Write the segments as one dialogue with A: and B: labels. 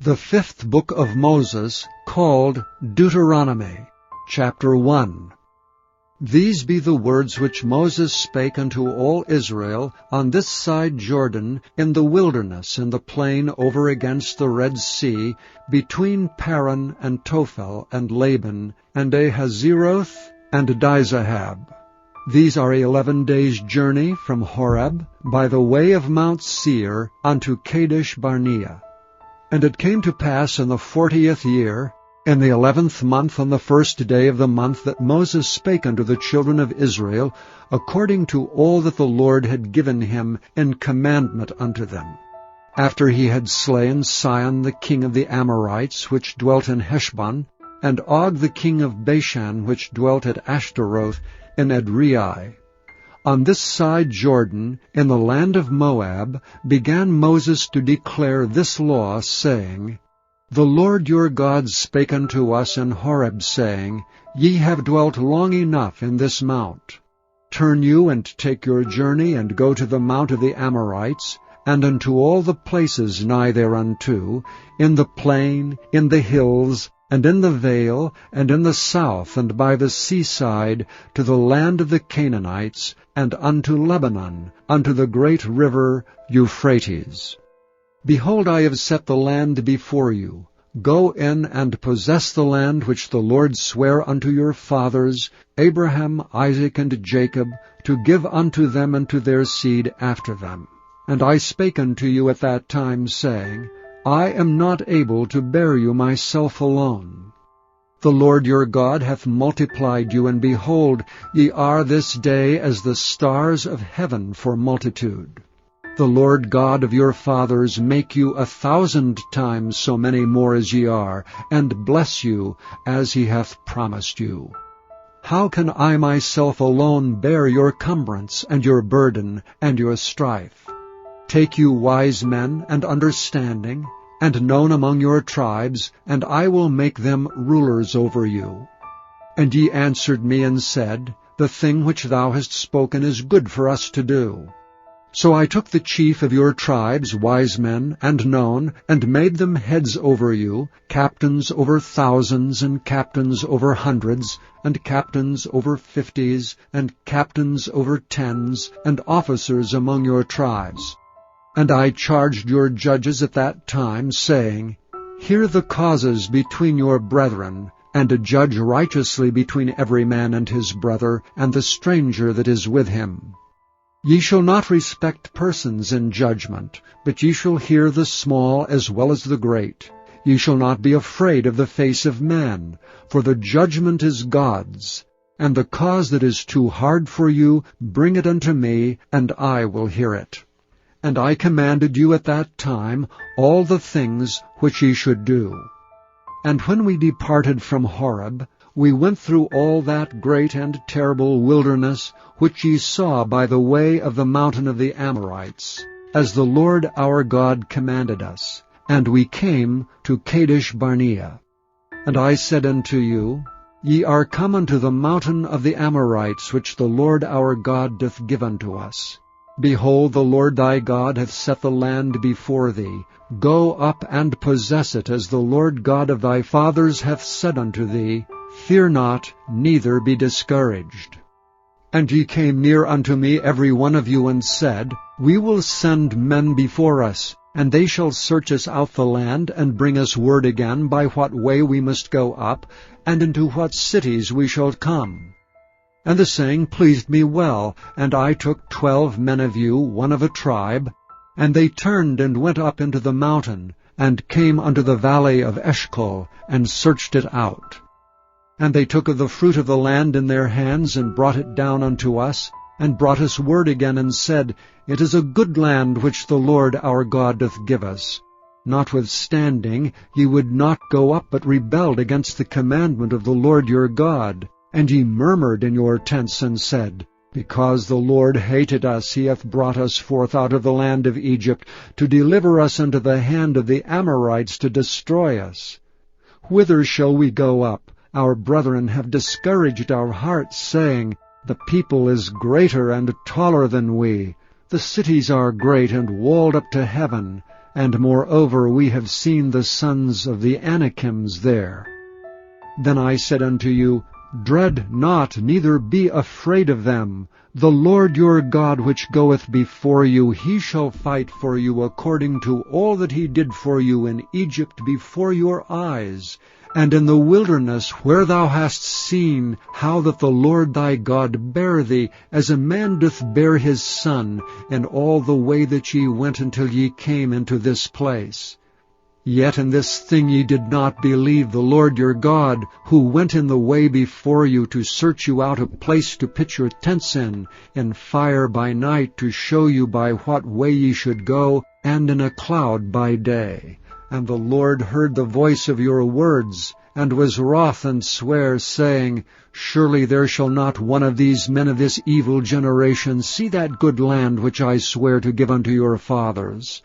A: The fifth book of Moses, called Deuteronomy, chapter 1. These be the words which Moses spake unto all Israel on this side Jordan, in the wilderness, in the plain over against the Red Sea, between Paran and Tophel and Laban, and Ahazeroth and Dizahab. These are 11 days' journey from Horeb, by the way of Mount Seir, unto Kadesh Barnea. And it came to pass in the 40th year, in the 11th month, on the first day of the month, that Moses spake unto the children of Israel, according to all that the Lord had given him in commandment unto them. After he had slain Sihon the king of the Amorites, which dwelt in Heshbon, and Og the king of Bashan, which dwelt at Ashtaroth in Edrei. On this side Jordan, in the land of Moab, began Moses to declare this law, saying, The Lord your God spake unto us in Horeb, saying, Ye have dwelt long enough in this mount. Turn you and take your journey, and go to the mount of the Amorites, and unto all the places nigh thereunto, in the plain, in the hills, and in the vale, and in the south, and by the seaside, to the land of the Canaanites, and unto Lebanon, unto the great river Euphrates. Behold, I have set the land before you. Go in and possess the land which the Lord sware unto your fathers, Abraham, Isaac, and Jacob, to give unto them and to their seed after them. And I spake unto you at that time, saying, I am not able to bear you myself alone. The Lord your God hath multiplied you, and behold, ye are this day as the stars of heaven for multitude. The Lord God of your fathers make you 1,000 times so many more as ye are, and bless you as he hath promised you. How can I myself alone bear your cumbrance, and your burden, and your strife? Take you wise men and understanding, and known among your tribes, and I will make them rulers over you. And ye answered me and said, The thing which thou hast spoken is good for us to do. So I took the chief of your tribes, wise men, and known, and made them heads over you, captains over thousands, and captains over hundreds, and captains over 50s, and captains over 10s, and officers among your tribes. And I charged your judges at that time, saying, Hear the causes between your brethren, and judge righteously between every man and his brother, and the stranger that is with him. Ye shall not respect persons in judgment, but ye shall hear the small as well as the great. Ye shall not be afraid of the face of man, for the judgment is God's. And the cause that is too hard for you, bring it unto me, and I will hear it. And I commanded you at that time all the things which ye should do. And when we departed from Horeb, we went through all that great and terrible wilderness which ye saw by the way of the mountain of the Amorites, as the Lord our God commanded us. And we came to Kadesh Barnea. And I said unto you, Ye are come unto the mountain of the Amorites, which the Lord our God doth give unto us. Behold, the Lord thy God hath set the land before thee. Go up and possess it, as the Lord God of thy fathers hath said unto thee. Fear not, neither be discouraged. And ye came near unto me every one of you, and said, We will send men before us, and they shall search us out the land, and bring us word again by what way we must go up, and into what cities we shall come. And the saying pleased me well, and I took 12 men of you, one of a tribe, and they turned and went up into the mountain, and came unto the valley of Eshcol, and searched it out. And they took of the fruit of the land in their hands, and brought it down unto us, and brought us word again, and said, It is a good land which the Lord our God doth give us. Notwithstanding, ye would not go up, but rebelled against the commandment of the Lord your God. And ye murmured in your tents, and said, Because the Lord hated us, he hath brought us forth out of the land of Egypt, to deliver us unto the hand of the Amorites, to destroy us. Whither shall we go up? Our brethren have discouraged our hearts, saying, The people is greater and taller than we. The cities are great and walled up to heaven, and moreover we have seen the sons of the Anakims there. Then I said unto you, Dread not, neither be afraid of them. The Lord your God which goeth before you, he shall fight for you according to all that he did for you in Egypt before your eyes, and in the wilderness where thou hast seen how that the Lord thy God bare thee, as a man doth bear his son, in all the way that ye went until ye came into this place. Yet in this thing ye did not believe the Lord your God, who went in the way before you to search you out a place to pitch your tents in fire by night to show you by what way ye should go, and in a cloud by day. And the Lord heard the voice of your words, and was wroth and sware, saying, Surely there shall not one of these men of this evil generation see that good land which I swear to give unto your fathers.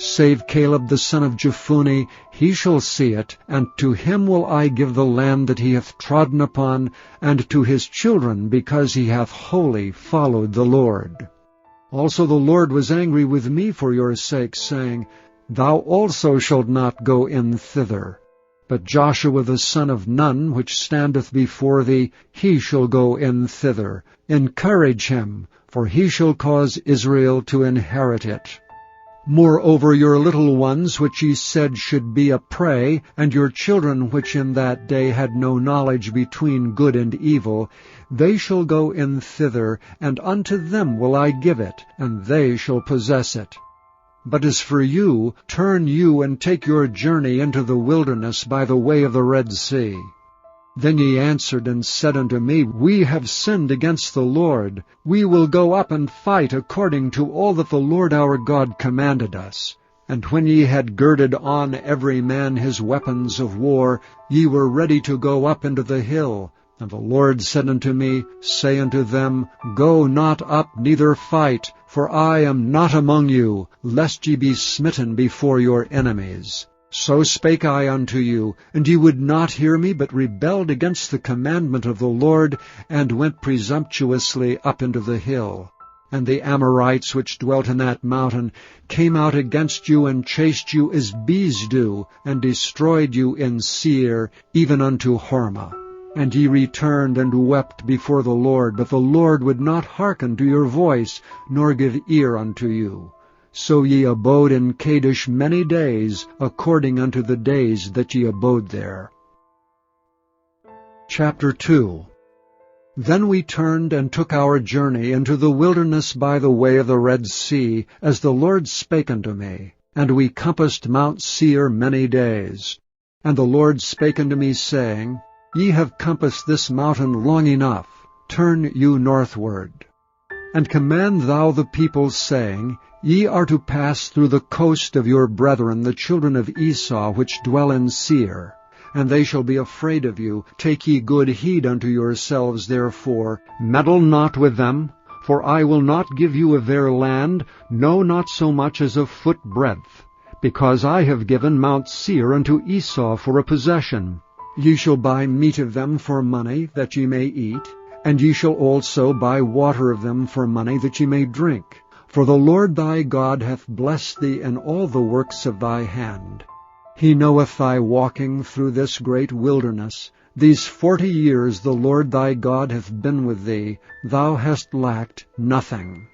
A: Save Caleb the son of Jephunneh, he shall see it, and to him will I give the land that he hath trodden upon, and to his children, because he hath wholly followed the Lord. Also the Lord was angry with me for your sake, saying, Thou also shalt not go in thither. But Joshua the son of Nun, which standeth before thee, he shall go in thither. Encourage him, for he shall cause Israel to inherit it. Moreover your little ones, which ye said should be a prey, and your children which in that day had no knowledge between good and evil, they shall go in thither, and unto them will I give it, and they shall possess it. But as for you, turn you and take your journey into the wilderness by the way of the Red Sea. Then ye answered and said unto me, We have sinned against the Lord. We will go up and fight according to all that the Lord our God commanded us. And when ye had girded on every man his weapons of war, ye were ready to go up into the hill. And the Lord said unto me, Say unto them, Go not up, neither fight, for I am not among you, lest ye be smitten before your enemies. So spake I unto you, and ye would not hear me, but rebelled against the commandment of the Lord, and went presumptuously up into the hill. And the Amorites which dwelt in that mountain came out against you, and chased you as bees do, and destroyed you in Seir, even unto Hormah. And ye returned and wept before the Lord, but the Lord would not hearken to your voice, nor give ear unto you. So ye abode in Kadesh many days, according unto the days that ye abode there. Chapter 2. Then we turned and took our journey into the wilderness by the way of the Red Sea, as the Lord spake unto me. And we compassed Mount Seir many days. And the Lord spake unto me, saying, Ye have compassed this mountain long enough. Turn you northward. And command thou the people, saying, Ye are to pass through the coast of your brethren, the children of Esau, which dwell in Seir. And they shall be afraid of you. Take ye good heed unto yourselves, therefore. Meddle not with them, for I will not give you of their land, no, not so much as a foot breadth, because I have given Mount Seir unto Esau for a possession. Ye shall buy meat of them for money, that ye may eat, and ye shall also buy water of them for money, that ye may drink. For the Lord thy God hath blessed thee in all the works of thy hand. He knoweth thy walking through this great wilderness. These 40 years the Lord thy God hath been with thee. Thou hast lacked nothing.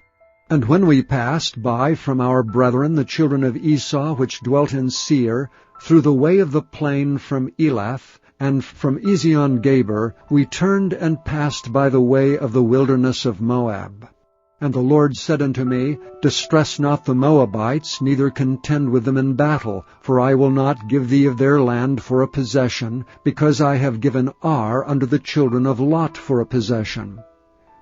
A: And when we passed by from our brethren, the children of Esau, which dwelt in Seir, through the way of the plain from Elath, and from Ezion-Geber, we turned and passed by the way of the wilderness of Moab. And the Lord said unto me, Distress not the Moabites, neither contend with them in battle, for I will not give thee of their land for a possession, because I have given Ar unto the children of Lot for a possession.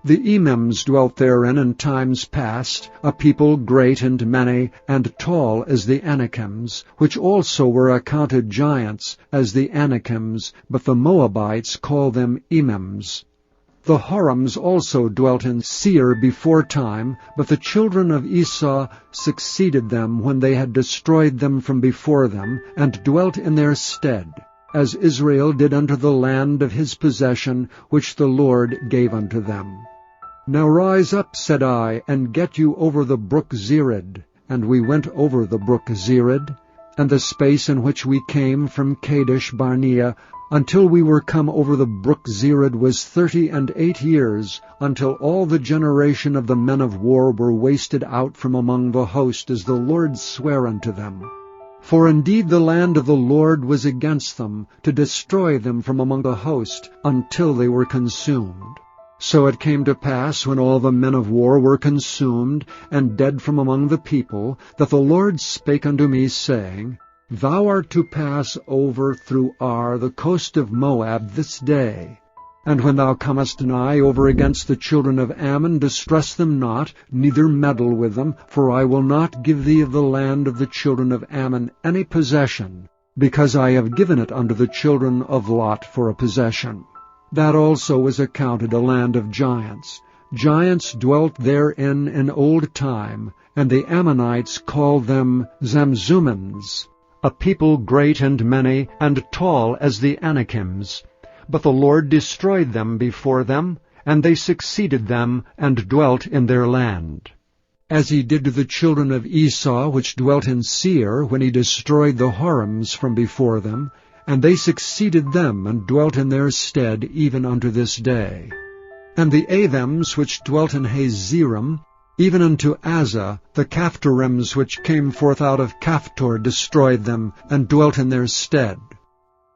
A: The Emims dwelt therein in times past, a people great and many, and tall as the Anakims, which also were accounted giants, as the Anakims, but the Moabites call them Emims. The Horims also dwelt in Seir before time, but the children of Esau succeeded them when they had destroyed them from before them, and dwelt in their stead, as Israel did unto the land of his possession, which the Lord gave unto them. Now rise up, said I, and get you over the brook Zered, and we went over the brook Zered, and the space in which we came from Kadesh Barnea until we were come over the brook Zered was 38 years, until all the generation of the men of war were wasted out from among the host, as the Lord sware unto them. For indeed the land of the Lord was against them, to destroy them from among the host, until they were consumed. So it came to pass, when all the men of war were consumed, and dead from among the people, that the Lord spake unto me, saying, Thou art to pass over through Ar, the coast of Moab, this day. And when thou comest nigh over against the children of Ammon, distress them not, neither meddle with them, for I will not give thee of the land of the children of Ammon any possession, because I have given it unto the children of Lot for a possession. That also was accounted a land of giants. Giants dwelt therein in old time, and the Ammonites called them Zamzummins, a people great and many, and tall as the Anakims. But the Lord destroyed them before them, and they succeeded them, and dwelt in their land. As he did to the children of Esau, which dwelt in Seir, when he destroyed the Horims from before them, and they succeeded them, and dwelt in their stead, even unto this day. And the Avims, which dwelt in Hazerim, even unto Azza, the Caphtorims, which came forth out of Caphtor, destroyed them, and dwelt in their stead.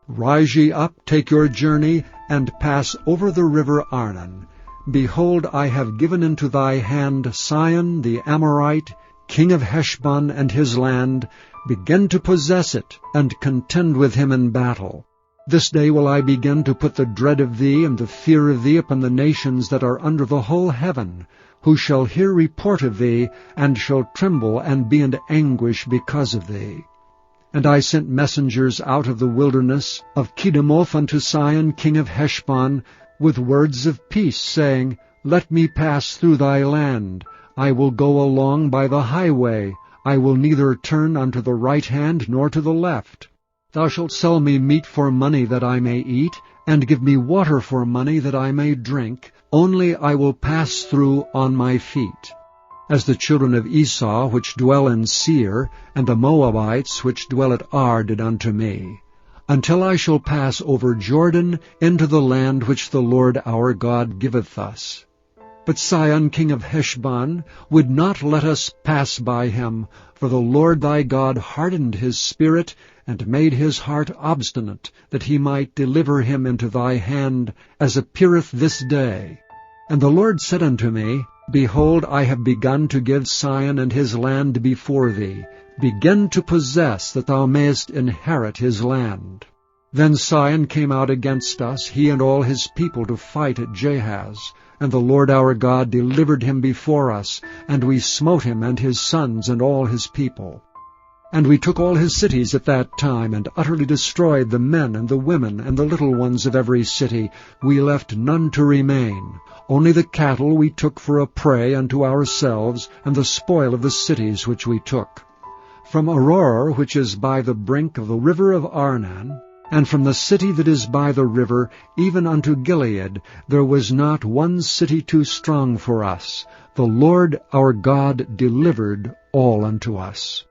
A: Rise ye up, take your journey, and pass over the river Arnon. Behold, I have given into thy hand Sihon the Amorite, king of Heshbon and his land. Begin to possess it, and contend with him in battle. This day will I begin to put the dread of thee and the fear of thee upon the nations that are under the whole heaven, who shall hear report of thee, and shall tremble and be in anguish because of thee. And I sent messengers out of the wilderness of Kedemoth unto Sihon king of Heshbon, with words of peace, saying, Let me pass through thy land. I will go along by the highway. I will neither turn unto the right hand nor to the left. Thou shalt sell me meat for money that I may eat, and give me water for money that I may drink. Only I will pass through on my feet. As the children of Esau, which dwell in Seir, and the Moabites, which dwell at Ar, did unto me, until I shall pass over Jordan into the land which the Lord our God giveth us. But Sihon king of Heshbon would not let us pass by him, for the Lord thy God hardened his spirit, and made his heart obstinate, that he might deliver him into thy hand, as appeareth this day. And the Lord said unto me, Behold, I have begun to give Sihon and his land before thee. Begin to possess, that thou mayest inherit his land. Then Sihon came out against us, he and all his people, to fight at Jahaz. And the Lord our God delivered him before us, and we smote him and his sons and all his people. And we took all his cities at that time, and utterly destroyed the men and the women and the little ones of every city. We left none to remain. Only the cattle we took for a prey unto ourselves, and the spoil of the cities which we took. From Auror, which is by the brink of the river of Arnon, and from the city that is by the river, even unto Gilead, there was not one city too strong for us. The Lord our God delivered all unto us.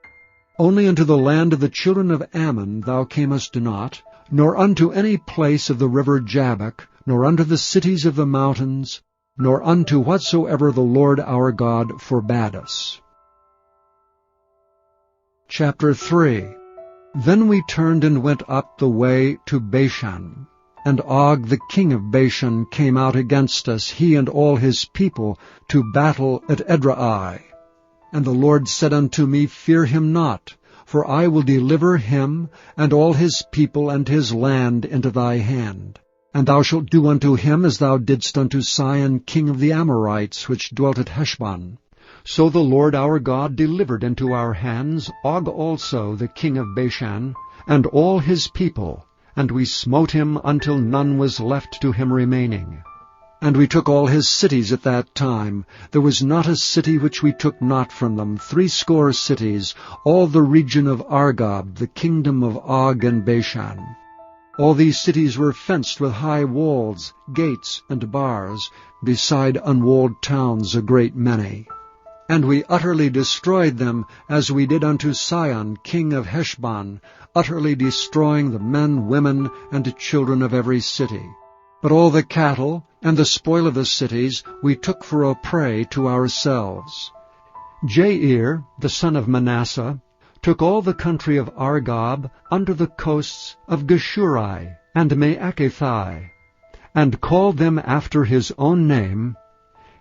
A: Only unto the land of the children of Ammon thou camest not, nor unto any place of the river Jabbok, nor unto the cities of the mountains, nor unto whatsoever the Lord our God forbade us. Chapter 3. Then we turned and went up the way to Bashan. And Og the king of Bashan came out against us, he and all his people, to battle at Edrei. And the Lord said unto me, Fear him not, for I will deliver him and all his people and his land into thy hand. And thou shalt do unto him as thou didst unto Sihon king of the Amorites, which dwelt at Heshbon. So the Lord our God delivered into our hands Og also the king of Bashan, and all his people, and we smote him until none was left to him remaining. And we took all his cities at that time. There was not a city which we took not from them, 80 cities, all the region of Argob, the kingdom of Og and Bashan. All these cities were fenced with high walls, gates, and bars, beside unwalled towns a great many. And we utterly destroyed them, as we did unto Sihon king of Heshbon, utterly destroying the men, women, and children of every city. But all the cattle and the spoil of the cities we took for a prey to ourselves. Jair, the son of Manasseh, took all the country of Argob unto the coasts of Geshurai and Maacathai, and called them after his own name,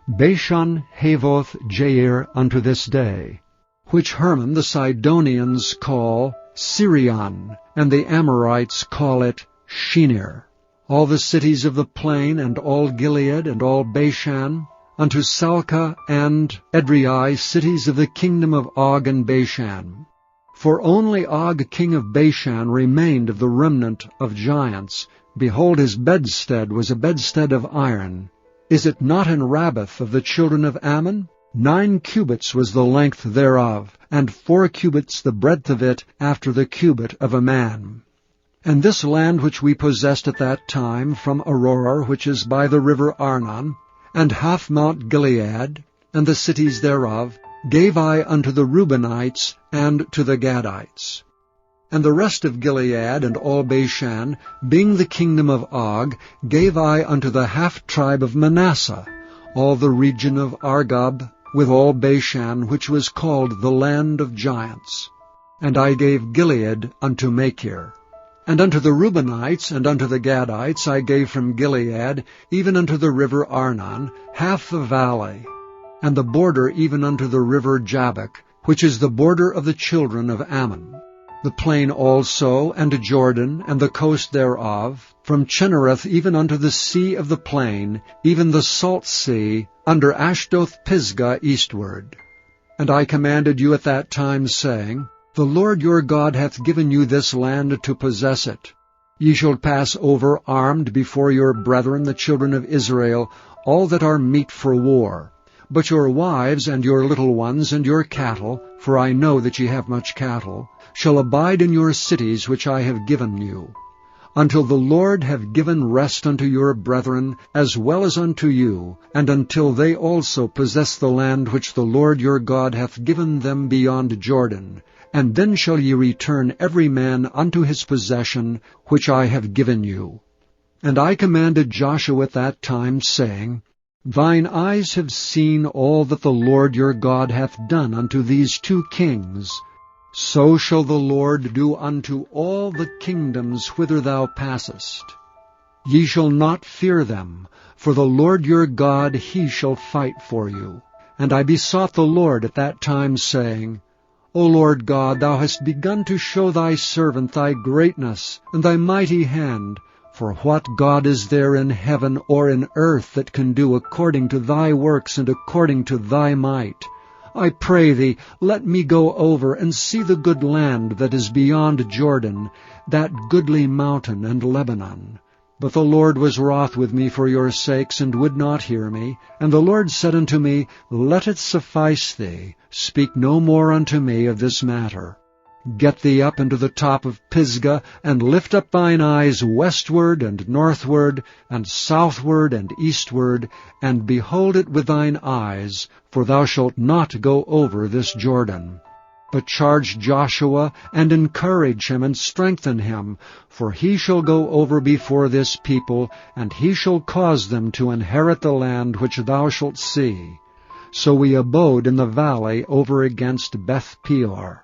A: Bashan Havoth Jair unto this day, which Hermon the Sidonians call Sirion, and the Amorites call it Shinir. All the cities of the plain, and all Gilead, and all Bashan, unto Salcah and Edrei, cities of the kingdom of Og and Bashan. For only Og king of Bashan remained of the remnant of giants. Behold, his bedstead was a bedstead of iron. Is it not in Rabbath of the children of Ammon? 9 cubits was the length thereof, and 4 cubits the breadth of it, after the cubit of a man. And this land which we possessed at that time, from Aurora, which is by the river Arnon, and half Mount Gilead, and the cities thereof, gave I unto the Reubenites and to the Gadites. And the rest of Gilead and all Bashan, being the kingdom of Og, gave I unto the half-tribe of Manasseh, all the region of Argob, with all Bashan, which was called the land of giants. And I gave Gilead unto Machir. And unto the Reubenites and unto the Gadites I gave from Gilead, even unto the river Arnon, half the valley, and the border even unto the river Jabbok, which is the border of the children of Ammon. The plain also, and Jordan, and the coast thereof, from Chinnereth even unto the sea of the plain, even the salt sea, under Ashdoth Pisgah eastward. And I commanded you at that time, saying, The Lord your God hath given you this land to possess it. Ye shall pass over armed before your brethren the children of Israel, all that are meet for war. But your wives and your little ones and your cattle, for I know that ye have much cattle, shall abide in your cities which I have given you, until the Lord have given rest unto your brethren as well as unto you, and until they also possess the land which the Lord your God hath given them beyond Jordan. And then shall ye return every man unto his possession which I have given you. And I commanded Joshua at that time, saying, Thine eyes have seen all that the Lord your God hath done unto these 2 kings. So shall the Lord do unto all the kingdoms whither thou passest. Ye shall not fear them, for the Lord your God, he shall fight for you. And I besought the Lord at that time, saying, O Lord God, thou hast begun to show thy servant thy greatness and thy mighty hand. For what God is there in heaven or in earth that can do according to thy works and according to thy might? I pray thee, let me go over and see the good land that is beyond Jordan, that goodly mountain and Lebanon. But the Lord was wroth with me for your sakes, and would not hear me. And the Lord said unto me, Let it suffice thee, speak no more unto me of this matter. Get thee up into the top of Pisgah, and lift up thine eyes westward and northward, and southward and eastward, and behold it with thine eyes, for thou shalt not go over this Jordan. But charge Joshua, and encourage him, and strengthen him, for he shall go over before this people, and he shall cause them to inherit the land which thou shalt see. So we abode in the valley over against Beth Peor.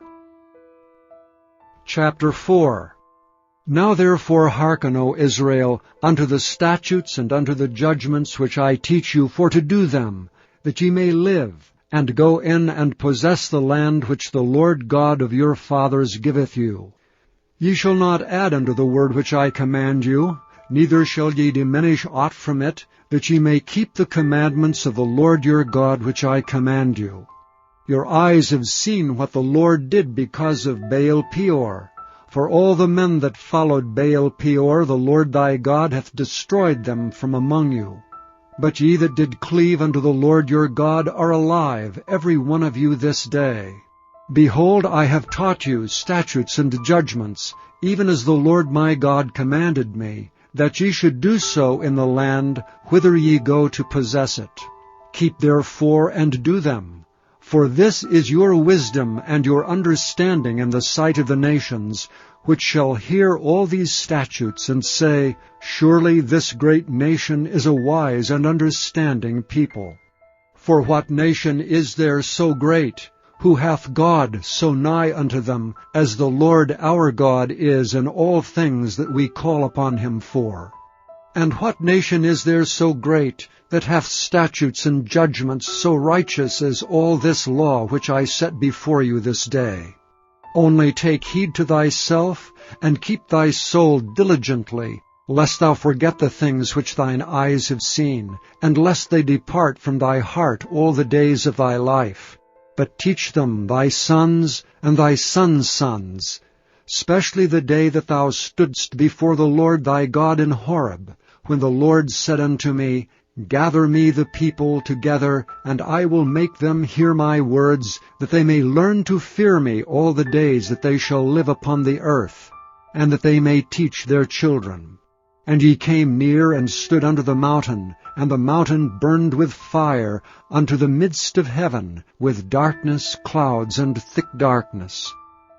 A: Chapter 4. Now therefore hearken, O Israel, unto the statutes and unto the judgments which I teach you, for to do them, that ye may live, and go in and possess the land which the Lord God of your fathers giveth you. Ye shall not add unto the word which I command you, neither shall ye diminish aught from it, that ye may keep the commandments of the Lord your God which I command you. Your eyes have seen what the Lord did because of Baal Peor. For all the men that followed Baal Peor, the Lord thy God hath destroyed them from among you. But ye that did cleave unto the Lord your God are alive, every one of you this day. Behold, I have taught you statutes and judgments, even as the Lord my God commanded me, that ye should do so in the land whither ye go to possess it. Keep therefore and do them. For this is your wisdom and your understanding in the sight of the nations, which shall hear all these statutes, and say, Surely this great nation is a wise and understanding people. For what nation is there so great, who hath God so nigh unto them, as the Lord our God is in all things that we call upon him for? And what nation is there so great, that hath statutes and judgments so righteous as all this law which I set before you this day? Only take heed to thyself, and keep thy soul diligently, lest thou forget the things which thine eyes have seen, and lest they depart from thy heart all the days of thy life. But teach them thy sons and thy sons' sons, specially the day that thou stoodst before the Lord thy God in Horeb, when the Lord said unto me, Gather me the people together, and I will make them hear my words, that they may learn to fear me all the days that they shall live upon the earth, and that they may teach their children. And ye came near and stood under the mountain, and the mountain burned with fire unto the midst of heaven, with darkness, clouds, and thick darkness.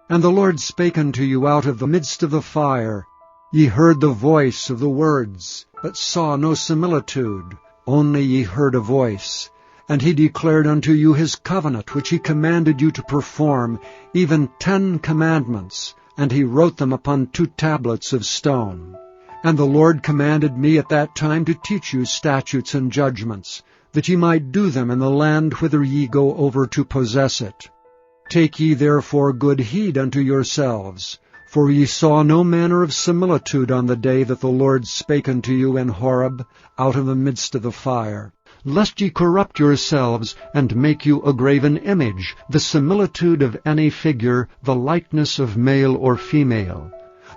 A: And the Lord spake unto you out of the midst of the fire. Ye heard the voice of the words, but saw no similitude, only ye heard a voice. And he declared unto you his covenant, which he commanded you to perform, even 10 commandments, and he wrote them upon 2 tablets of stone. And the Lord commanded me at that time to teach you statutes and judgments, that ye might do them in the land whither ye go over to possess it. Take ye therefore good heed unto yourselves, for ye saw no manner of similitude on the day that the Lord spake unto you in Horeb, out of the midst of the fire, lest ye corrupt yourselves, and make you a graven image, the similitude of any figure, the likeness of male or female,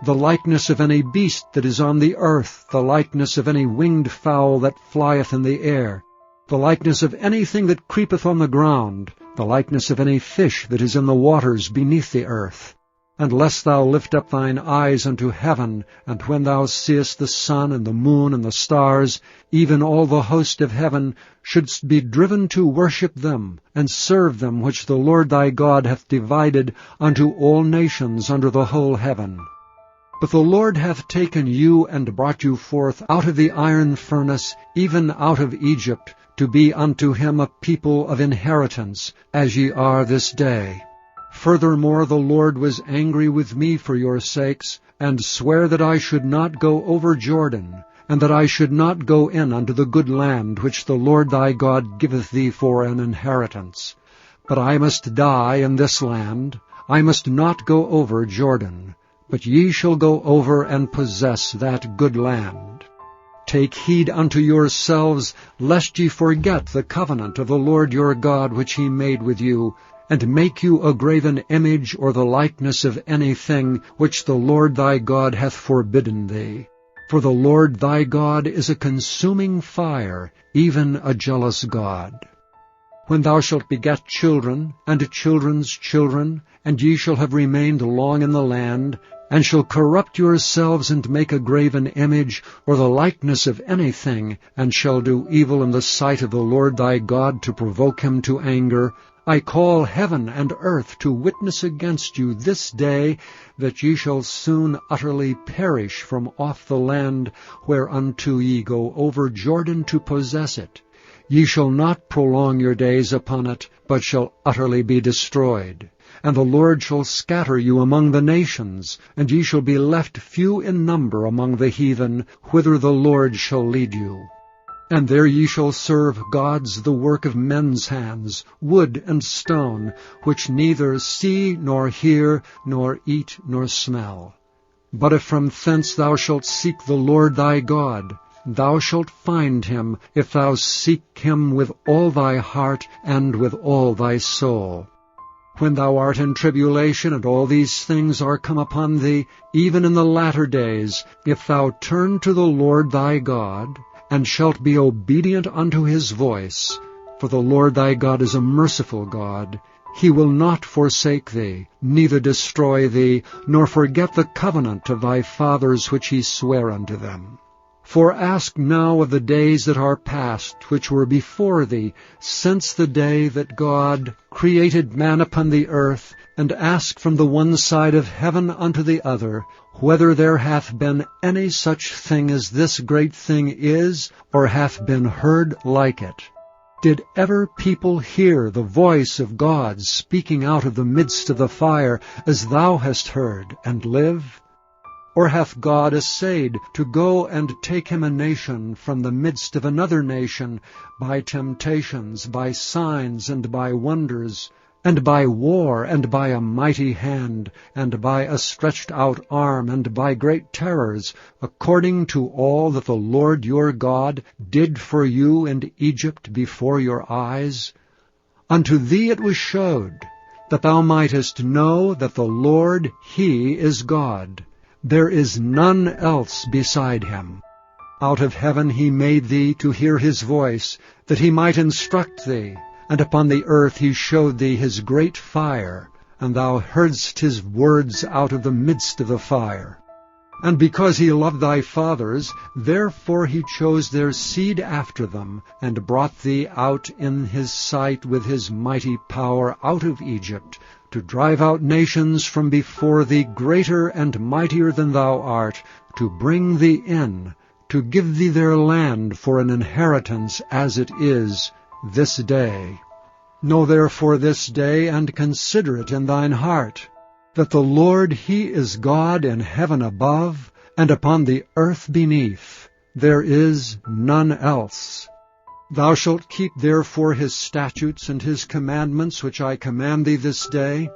A: the likeness of any beast that is on the earth, the likeness of any winged fowl that flieth in the air, the likeness of anything that creepeth on the ground, the likeness of any fish that is in the waters beneath the earth. And lest thou lift up thine eyes unto heaven, and when thou seest the sun and the moon and the stars, even all the host of heaven, shouldst be driven to worship them, and serve them which the Lord thy God hath divided unto all nations under the whole heaven. But the Lord hath taken you and brought you forth out of the iron furnace, even out of Egypt, to be unto him a people of inheritance, as ye are this day. Furthermore, the Lord was angry with me for your sakes, and sware that I should not go over Jordan, and that I should not go in unto the good land which the Lord thy God giveth thee for an inheritance. But I must die in this land, I must not go over Jordan, but ye shall go over and possess that good land. Take heed unto yourselves, lest ye forget the covenant of the Lord your God which he made with you, and make you a graven image or the likeness of anything which the Lord thy God hath forbidden thee. For the Lord thy God is a consuming fire, even a jealous God. When thou shalt beget children, and children's children, and ye shall have remained long in the land, and shall corrupt yourselves and make a graven image, or the likeness of anything, and shall do evil in the sight of the Lord thy God to provoke him to anger, I call heaven and earth to witness against you this day, that ye shall soon utterly perish from off the land whereunto ye go over Jordan to possess it. Ye shall not prolong your days upon it, but shall utterly be destroyed. And the Lord shall scatter you among the nations, and ye shall be left few in number among the heathen, whither the Lord shall lead you. And there ye shall serve gods the work of men's hands, wood and stone, which neither see nor hear, nor eat nor smell. But if from thence thou shalt seek the Lord thy God, thou shalt find him, if thou seek him with all thy heart and with all thy soul. When thou art in tribulation, and all these things are come upon thee, even in the latter days, if thou turn to the Lord thy God, and shalt be obedient unto his voice, for the Lord thy God is a merciful God, he will not forsake thee, neither destroy thee, nor forget the covenant of thy fathers which he sware unto them. For ask now of the days that are past, which were before thee, since the day that God created man upon the earth, and ask from the one side of heaven unto the other, whether there hath been any such thing as this great thing is, or hath been heard like it. Did ever people hear the voice of God speaking out of the midst of the fire, as thou hast heard, and live? Or hath God essayed to go and take him a nation from the midst of another nation, by temptations, by signs, and by wonders, and by war, and by a mighty hand, and by a stretched out arm, and by great terrors, according to all that the Lord your God did for you in Egypt before your eyes? Unto thee it was showed, that thou mightest know that the Lord, He is God. There is none else beside him. Out of heaven he made thee to hear his voice, that he might instruct thee. And upon the earth he showed thee his great fire, and thou heardst his words out of the midst of the fire. And because he loved thy fathers, therefore he chose their seed after them, and brought thee out in his sight with his mighty power out of Egypt, to drive out nations from before thee greater and mightier than thou art, to bring thee in, to give thee their land for an inheritance as it is this day. Know therefore this day, and consider it in thine heart, that the Lord He is God in heaven above, and upon the earth beneath. There is none else. Thou shalt keep therefore His statutes and His commandments, which I command thee this day,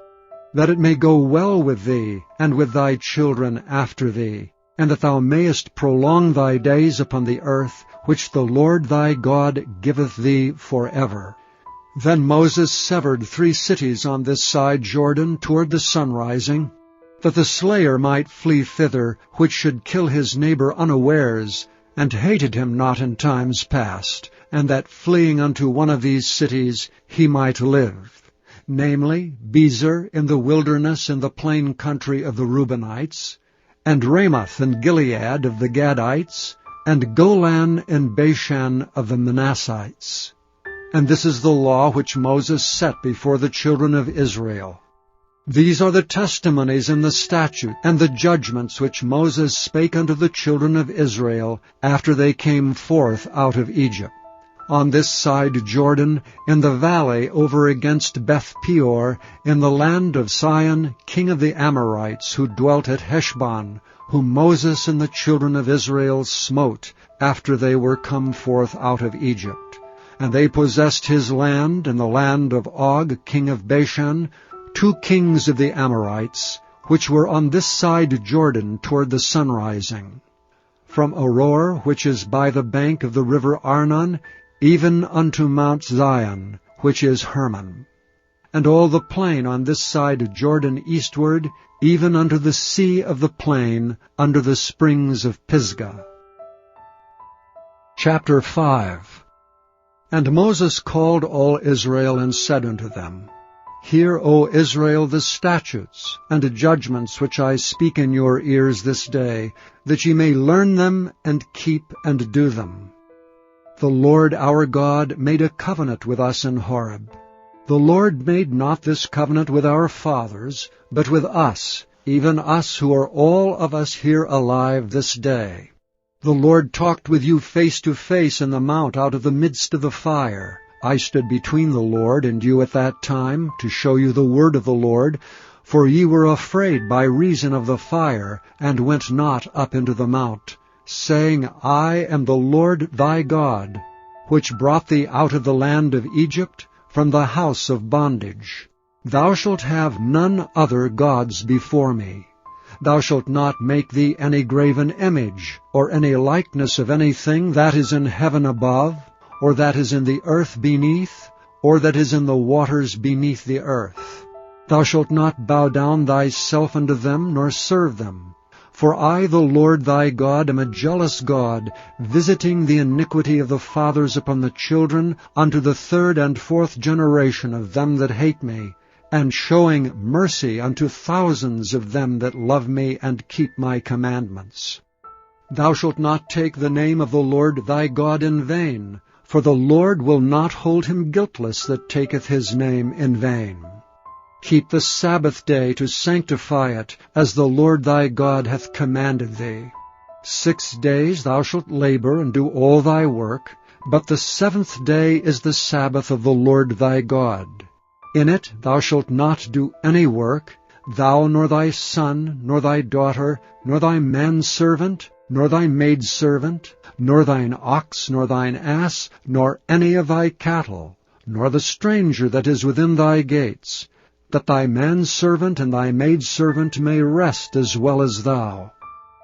A: that it may go well with thee, and with thy children after thee, and that thou mayest prolong thy days upon the earth, which the Lord thy God giveth thee forever. Then Moses severed 3 cities on this side Jordan toward the sunrising, that the slayer might flee thither, which should kill his neighbor unawares, and hated him not in times past, and that fleeing unto one of these cities he might live, namely, Bezer in the wilderness in the plain country of the Reubenites, and Ramoth in Gilead of the Gadites, and Golan in Bashan of the Manassites. And this is the law which Moses set before the children of Israel. These are the testimonies and the statute and the judgments which Moses spake unto the children of Israel after they came forth out of Egypt. On this side Jordan, in the valley over against Beth Peor, in the land of Sihon, king of the Amorites, who dwelt at Heshbon, whom Moses and the children of Israel smote after they were come forth out of Egypt. And they possessed his land and the land of Og, king of Bashan, 2 kings of the Amorites, which were on this side Jordan toward the sunrising, from Aroer, which is by the bank of the river Arnon, even unto Mount Zion, which is Hermon, and all the plain on this side Jordan eastward, even unto the sea of the plain, under the springs of Pisgah. Chapter 5. And Moses called all Israel, and said unto them, Hear, O Israel, the statutes and the judgments which I speak in your ears this day, that ye may learn them, and keep and do them. The Lord our God made a covenant with us in Horeb. The Lord made not this covenant with our fathers, but with us, even us who are all of us here alive this day. The Lord talked with you face to face in the mount out of the midst of the fire. I stood between the Lord and you at that time, to show you the word of the Lord, for ye were afraid by reason of the fire, and went not up into the mount, saying, I am the Lord thy God, which brought thee out of the land of Egypt, from the house of bondage. Thou shalt have none other gods before me. Thou shalt not make thee any graven image, or any likeness of anything that is in heaven above, or that is in the earth beneath, or that is in the waters beneath the earth. Thou shalt not bow down thyself unto them, nor serve them. For I, the Lord thy God, am a jealous God, visiting the iniquity of the fathers upon the children, unto the 3rd and 4th generation of them that hate me, and showing mercy unto thousands of them that love me and keep my commandments. Thou shalt not take the name of the Lord thy God in vain, for the Lord will not hold him guiltless that taketh his name in vain. Keep the Sabbath day to sanctify it, as the Lord thy God hath commanded thee. 6 days thou shalt labor and do all thy work, but the 7th day is the Sabbath of the Lord thy God. In it thou shalt not do any work, thou nor thy son, nor thy daughter, nor thy manservant, nor thy maidservant, nor thine ox, nor thine ass, nor any of thy cattle, nor the stranger that is within thy gates, that thy manservant and thy maidservant may rest as well as thou.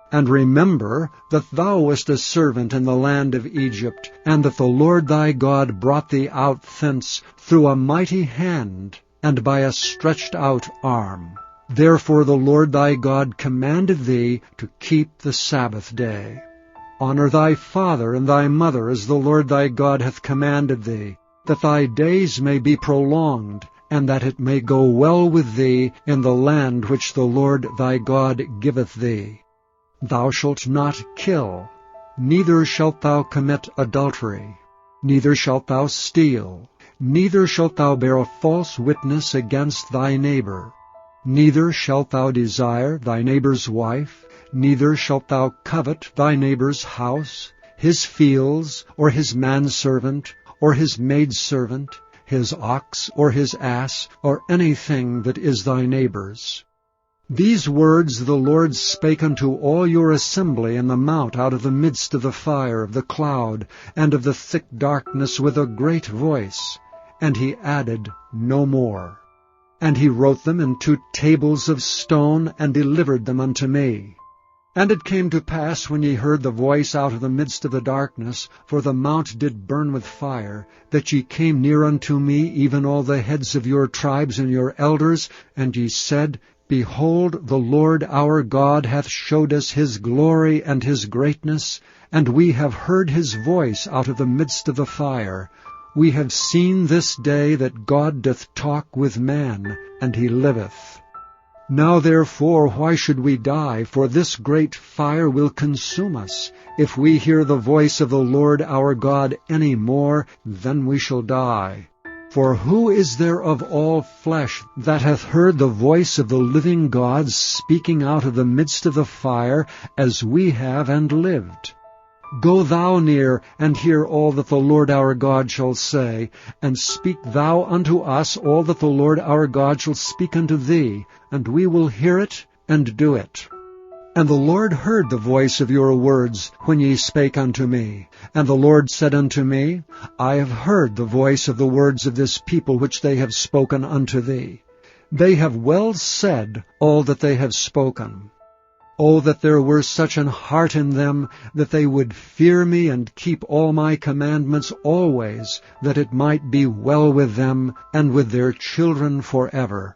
A: And remember that thou wast a servant in the land of Egypt, and that the Lord thy God brought thee out thence through a mighty hand, and by a stretched out arm. Therefore the Lord thy God commanded thee to keep the Sabbath day. Honor thy father and thy mother as the Lord thy God hath commanded thee, that thy days may be prolonged, and that it may go well with thee in the land which the Lord thy God giveth thee. Thou shalt not kill, neither shalt thou commit adultery, neither shalt thou steal, neither shalt thou bear a false witness against thy neighbor. Neither shalt thou desire thy neighbor's wife, neither shalt thou covet thy neighbor's house, his fields, or his manservant, or his maidservant, his ox, or his ass, or anything that is thy neighbor's. These words the Lord spake unto all your assembly in the mount out of the midst of the fire, of the cloud, and of the thick darkness with a great voice. And he added no more. And he wrote them in 2 tables of stone, and delivered them unto me. And it came to pass, when ye heard the voice out of the midst of the darkness, for the mount did burn with fire, that ye came near unto me, even all the heads of your tribes and your elders, and ye said, Behold, the Lord our God hath showed us his glory and his greatness, and we have heard his voice out of the midst of the fire. We have seen this day that God doth talk with man, and he liveth. Now therefore why should we die? For this great fire will consume us. If we hear the voice of the Lord our God any more, then we shall die. For who is there of all flesh that hath heard the voice of the living God speaking out of the midst of the fire, as we have, and lived? Go thou near, and hear all that the Lord our God shall say, and speak thou unto us all that the Lord our God shall speak unto thee, and we will hear it, and do it. And the Lord heard the voice of your words, when ye spake unto me. And the Lord said unto me, I have heard the voice of the words of this people which they have spoken unto thee. They have well said all that they have spoken. Oh, that there were such an heart in them, that they would fear me and keep all my commandments always, that it might be well with them and with their children forever.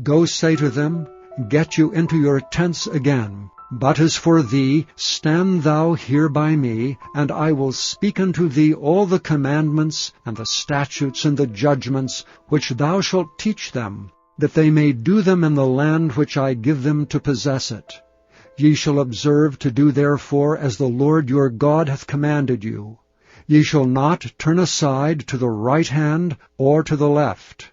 A: Go say to them, Get you into your tents again. But as for thee, stand thou here by me, and I will speak unto thee all the commandments, and the statutes, and the judgments, which thou shalt teach them, that they may do them in the land which I give them to possess it. Ye shall observe to do therefore as the Lord your God hath commanded you. Ye shall not turn aside to the right hand or to the left.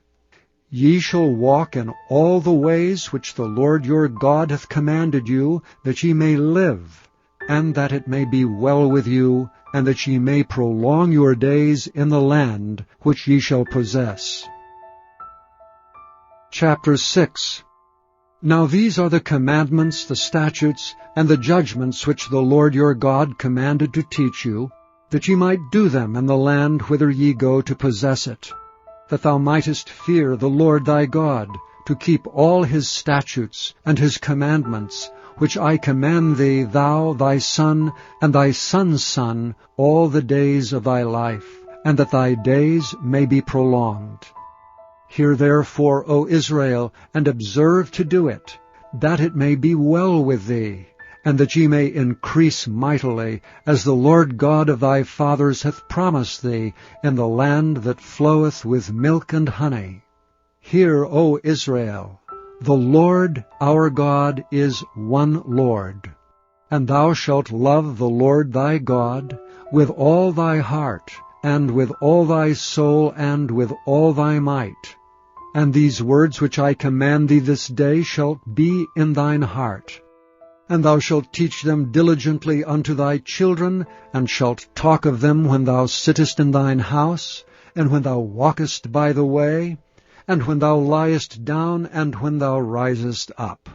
A: Ye shall walk in all the ways which the Lord your God hath commanded you, that ye may live, and that it may be well with you, and that ye may prolong your days in the land which ye shall possess. Chapter 6. Now these are the commandments, the statutes, and the judgments which the Lord your God commanded to teach you, that ye might do them in the land whither ye go to possess it, that thou mightest fear the Lord thy God, to keep all his statutes and his commandments, which I command thee, thou, thy son, and thy son's son, all the days of thy life, and that thy days may be prolonged. Hear therefore, O Israel, and observe to do it, that it may be well with thee, and that ye may increase mightily, as the Lord God of thy fathers hath promised thee, in the land that floweth with milk and honey. Hear, O Israel, the Lord our God is one Lord. And thou shalt love the Lord thy God with all thy heart, and with all thy soul, and with all thy might. And these words which I command thee this day shall be in thine heart. And thou shalt teach them diligently unto thy children, and shalt talk of them when thou sittest in thine house, and when thou walkest by the way, and when thou liest down, and when thou risest up.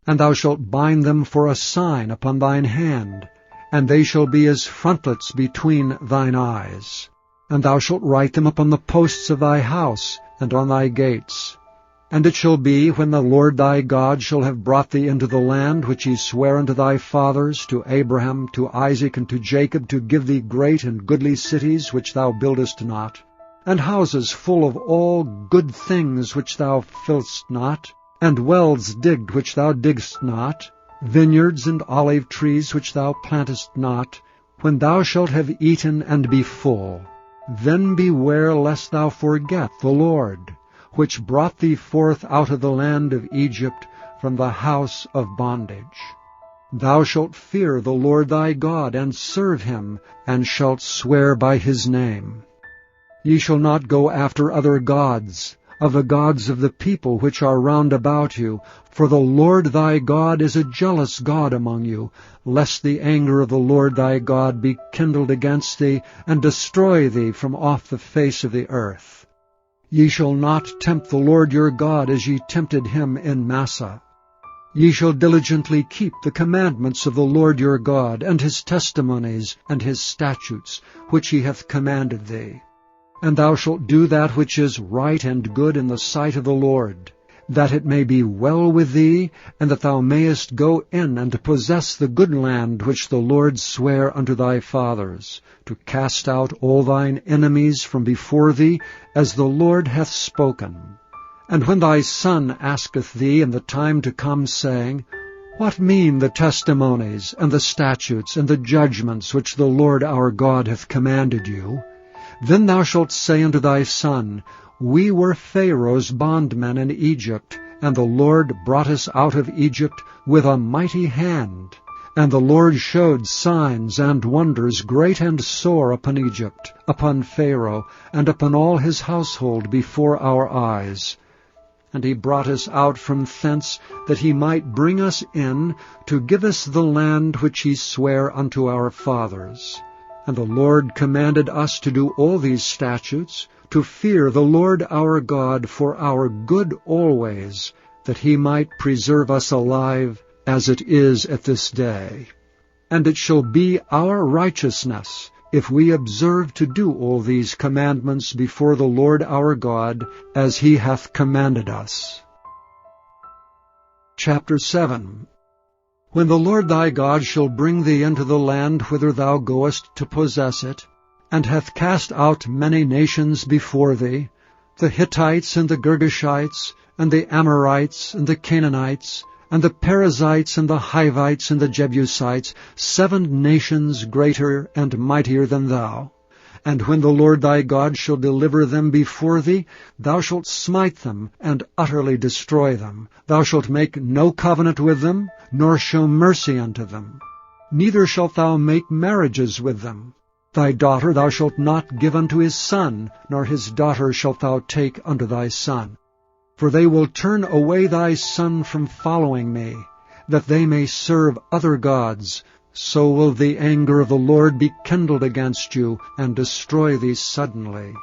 A: And thou shalt bind them for a sign upon thine hand, and they shall be as frontlets between thine eyes. And thou shalt write them upon the posts of thy house, and on thy gates. And it shall be, when the Lord thy God shall have brought thee into the land which he sware unto thy fathers, to Abraham, to Isaac, and to Jacob, to give thee great and goodly cities which thou buildest not, and houses full of all good things which thou fillest not, and wells digged which thou diggest not, vineyards and olive trees which thou plantest not, when thou shalt have eaten and be full, then beware lest thou forget the Lord, which brought thee forth out of the land of Egypt from the house of bondage. Thou shalt fear the Lord thy God, and serve him, and shalt swear by his name. Ye shall not go after other gods, of the gods of the people which are round about you, for the Lord thy God is a jealous God among you, lest the anger of the Lord thy God be kindled against thee, and destroy thee from off the face of the earth. Ye shall not tempt the Lord your God as ye tempted him in Massah. Ye shall diligently keep the commandments of the Lord your God, and his testimonies, and his statutes, which he hath commanded thee. And thou shalt do that which is right and good in the sight of the Lord, that it may be well with thee, and that thou mayest go in and possess the good land which the Lord sware unto thy fathers, to cast out all thine enemies from before thee, as the Lord hath spoken. And when thy son asketh thee in the time to come, saying, What mean the testimonies, and the statutes, and the judgments which the Lord our God hath commanded you? Then thou shalt say unto thy son, We were Pharaoh's bondmen in Egypt, and the Lord brought us out of Egypt with a mighty hand. And the Lord showed signs and wonders great and sore upon Egypt, upon Pharaoh, and upon all his household before our eyes. And he brought us out from thence, that he might bring us in, to give us the land which he sware unto our fathers. And the Lord commanded us to do all these statutes, to fear the Lord our God for our good always, that he might preserve us alive, as it is at this day. And it shall be our righteousness, if we observe to do all these commandments before the Lord our God, as he hath commanded us. Chapter 7. When the Lord thy God shall bring thee into the land whither thou goest to possess it, and hath cast out many nations before thee, the Hittites and the Girgashites, and the Amorites and the Canaanites, and the Perizzites and the Hivites and the Jebusites, 7 nations greater and mightier than thou. And when the Lord thy God shall deliver them before thee, thou shalt smite them, and utterly destroy them. Thou shalt make no covenant with them, nor show mercy unto them. Neither shalt thou make marriages with them. Thy daughter thou shalt not give unto his son, nor his daughter shalt thou take unto thy son. For they will turn away thy son from following me, that they may serve other gods. So will the anger of the Lord be kindled against you, and destroy thee suddenly.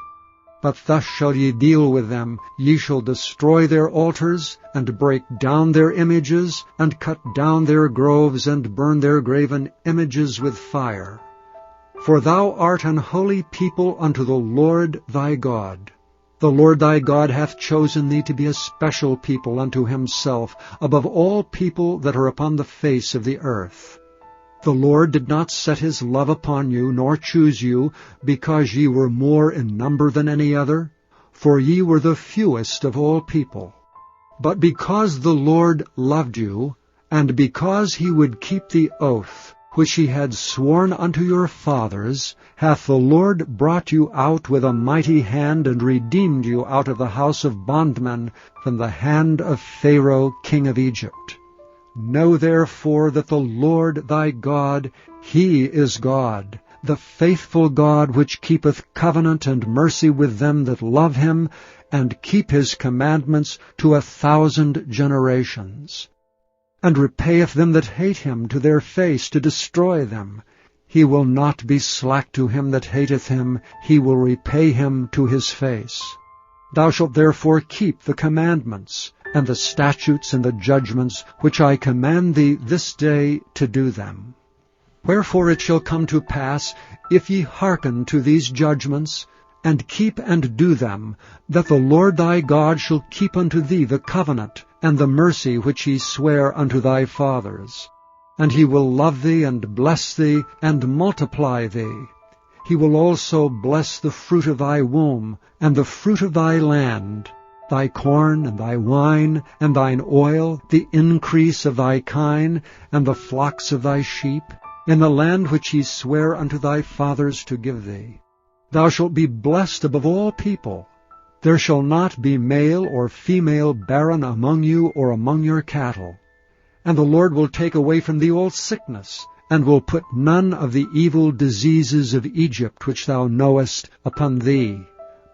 A: But thus shall ye deal with them. Ye shall destroy their altars, and break down their images, and cut down their groves, and burn their graven images with fire. For thou art an holy people unto the Lord thy God. The Lord thy God hath chosen thee to be a special people unto himself, above all people that are upon the face of the earth. The Lord did not set his love upon you, nor choose you, because ye were more in number than any other, for ye were the fewest of all people. But because the Lord loved you, and because he would keep the oath which he had sworn unto your fathers, hath the Lord brought you out with a mighty hand, and redeemed you out of the house of bondmen, from the hand of Pharaoh king of Egypt. Know therefore that the Lord thy God, He is God, the faithful God, which keepeth covenant and mercy with them that love Him, and keep His commandments to 1,000 generations, and repayeth them that hate Him to their face, to destroy them. He will not be slack to him that hateth Him, He will repay him to his face. Thou shalt therefore keep the commandments, and the statutes and the judgments, which I command thee this day to do them. Wherefore it shall come to pass, if ye hearken to these judgments, and keep and do them, that the Lord thy God shall keep unto thee the covenant and the mercy which He sware unto thy fathers. And He will love thee, and bless thee, and multiply thee. He will also bless the fruit of thy womb, and the fruit of thy land, thy corn, and thy wine, and thine oil, the increase of thy kine, and the flocks of thy sheep, in the land which He sware unto thy fathers to give thee. Thou shalt be blessed above all people. There shall not be male or female barren among you or among your cattle. And the Lord will take away from thee all sickness, and will put none of the evil diseases of Egypt which thou knowest upon thee,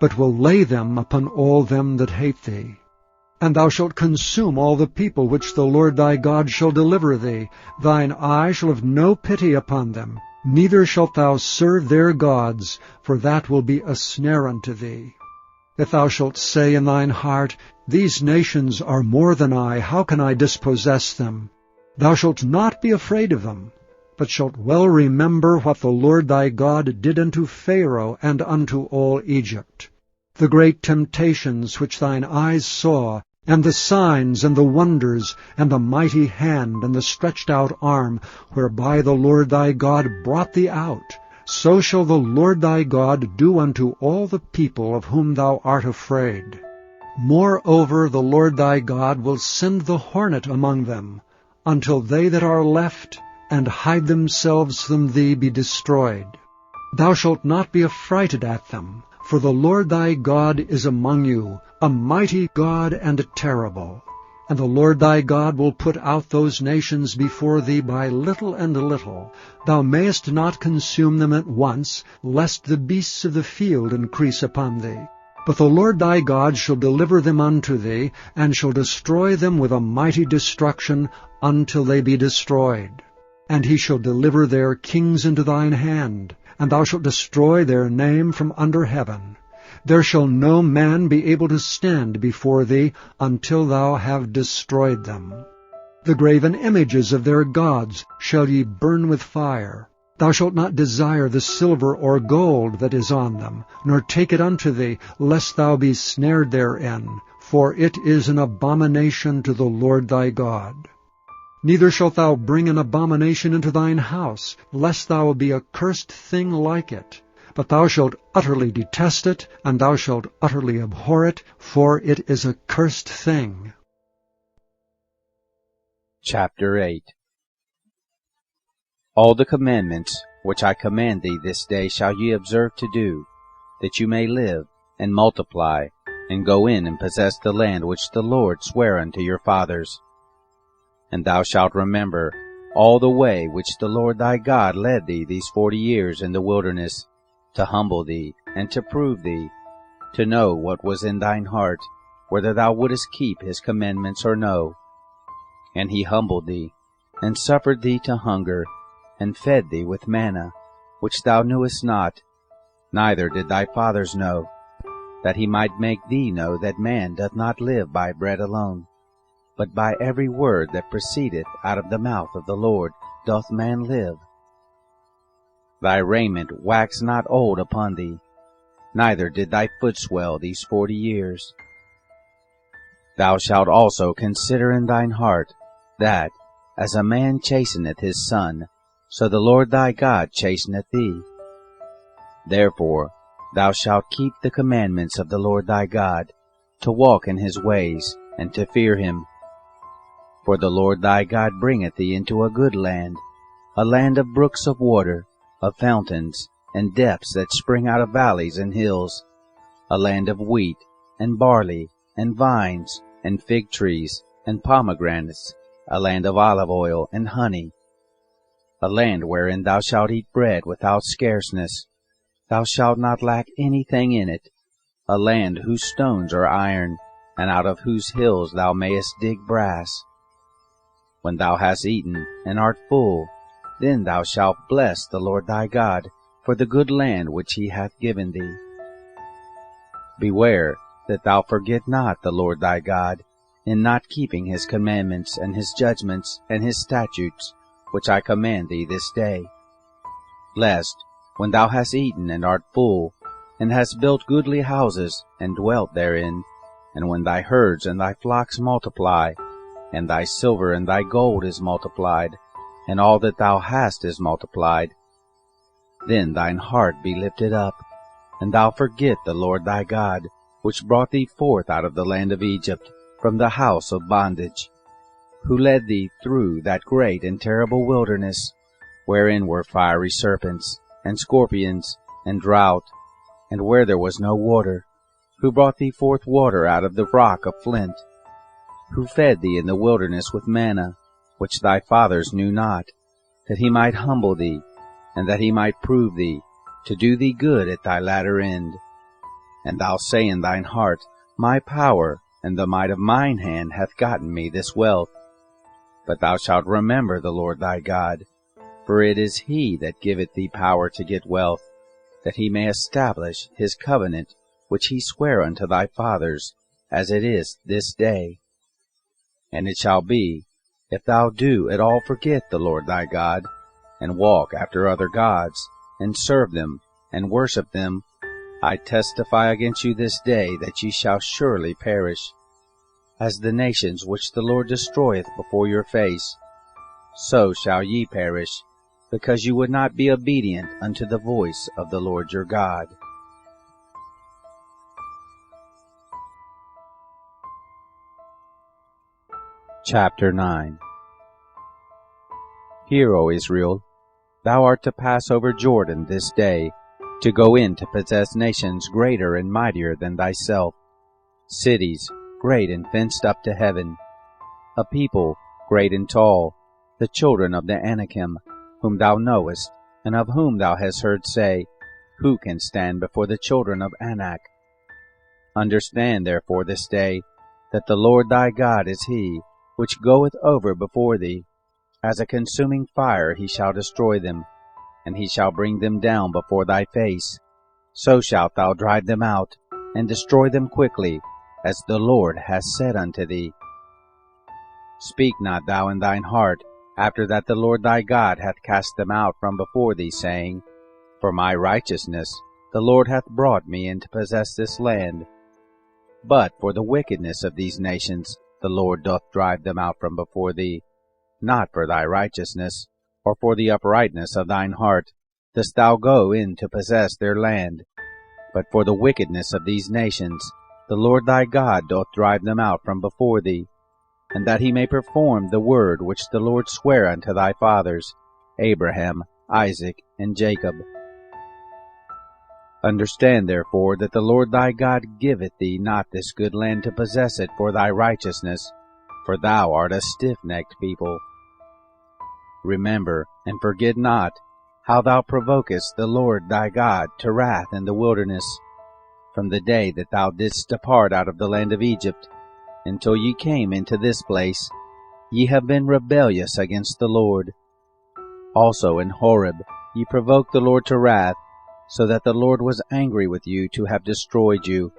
A: but will lay them upon all them that hate thee. And thou shalt consume all the people which the Lord thy God shall deliver thee. Thine eye shall have no pity upon them, neither shalt thou serve their gods, for that will be a snare unto thee. If thou shalt say in thine heart, These nations are more than I, how can I dispossess them? Thou shalt not be afraid of them, but shalt well remember what the Lord thy God did unto Pharaoh and unto all Egypt, the great temptations which thine eyes saw, and the signs and the wonders, and the mighty hand and the stretched out arm, whereby the Lord thy God brought thee out. So shall the Lord thy God do unto all the people of whom thou art afraid. Moreover, the Lord thy God will send the hornet among them, until they that are left and hide themselves from thee be destroyed. Thou shalt not be affrighted at them, for the Lord thy God is among you, a mighty God and terrible. And the Lord thy God will put out those nations before thee by little and little. Thou mayest not consume them at once, lest the beasts of the field increase upon thee. But the Lord thy God shall deliver them unto thee, and shall destroy them with a mighty destruction until they be destroyed. And He shall deliver their kings into thine hand, and thou shalt destroy their name from under heaven. There shall no man be able to stand before thee until thou have destroyed them. The graven images of their gods shall ye burn with fire. Thou shalt not desire the silver or gold that is on them, nor take it unto thee, lest thou be snared therein, for it is an abomination to the Lord thy God. Neither shalt thou bring an abomination into thine house, lest thou be a cursed thing like it. But thou shalt utterly detest it, and thou shalt utterly abhor it, for it is a cursed thing.
B: Chapter 8. All the commandments which I command thee this day shall ye observe to do, that you may live, and multiply, and go in and possess the land which the Lord sware unto your fathers. And thou shalt remember all the way which the Lord thy God led thee these 40 years in the wilderness, to humble thee, and to prove thee, to know what was in thine heart, whether thou wouldest keep his commandments or no. And he humbled thee, and suffered thee to hunger, and fed thee with manna, which thou knewest not, neither did thy fathers know, that he might make thee know that man doth not live by bread alone, but by every word that proceedeth out of the mouth of the Lord doth man live. Thy raiment waxed not old upon thee, neither did thy foot swell these 40 years. Thou shalt also consider in thine heart, that, as a man chasteneth his son, so the Lord thy God chasteneth thee. Therefore thou shalt keep the commandments of the Lord thy God, to walk in his ways, and to fear him. For the Lord thy God bringeth thee into a good land, a land of brooks of water, of fountains, and depths that spring out of valleys and hills, a land of wheat, and barley, and vines, and fig trees, and pomegranates, a land of olive oil and honey, a land wherein thou shalt eat bread without scarceness, thou shalt not lack anything in it, a land whose stones are iron, and out of whose hills thou mayest dig brass. When thou hast eaten and art full, then thou shalt bless the Lord thy God for the good land which he hath given thee. Beware that thou forget not the Lord thy God, in not keeping his commandments and his judgments and his statutes, which I command thee this day. Lest, when thou hast eaten and art full, and hast built goodly houses, and dwelt therein, and when thy herds and thy flocks multiply, and thy silver and thy gold is multiplied, and all that thou hast is multiplied, then thine heart be lifted up, and thou forget the Lord thy God, which brought thee forth out of the land of Egypt, from the house of bondage, who led thee through that great and terrible wilderness, wherein were fiery serpents, and scorpions, and drought, and where there was no water, who brought thee forth water out of the rock of flint, who fed thee in the wilderness with manna, which thy fathers knew not, that he might humble thee, and that he might prove thee, to do thee good at thy latter end. And thou say in thine heart, My power and the might of mine hand hath gotten me this wealth. But thou shalt remember the Lord thy God, for it is he that giveth thee power to get wealth, that he may establish his covenant, which he sware unto thy fathers, as it is this day. And it shall be, if thou do at all forget the Lord thy God, and walk after other gods, and serve them, and worship them, I testify against you this day that ye shall surely perish. As the nations which the Lord destroyeth before your face, so shall ye perish, because you would not be obedient unto the voice of the Lord your God. Chapter 9. Hear, O Israel, thou art to pass over Jordan this day, to go in to possess nations greater and mightier than thyself, cities great and fenced up to heaven, a people great and tall, the children of the Anakim, whom thou knowest, and of whom thou hast heard say, Who can stand before the children of Anak? Understand therefore this day, that the Lord thy God is he, which goeth over before thee. As a consuming fire he shall destroy them, and he shall bring them down before thy face. So shalt thou drive them out, and destroy them quickly, as the Lord hath said unto thee. Speak not thou in thine heart, after that the Lord thy God hath cast them out from before thee, saying, For my righteousness the Lord hath brought me in to possess this land. But for the wickedness of these nations the Lord doth drive them out from before thee, not for thy righteousness, or for the uprightness of thine heart, dost thou go in to possess their land, but for the wickedness of these nations the Lord thy God doth drive them out from before thee, and that he may perform the word which the Lord sware unto thy fathers, Abraham, Isaac, and Jacob. Understand therefore that the Lord thy God giveth thee not this good land to possess it for thy righteousness, for thou art a stiff-necked people. Remember, and forget not, how thou provokest the Lord thy God to wrath in the wilderness, from the day that thou didst depart out of the land of Egypt, until ye came into this place. Ye have been rebellious against the Lord. Also in Horeb ye provoked the Lord to wrath, so that the Lord was angry with you to have destroyed you.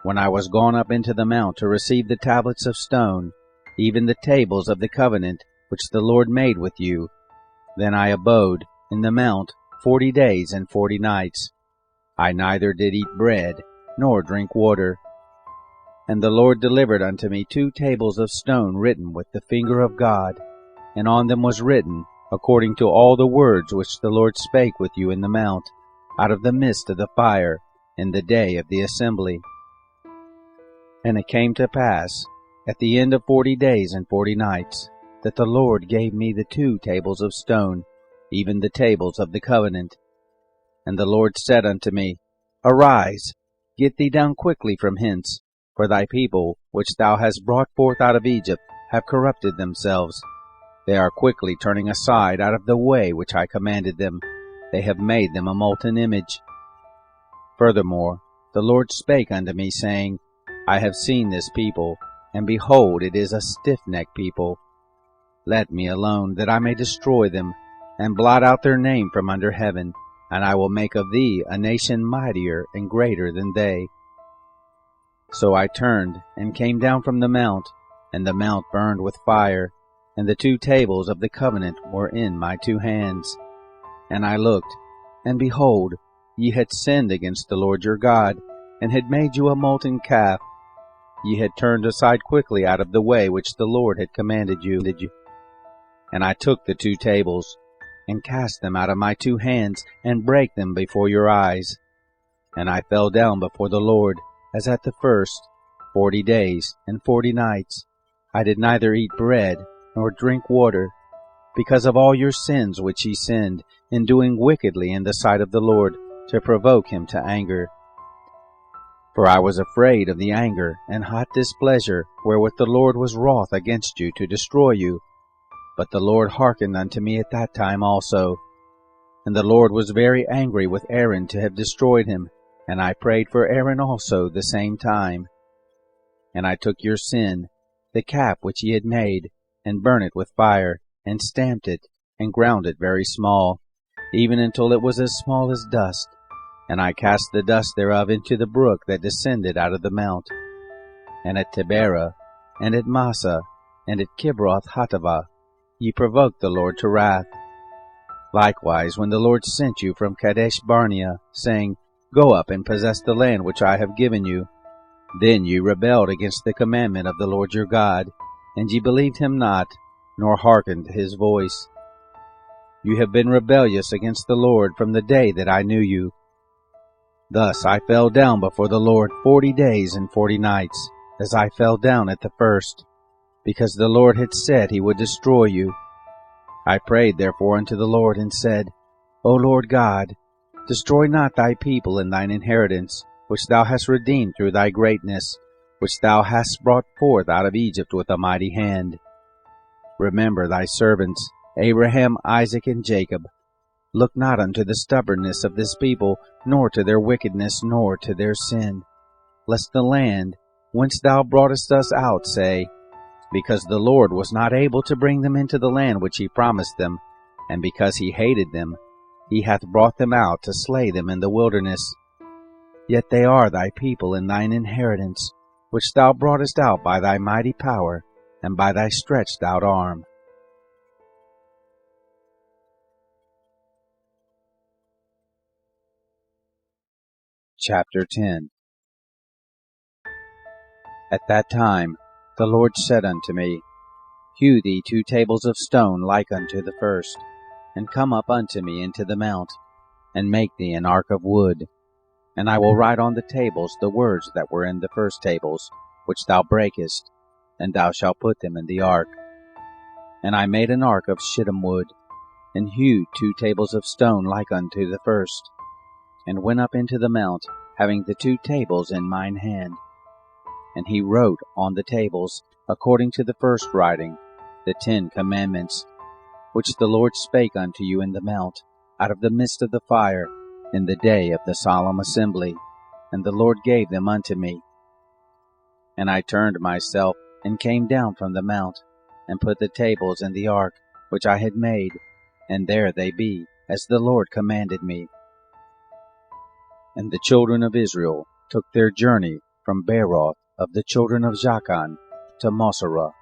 B: When I was gone up into the mount to receive the tablets of stone, even the tables of the covenant which the Lord made with you, then I abode in the mount 40 days and 40 nights. I neither did eat bread, nor drink water. And the Lord delivered unto me 2 tables of stone written with the finger of God, and on them was written, according to all the words which the Lord spake with you in the mount, out of the midst of the fire, in the day of the assembly. And it came to pass, at the end of 40 days and 40 nights, that the Lord gave me the 2 tables of stone, even the tables of the covenant. And the Lord said unto me, Arise, get thee down quickly from hence, for thy people, which thou hast brought forth out of Egypt, have corrupted themselves. They are quickly turning aside out of the way which I commanded them. They have made them a molten image. Furthermore, the Lord spake unto me, saying, I have seen this people, and behold, it is a stiff-necked people. Let me alone, that I may destroy them, and blot out their name from under heaven, and I will make of thee a nation mightier and greater than they. So I turned, and came down from the mount, and the mount burned with fire, and the 2 tables of the covenant were in my 2 hands. And I looked, and behold, ye had sinned against the Lord your God, and had made you a molten calf. Ye had turned aside quickly out of the way which the Lord had commanded you. And I took the 2 tables, and cast them out of my 2 hands, and brake them before your eyes. And I fell down before the Lord, as at the first, 40 days and 40 nights. I did neither eat bread, nor drink water, because of all your sins which ye sinned, in doing wickedly in the sight of the Lord, to provoke him to anger. For I was afraid of the anger and hot displeasure wherewith the Lord was wroth against you to destroy you. But the Lord hearkened unto me at that time also. And the Lord was very angry with Aaron to have destroyed him, and I prayed for Aaron also the same time. And I took your sin, the calf which ye had made, and burnt it with fire, and stamped it, and ground it very small, even until it was as small as dust. And I cast the dust thereof into the brook that descended out of the mount. And at Taberah, and at Massah, and at Kibroth Hattaavah, ye provoked the Lord to wrath. Likewise, when the Lord sent you from Kadesh Barnea, saying, Go up and possess the land which I have given you, then ye rebelled against the commandment of the Lord your God, and ye believed him not, nor hearkened to his voice. You have been rebellious against the Lord from the day that I knew you. Thus I fell down before the Lord 40 days and 40 nights, as I fell down at the first, because the Lord had said he would destroy you. I prayed therefore unto the Lord, and said, O Lord God, destroy not thy people and thine inheritance, which thou hast redeemed through thy greatness, which thou hast brought forth out of Egypt with a mighty hand. Remember thy servants, Abraham, Isaac, and Jacob. Look not unto the stubbornness of this people, nor to their wickedness, nor to their sin, lest the land whence thou broughtest us out say, Because the Lord was not able to bring them into the land which he promised them, and because he hated them, he hath brought them out to slay them in the wilderness. Yet they are thy people and thine inheritance, which thou broughtest out by thy mighty power, and by thy stretched out arm. Chapter 10. At that time the Lord said unto me, Hew thee 2 tables of stone like unto the first, and come up unto me into the mount, and make thee an ark of wood. And I will write on the tables the words that were in the first tables, which thou breakest, and thou shalt put them in the ark. And I made an ark of shittim wood, and hewed 2 tables of stone like unto the first, and went up into the mount, having the 2 tables in mine hand. And he wrote on the tables, according to the first writing, the 10 commandments, which the Lord spake unto you in the mount, out of the midst of the fire, in the day of the solemn assembly, and the Lord gave them unto me. And I turned myself, and came down from the mount, and put the tables in the ark, which I had made, and there they be, as the Lord commanded me. And the children of Israel took their journey from Beeroth of the children of Jachan to Moserah.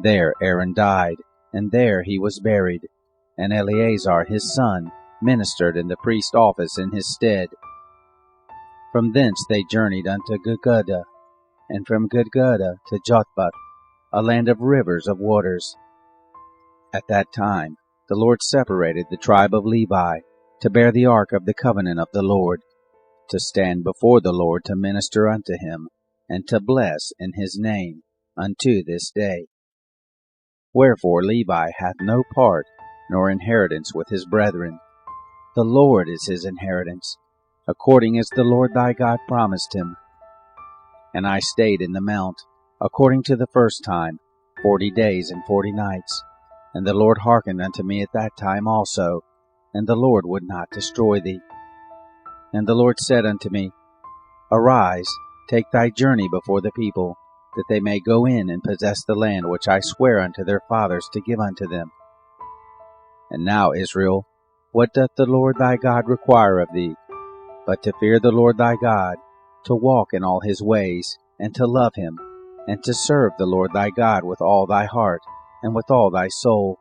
B: There Aaron died, and there he was buried, and Eleazar his son ministered in the priest's office in his stead. From thence they journeyed unto Gudgodah, and from Gudgodah to Jotbath, a land of rivers of waters. At that time the Lord separated the tribe of Levi to bear the ark of the covenant of the Lord, to stand before the Lord to minister unto him, and to bless in his name unto this day. Wherefore Levi hath no part nor inheritance with his brethren. The Lord is his inheritance, according as the Lord thy God promised him. And I stayed in the mount, according to the first time, 40 days and 40 nights. And the Lord hearkened unto me at that time also, and the Lord would not destroy thee. And the Lord said unto me, Arise, take thy journey before the people, that they may go in and possess the land which I swear unto their fathers to give unto them. And now, Israel, what doth the Lord thy God require of thee, but to fear the Lord thy God, to walk in all his ways, and to love him, and to serve the Lord thy God with all thy heart, and with all thy soul,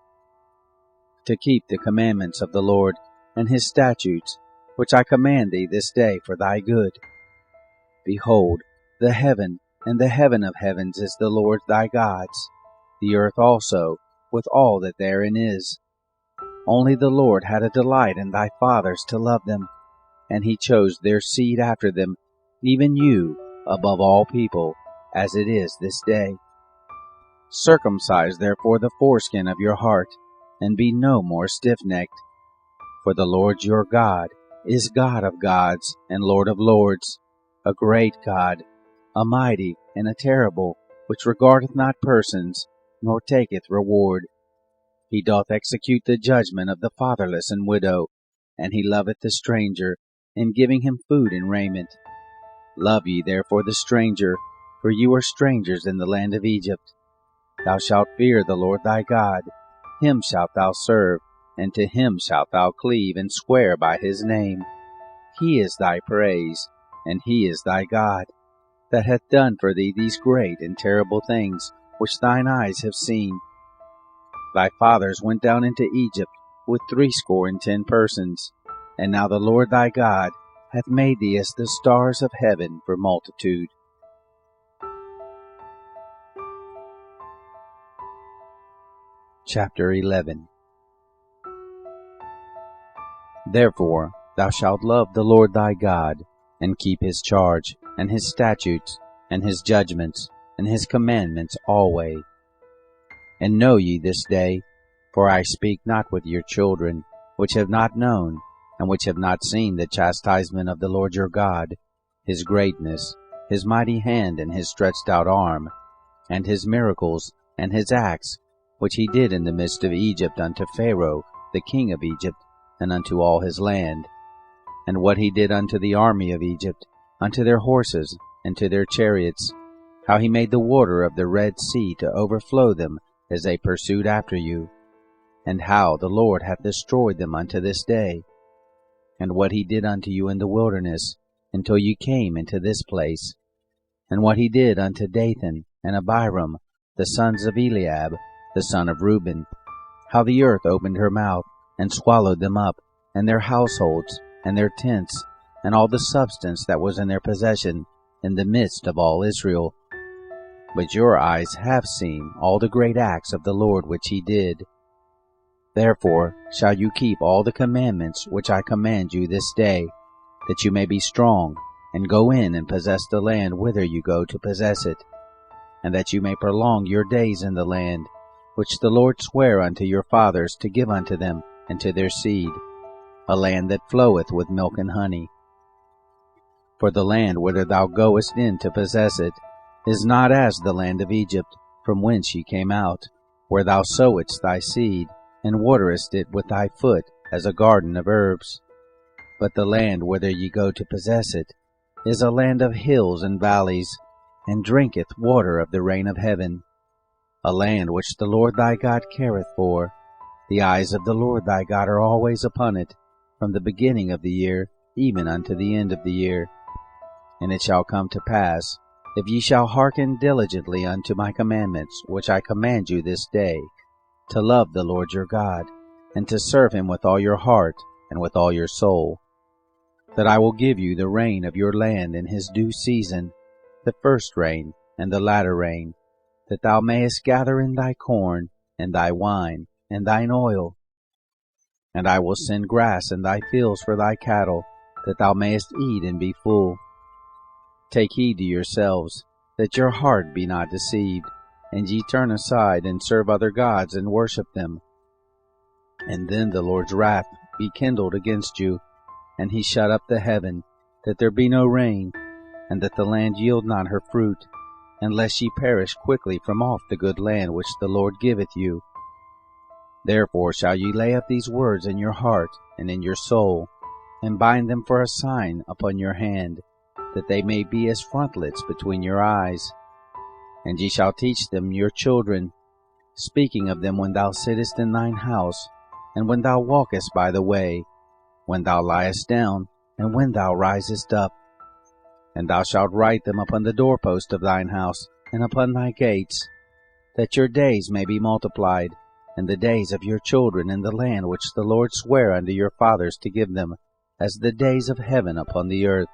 B: to keep the commandments of the Lord, and his statutes, which I command thee this day for thy good. Behold, the heaven and the heaven of heavens is the Lord thy God's, the earth also, with all that therein is. Only the Lord had a delight in thy fathers to love them, and he chose their seed after them, even you, above all people, as it is this day. Circumcise therefore the foreskin of your heart, and be no more stiff-necked. For the Lord your God is God of gods and Lord of lords, a great God, a mighty and a terrible, which regardeth not persons, nor taketh reward. He doth execute the judgment of the fatherless and widow, and he loveth the stranger, in giving him food and raiment. Love ye therefore the stranger, for you are strangers in the land of Egypt. Thou shalt fear the Lord thy God, him shalt thou serve, and to him shalt thou cleave, and swear by his name. He is thy praise, and he is thy God, that hath done for thee these great and terrible things, which thine eyes have seen. Thy fathers went down into Egypt with 70 persons, and now the Lord thy God hath made thee as the stars of heaven for multitude. Chapter 11. Therefore thou shalt love the Lord thy God, and keep his charge, and his statutes, and his judgments, and his commandments alway. And know ye this day, for I speak not with your children, which have not known, and which have not seen the chastisement of the Lord your God, his greatness, his mighty hand, and his stretched out arm, and his miracles, and his acts, which he did in the midst of Egypt unto Pharaoh, the king of Egypt, and unto all his land, and what he did unto the army of Egypt, unto their horses, and to their chariots, how he made the water of the Red Sea to overflow them as they pursued after you, and how the Lord hath destroyed them unto this day, and what he did unto you in the wilderness, until you came into this place, and what he did unto Dathan and Abiram, the sons of Eliab, the son of Reuben, how the earth opened her mouth, and swallowed them up, and their households, and their tents, and all the substance that was in their possession, in the midst of all Israel. But your eyes have seen all the great acts of the Lord which he did. Therefore shall you keep all the commandments which I command you this day, that you may be strong, and go in and possess the land whither you go to possess it, and that you may prolong your days in the land, which the Lord sware unto your fathers to give unto them and to their seed, a land that floweth with milk and honey. For the land whither thou goest in to possess it is not as the land of Egypt, from whence ye came out, where thou sowedst thy seed, and waterest it with thy foot as a garden of herbs. But the land whither ye go to possess it is a land of hills and valleys, and drinketh water of the rain of heaven, a land which the Lord thy God careth for. The eyes of the Lord thy God are always upon it, from the beginning of the year even unto the end of the year. And it shall come to pass, if ye shall hearken diligently unto my commandments, which I command you this day, to love the Lord your God, and to serve him with all your heart and with all your soul, that I will give you the rain of your land in his due season, the first rain and the latter rain, that thou mayest gather in thy corn, and thy wine, and thine oil. And I will send grass in thy fields for thy cattle, that thou mayest eat and be full. Take heed to yourselves, that your heart be not deceived, and ye turn aside and serve other gods and worship them. And then the Lord's wrath be kindled against you, and he shut up the heaven, that there be no rain, and that the land yield not her fruit, unless ye perish quickly from off the good land which the Lord giveth you. Therefore shall ye lay up these words in your heart and in your soul, and bind them for a sign upon your hand, that they may be as frontlets between your eyes. And ye shall teach them your children, speaking of them when thou sittest in thine house, and when thou walkest by the way, when thou liest down, and when thou risest up. And thou shalt write them upon the doorpost of thine house, and upon thy gates, that your days may be multiplied, and the days of your children in the land which the Lord sware unto your fathers to give them, as the days of heaven upon the earth.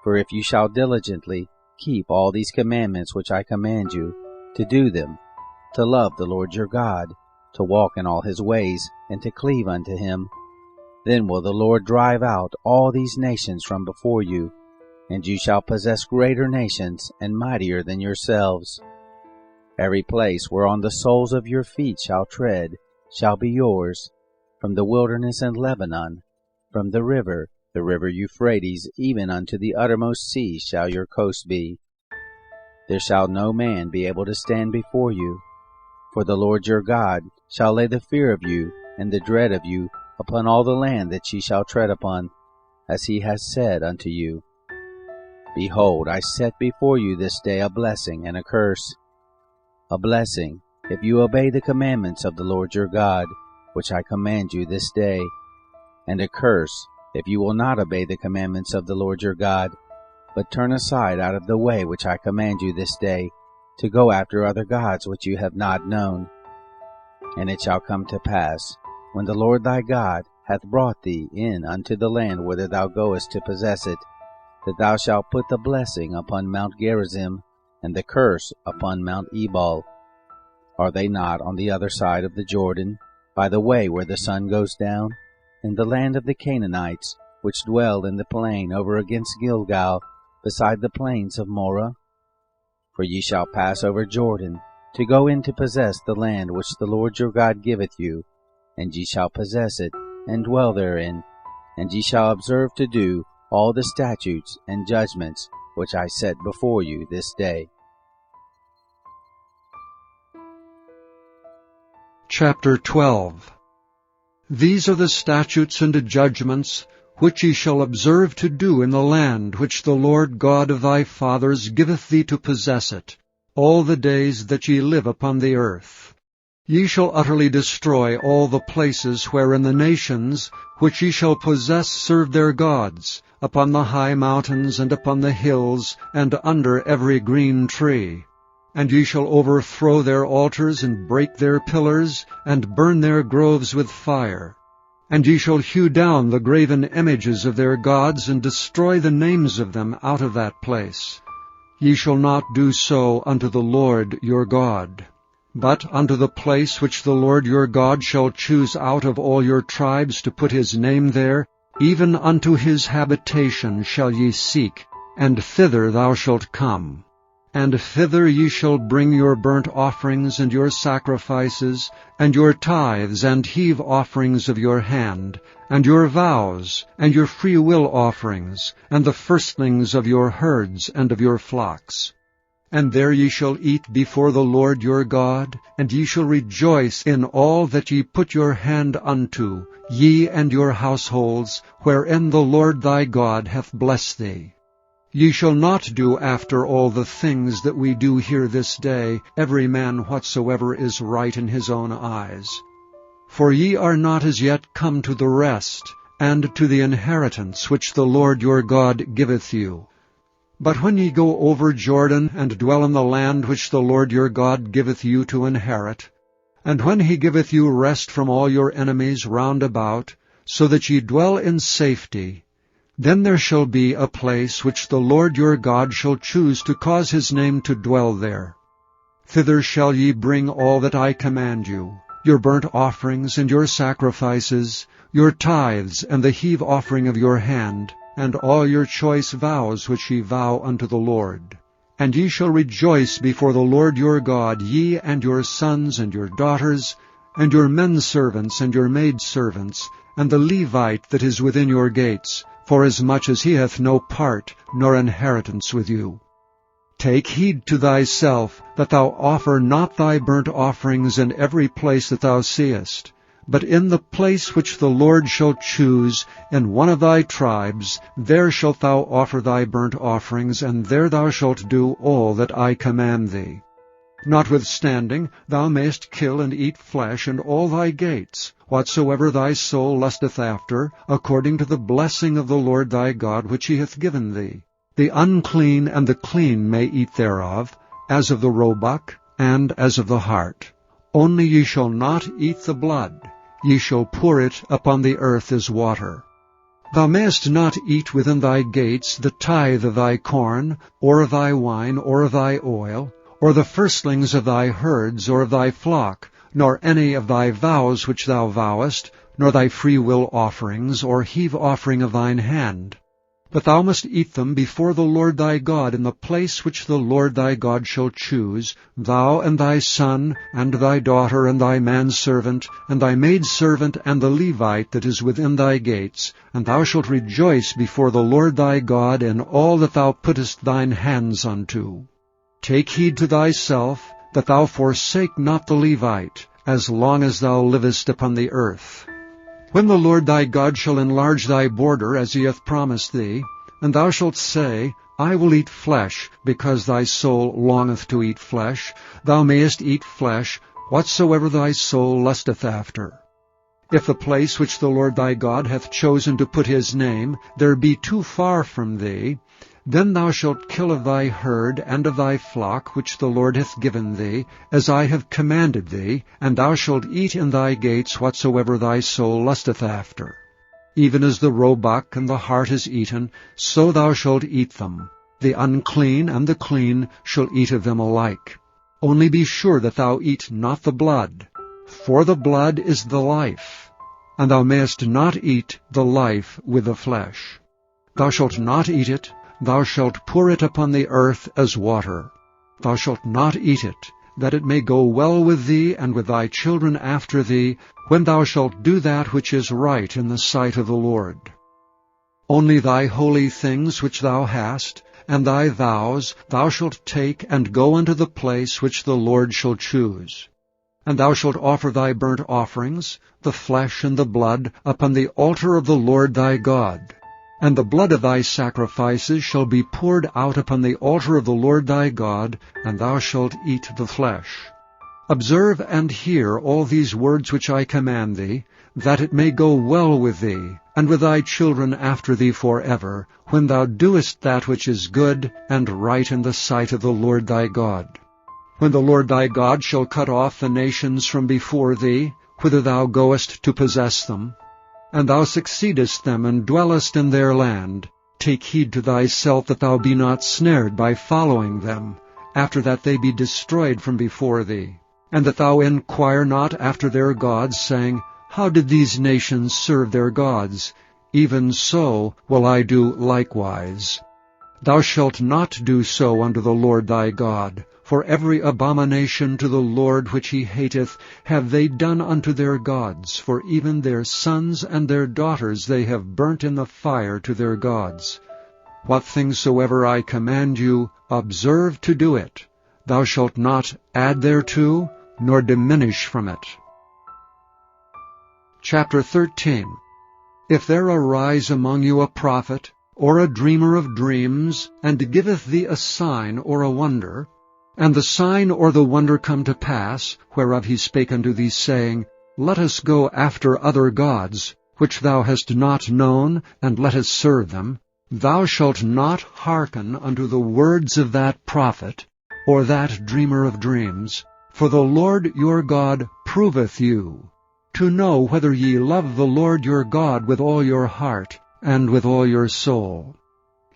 B: For if you shall diligently keep all these commandments which I command you, to do them, to love the Lord your God, to walk in all his ways, and to cleave unto him, then will the Lord drive out all these nations from before you, and you shall possess greater nations and mightier than yourselves. Every place whereon the soles of your feet shall tread shall be yours, from the wilderness and Lebanon, from the river Euphrates, even unto the uttermost sea shall your coast be. There shall no man be able to stand before you, for the Lord your God shall lay the fear of you and the dread of you upon all the land that ye shall tread upon, as he has said unto you. Behold, I set before you this day a blessing and a curse. A blessing, if you obey the commandments of the Lord your God, which I command you this day, and a curse, if you will not obey the commandments of the Lord your God, but turn aside out of the way which I command you this day, to go after other gods which you have not known. And it shall come to pass, when the Lord thy God hath brought thee in unto the land whither thou goest to possess it, that thou shalt put the blessing upon Mount Gerizim, and the curse upon Mount Ebal. Are they not on the other side of the Jordan, by the way where the sun goes down, in the land of the Canaanites, which dwell in the plain over against Gilgal, beside the plains of Moreh? For ye shall pass over Jordan, to go in to possess the land which the Lord your God giveth you, and ye shall possess it, and dwell therein, and ye shall observe to do all the statutes and judgments which I set before you this day.
A: Chapter 12. These are the statutes and judgments which ye shall observe to do in the land which the Lord God of thy fathers giveth thee to possess it, all the days that ye live upon the earth. Ye shall utterly destroy all the places wherein the nations which ye shall possess serve their gods, upon the high mountains and upon the hills, and under every green tree. And ye shall overthrow their altars, and break their pillars, and burn their groves with fire. And ye shall hew down the graven images of their gods, and destroy the names of them out of that place. Ye shall not do so unto the Lord your God. But unto the place which the Lord your God shall choose out of all your tribes to put his name there, even unto his habitation shall ye seek, and thither thou shalt come. And thither ye shall bring your burnt offerings and your sacrifices, and your tithes and heave offerings of your hand, and your vows, and your freewill offerings, and the firstlings of your herds and of your flocks. And there ye shall eat before the Lord your God, and ye shall rejoice in all that ye put your hand unto, ye and your households, wherein the Lord thy God hath blessed thee. Ye shall not do after all the things that we do here this day, every man whatsoever is right in his own eyes. For ye are not as yet come to the rest, and to the inheritance which the Lord your God giveth you. But when ye go over Jordan, and dwell in the land which the Lord your God giveth you to inherit, and when he giveth you rest from all your enemies round about, so that ye dwell in safety, then there shall be a place which the Lord your God shall choose to cause his name to dwell there. Thither shall ye bring all that I command you, your burnt offerings and your sacrifices, your tithes and the heave offering of your hand, and all your choice vows which ye vow unto the Lord. And ye shall rejoice before the Lord your God, ye and your sons and your daughters, and your menservants and your maidservants, and the Levite that is within your gates, forasmuch as he hath no part nor inheritance with you. Take heed to thyself, that thou offer not thy burnt offerings in every place that thou seest, but in the place which the Lord shall choose, in one of thy tribes, there shalt thou offer thy burnt offerings, and there thou shalt do all that I command thee. Notwithstanding, thou mayest kill and eat flesh in all thy gates, whatsoever thy soul lusteth after, according to the blessing of the Lord thy God which he hath given thee. The unclean and the clean may eat thereof, as of the roebuck, and as of the hart. Only ye shall not eat the blood. Ye shall pour it upon the earth as water. Thou mayest not eat within thy gates the tithe of thy corn, or of thy wine, or of thy oil, or the firstlings of thy herds, or of thy flock, nor any of thy vows which thou vowest, nor thy freewill offerings, or heave offering of thine hand. But thou must eat them before the Lord thy God in the place which the Lord thy God shall choose, thou and thy son, and thy daughter, and thy manservant, and thy maidservant, and the Levite that is within thy gates, and thou shalt rejoice before the Lord thy God in all that thou puttest thine hands unto. Take heed to thyself, that thou forsake not the Levite, as long as thou livest upon the earth. When the Lord thy God shall enlarge thy border, as he hath promised thee, and thou shalt say, I will eat flesh, because thy soul longeth to eat flesh, thou mayest eat flesh, whatsoever thy soul lusteth after. If the place which the Lord thy God hath chosen to put his name, there be too far from thee, then thou shalt kill of thy herd and of thy flock which the Lord hath given thee, as I have commanded thee, and thou shalt eat in thy gates whatsoever thy soul lusteth after. Even as the roebuck and the hart is eaten, so thou shalt eat them. The unclean and the clean shall eat of them alike. Only be sure that thou eat not the blood, for the blood is the life, and thou mayest not eat the life with the flesh. Thou shalt not eat it, thou shalt pour it upon the earth as water. Thou shalt not eat it, that it may go well with thee and with thy children after thee, when thou shalt do that which is right in the sight of the Lord. Only thy holy things which thou hast, and thy vows, thou shalt take and go unto the place which the Lord shall choose. And thou shalt offer thy burnt offerings, the flesh and the blood, upon the altar of the Lord thy God. And the blood of thy sacrifices shall be poured out upon the altar of the Lord thy God, and thou shalt eat the flesh. Observe and hear all these words which I command thee, that it may go well with thee, and with thy children after thee forever, when thou doest that which is good and right in the sight of the Lord thy God. When the Lord thy God shall cut off the nations from before thee, whither thou goest to possess them, and thou succeedest them and dwellest in their land, take heed to thyself that thou be not snared by following them, after that they be destroyed from before thee, and that thou inquire not after their gods, saying, How did these nations serve their gods? Even so will I do likewise. Thou shalt not do so unto the Lord thy God, for every abomination to the Lord which he hateth have they done unto their gods, for even their sons and their daughters they have burnt in the fire to their gods. What things soever I command you, observe to do it. Thou shalt not add thereto, nor diminish from it. Chapter 13. If there arise among you a prophet, or a dreamer of dreams, and giveth thee a sign or a wonder, and the sign or the wonder come to pass, whereof he spake unto thee, saying, Let us go after other gods, which thou hast not known, and let us serve them, thou shalt not hearken unto the words of that prophet, or that dreamer of dreams, for the Lord your God proveth you, to know whether ye love the Lord your God with all your heart, and with all your soul.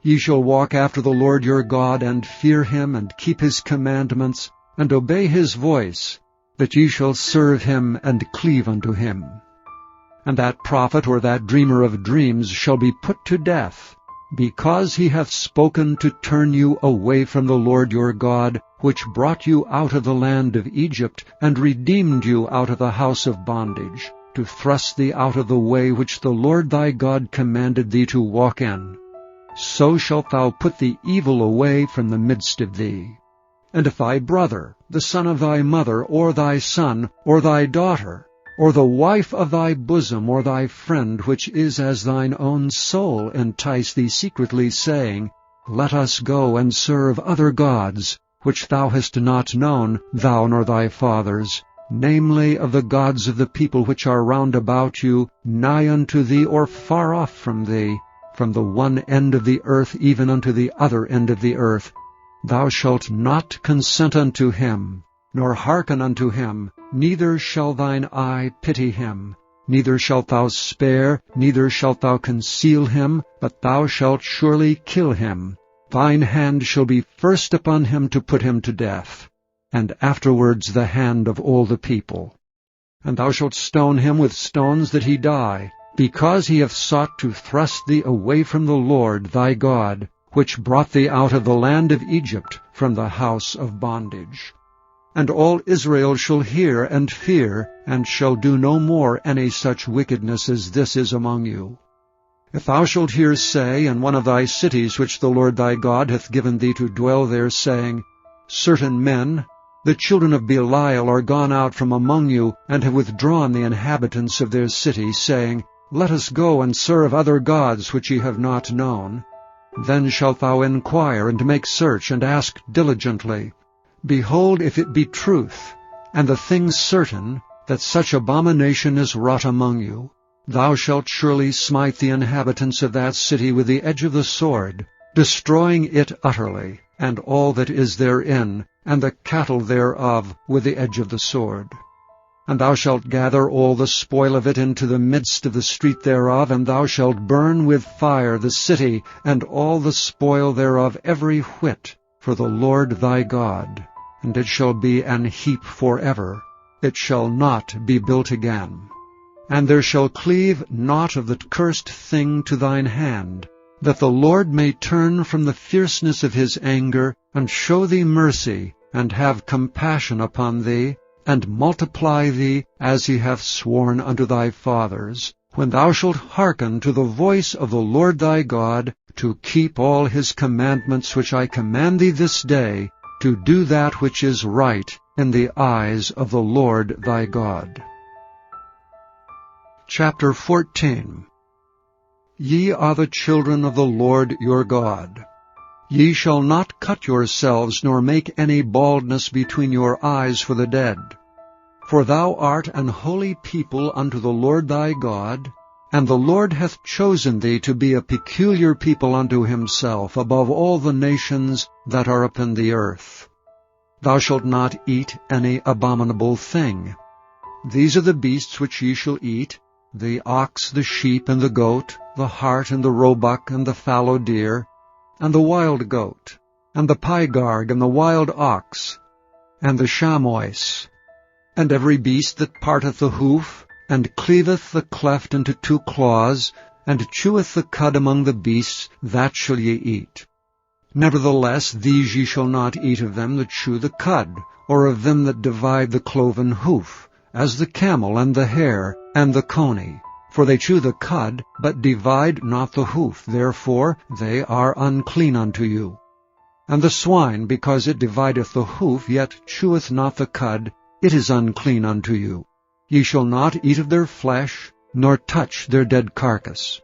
A: Ye shall walk after the Lord your God, and fear him, and keep his commandments, and obey his voice, that ye shall serve him, and cleave unto him. And that prophet or that dreamer of dreams shall be put to death, because he hath spoken to turn you away from the Lord your God, which brought you out of the land of Egypt, and redeemed you out of the house of bondage, to thrust thee out of the way which the Lord thy God commanded thee to walk in. so shalt thou put the evil away from the midst of thee. And if thy brother, the son of thy mother, or thy son, or thy daughter, or the wife of thy bosom, or thy friend, which is as thine own soul, entice thee secretly, saying, Let us go and serve other gods, which thou hast not known, thou nor thy fathers, namely of the gods of the people which are round about you, nigh unto thee, or far off from thee, from the one end of the earth even unto the other end of the earth, thou shalt not consent unto him, nor hearken unto him, neither shall thine eye pity him, neither shalt thou spare, neither shalt thou conceal him, but thou shalt surely kill him. Thine hand shall be first upon him to put him to death, and afterwards the hand of all the people. And thou shalt stone him with stones that he die, because he hath sought to thrust thee away from the Lord thy God, which brought thee out of the land of Egypt from the house of bondage. And all Israel shall hear and fear, and shall do no more any such wickedness as this is among you. If thou shalt hear say in one of thy cities which the Lord thy God hath given thee to dwell there, saying, Certain men, the children of Belial, are gone out from among you, and have withdrawn the inhabitants of their city, saying, Let us go and serve other gods which ye have not known. Then shalt thou inquire, and make search, and ask diligently. Behold, if it be truth, and the thing certain, that such abomination is wrought among you, thou shalt surely smite the inhabitants of that city with the edge of the sword, destroying it utterly, and all that is therein, and the cattle thereof with the edge of the sword. And thou shalt gather all the spoil of it into the midst of the street thereof, and thou shalt burn with fire the city, and all the spoil thereof every whit, for the Lord thy God. And it shall be an heap forever, it shall not be built again. And there shall cleave naught of the cursed thing to thine hand, that the Lord may turn from the fierceness of his anger, and show thee mercy, and have compassion upon thee, and multiply thee, as he hath sworn unto thy fathers, when thou shalt hearken to the voice of the Lord thy God, to keep all his commandments which I command thee this day, to do that which is right in the eyes of the Lord thy God. Chapter 14. Ye are the children of the Lord your God. Ye shall not cut yourselves, nor make any baldness between your eyes for the dead. For thou art an holy people unto the Lord thy God, and the Lord hath chosen thee to be a peculiar people unto himself above all the nations that are upon the earth. Thou shalt not eat any abominable thing. These are the beasts which ye shall eat, the ox, the sheep, and the goat, the hart, and the roebuck, and the fallow deer, and the wild goat, and the pygarg, and the wild ox, and the chamois, and every beast that parteth the hoof, and cleaveth the cleft into two claws, and cheweth the cud among the beasts, that shall ye eat. Nevertheless these ye shall not eat of them that chew the cud, or of them that divide the cloven hoof, as the camel, and the hare, and the coney. For they chew the cud, but divide not the hoof, therefore they are unclean unto you. And the swine, because it divideth the hoof, yet cheweth not the cud, it is unclean unto you. Ye shall not eat of their flesh, nor touch their dead carcass.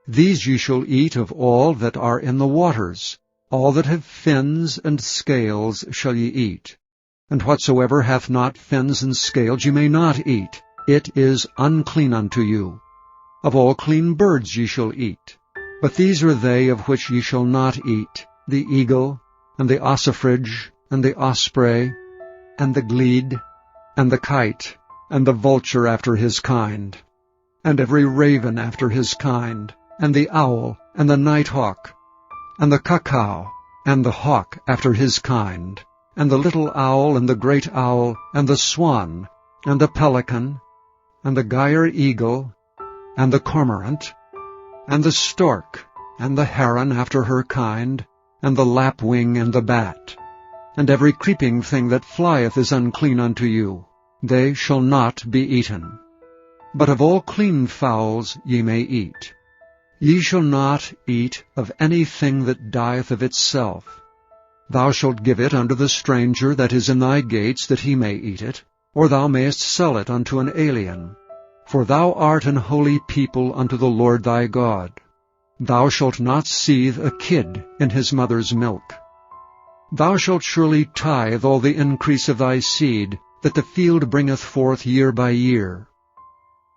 A: These ye shall eat of all that are in the waters. All that have fins and scales shall ye eat. And whatsoever hath not fins and scales ye may not eat. It is unclean unto you. Of all clean birds ye shall eat. But these are they of which ye shall not eat, the eagle, and the ossifrage, and the osprey, and the glede, and the kite, and the vulture after his kind, and every raven after his kind, and the owl, and the nighthawk, and the cuckoo, and the hawk after his kind, and the little owl, and the great owl, and the swan, and the pelican, and the gyre eagle, and the cormorant, and the stork, and the heron after her kind, and the lapwing, and the bat. And every creeping thing that flieth is unclean unto you. They shall not be eaten. But of all clean fowls ye may eat. Ye shall not eat of anything that dieth of itself. Thou shalt give it unto the stranger that is in thy gates, that he may eat it, or thou mayest sell it unto an alien. For thou art an holy people unto the Lord thy God. Thou shalt not seethe a kid in his mother's milk. Thou shalt surely tithe all the increase of thy seed, that the field bringeth forth year by year.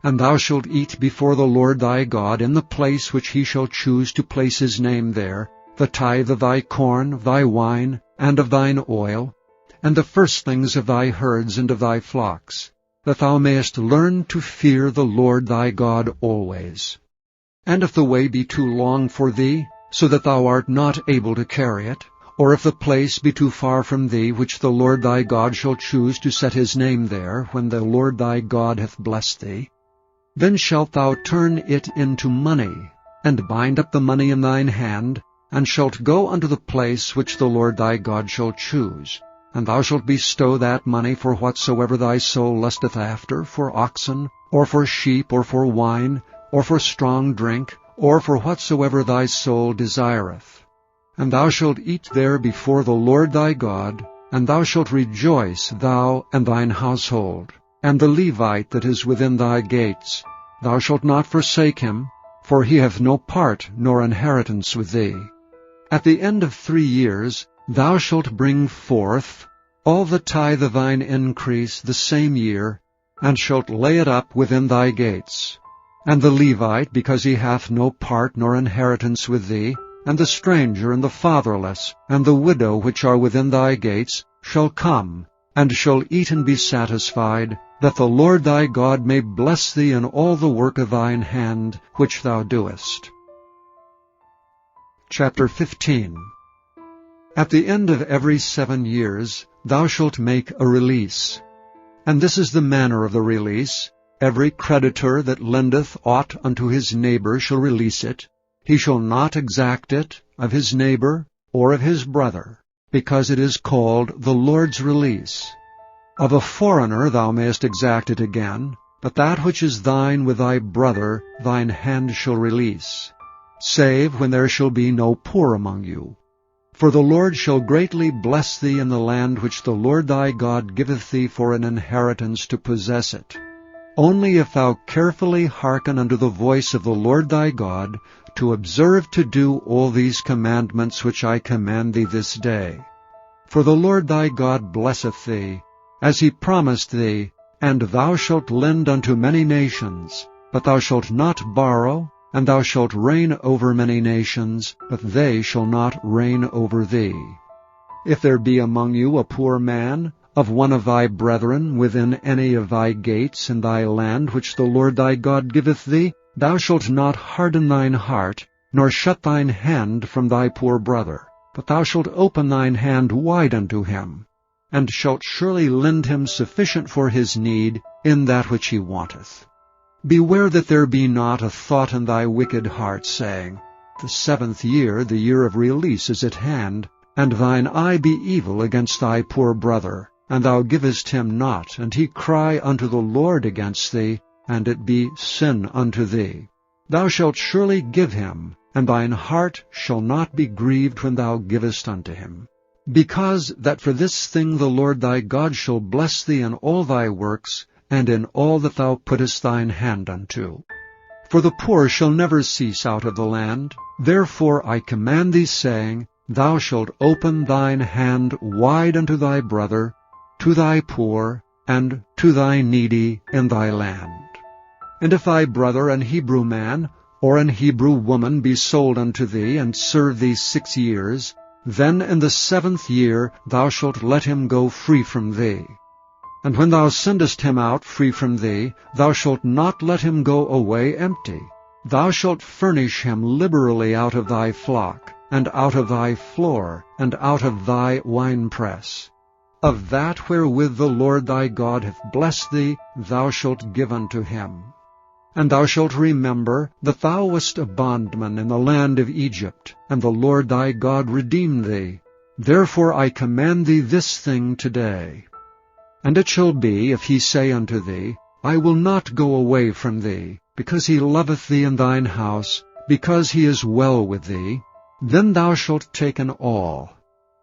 A: And thou shalt eat before the Lord thy God in the place which he shall choose to place his name there, the tithe of thy corn, of thy wine, and of thine oil, and the firstlings of thy herds and of thy flocks, that thou mayest learn to fear the Lord thy God always. And if the way be too long for thee, so that thou art not able to carry it, or if the place be too far from thee, which the Lord thy God shall choose to set his name there, when the Lord thy God hath blessed thee, then shalt thou turn it into money, and bind up the money in thine hand, and shalt go unto the place which the Lord thy God shall choose. And thou shalt bestow that money for whatsoever thy soul lusteth after, for oxen, or for sheep, or for wine, or for strong drink, or for whatsoever thy soul desireth. And thou shalt eat there before the Lord thy God, and thou shalt rejoice, thou and thine household, and the Levite that is within thy gates. Thou shalt not forsake him, for he hath no part nor inheritance with thee. At the end of 3 years thou shalt bring forth all the tithe of thine increase the same year, and shalt lay it up within thy gates. And the Levite, because he hath no part nor inheritance with thee, and the stranger, and the fatherless, and the widow which are within thy gates, shall come, and shall eat and be satisfied, that the Lord thy God may bless thee in all the work of thine hand which thou doest. Chapter 15. At the end of every 7 years thou shalt make a release. And this is the manner of the release. Every creditor that lendeth aught unto his neighbor shall release it. He shall not exact it of his neighbor or of his brother, because it is called the Lord's release. Of a foreigner thou mayest exact it again, but that which is thine with thy brother thine hand shall release, save when there shall be no poor among you. For the Lord shall greatly bless thee in the land which the Lord thy God giveth thee for an inheritance to possess it. Only if thou carefully hearken unto the voice of the Lord thy God, to observe to do all these commandments which I command thee this day. For the Lord thy God blesseth thee, as he promised thee, and thou shalt lend unto many nations, but thou shalt not borrow, and thou shalt reign over many nations, but they shall not reign over thee. If there be among you a poor man, of one of thy brethren, within any of thy gates in thy land which the Lord thy God giveth thee, thou shalt not harden thine heart, nor shut thine hand from thy poor brother, but thou shalt open thine hand wide unto him, and shalt surely lend him sufficient for his need in that which he wanteth. Beware that there be not a thought in thy wicked heart, saying, The 7th year, the year of release, is at hand, and thine eye be evil against thy poor brother, and thou givest him not, and he cry unto the Lord against thee, and it be sin unto thee. Thou shalt surely give him, and thine heart shall not be grieved when thou givest unto him. Because that for this thing the Lord thy God shall bless thee in all thy works, and in all that thou puttest thine hand unto. For the poor shall never cease out of the land. Therefore I command thee, saying, Thou shalt open thine hand wide unto thy brother, to thy poor, and to thy needy in thy land. And if thy brother, an Hebrew man, or an Hebrew woman, be sold unto thee, and serve thee 6 years, then in the 7th year thou shalt let him go free from thee. And when thou sendest him out free from thee, thou shalt not let him go away empty. Thou shalt furnish him liberally out of thy flock, and out of thy floor, and out of thy winepress. Of that wherewith the Lord thy God hath blessed thee, thou shalt give unto him. And thou shalt remember that thou wast a bondman in the land of Egypt, and the Lord thy God redeemed thee. Therefore I command thee this thing today. And it shall be, if he say unto thee, I will not go away from thee, because he loveth thee in thine house, because he is well with thee, then thou shalt take an awl,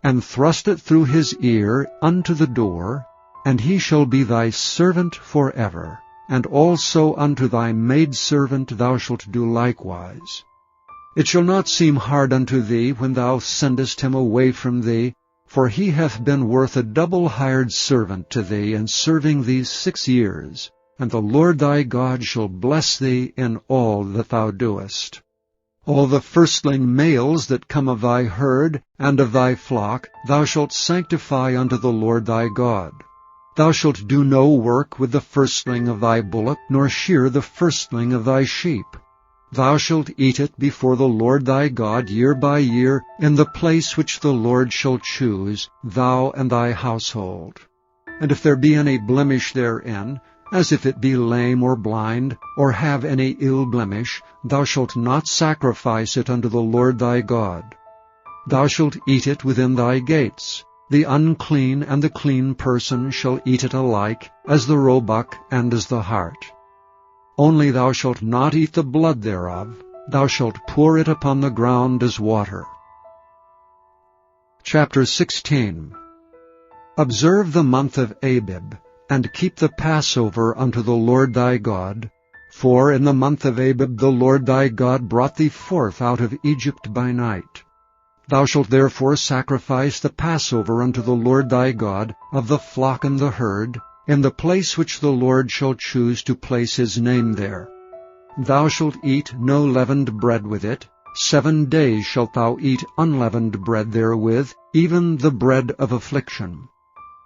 A: and thrust it through his ear unto the door, and he shall be thy servant forever. And also unto thy maidservant thou shalt do likewise. It shall not seem hard unto thee when thou sendest him away from thee, for he hath been worth a double hired servant to thee in serving thee 6 years. And the Lord thy God shall bless thee in all that thou doest. All the firstling males that come of thy herd and of thy flock thou shalt sanctify unto the Lord thy God. Thou shalt do no work with the firstling of thy bullock, nor shear the firstling of thy sheep. Thou shalt eat it before the Lord thy God year by year, in the place which the Lord shall choose, thou and thy household. And if there be any blemish therein, as if it be lame or blind, or have any ill blemish, thou shalt not sacrifice it unto the Lord thy God. Thou shalt eat it within thy gates. The unclean and the clean person shall eat it alike, as the roebuck and as the hart. Only thou shalt not eat the blood thereof, thou shalt pour it upon the ground as water. Chapter 16. Observe the month of Abib, and keep the Passover unto the Lord thy God. For in the month of Abib the Lord thy God brought thee forth out of Egypt by night. Thou shalt therefore sacrifice the Passover unto the Lord thy God of the flock and the herd, in the place which the Lord shall choose to place his name there. Thou shalt eat no leavened bread with it. 7 days shalt thou eat unleavened bread therewith, even the bread of affliction.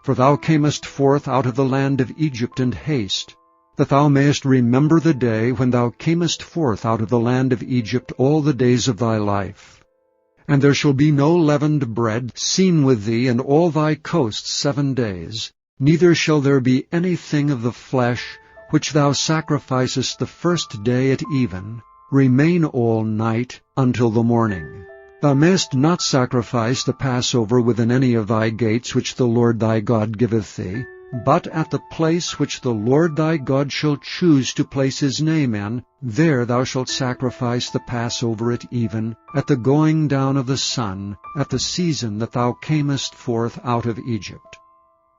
A: For thou camest forth out of the land of Egypt in haste, that thou mayest remember the day when thou camest forth out of the land of Egypt all the days of thy life. And there shall be no leavened bread seen with thee in all thy coasts 7 days, neither shall there be anything of the flesh which thou sacrificest the first day at even, remain all night until the morning. Thou mayest not sacrifice the Passover within any of thy gates which the Lord thy God giveth thee, but at the place which the Lord thy God shall choose to place his name in, there thou shalt sacrifice the Passover at even, at the going down of the sun, at the season that thou camest forth out of Egypt.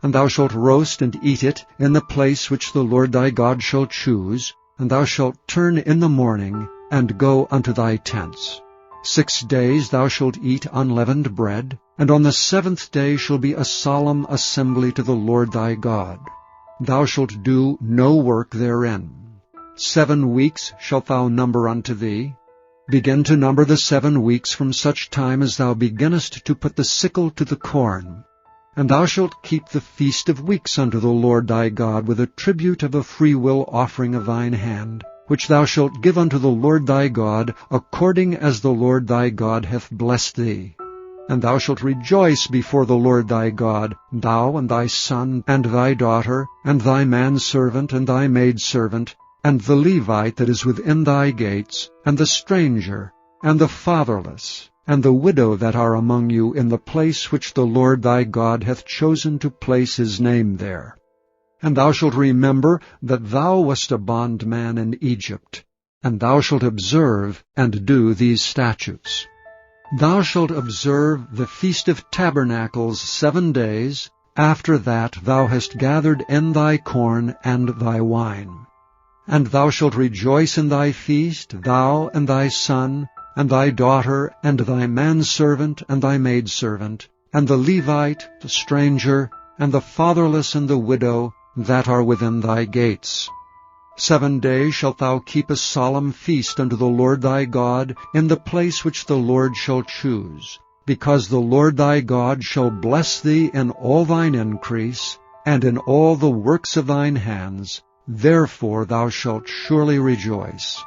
A: And thou shalt roast and eat it in the place which the Lord thy God shall choose, and thou shalt turn in the morning, and go unto thy tents. 6 days thou shalt eat unleavened bread, and on the 7th day shall be a solemn assembly to the Lord thy God. Thou shalt do no work therein. 7 weeks shalt thou number unto thee. Begin to number the 7 weeks from such time as thou beginnest to put the sickle to the corn. And thou shalt keep the feast of weeks unto the Lord thy God with a tribute of a freewill offering of thine hand, which thou shalt give unto the Lord thy God, according as the Lord thy God hath blessed thee. And thou shalt rejoice before the Lord thy God, thou and thy son, and thy daughter, and thy manservant, and thy maidservant, and the Levite that is within thy gates, and the stranger, and the fatherless, and the widow that are among you in the place which the Lord thy God hath chosen to place his name there. And thou shalt remember that thou wast a bondman in Egypt, and thou shalt observe and do these statutes. Thou shalt observe the Feast of Tabernacles 7 days. After that thou hast gathered in thy corn and thy wine. And thou shalt rejoice in thy feast, thou and thy son, and thy daughter, and thy manservant, and thy maidservant, and the Levite, the stranger, and the fatherless and the widow, that are within thy gates. 7 days shalt thou keep a solemn feast unto the Lord thy God in the place which the Lord shall choose, because the Lord thy God shall bless thee in all thine increase, and in all the works of thine hands. Therefore thou shalt surely rejoice.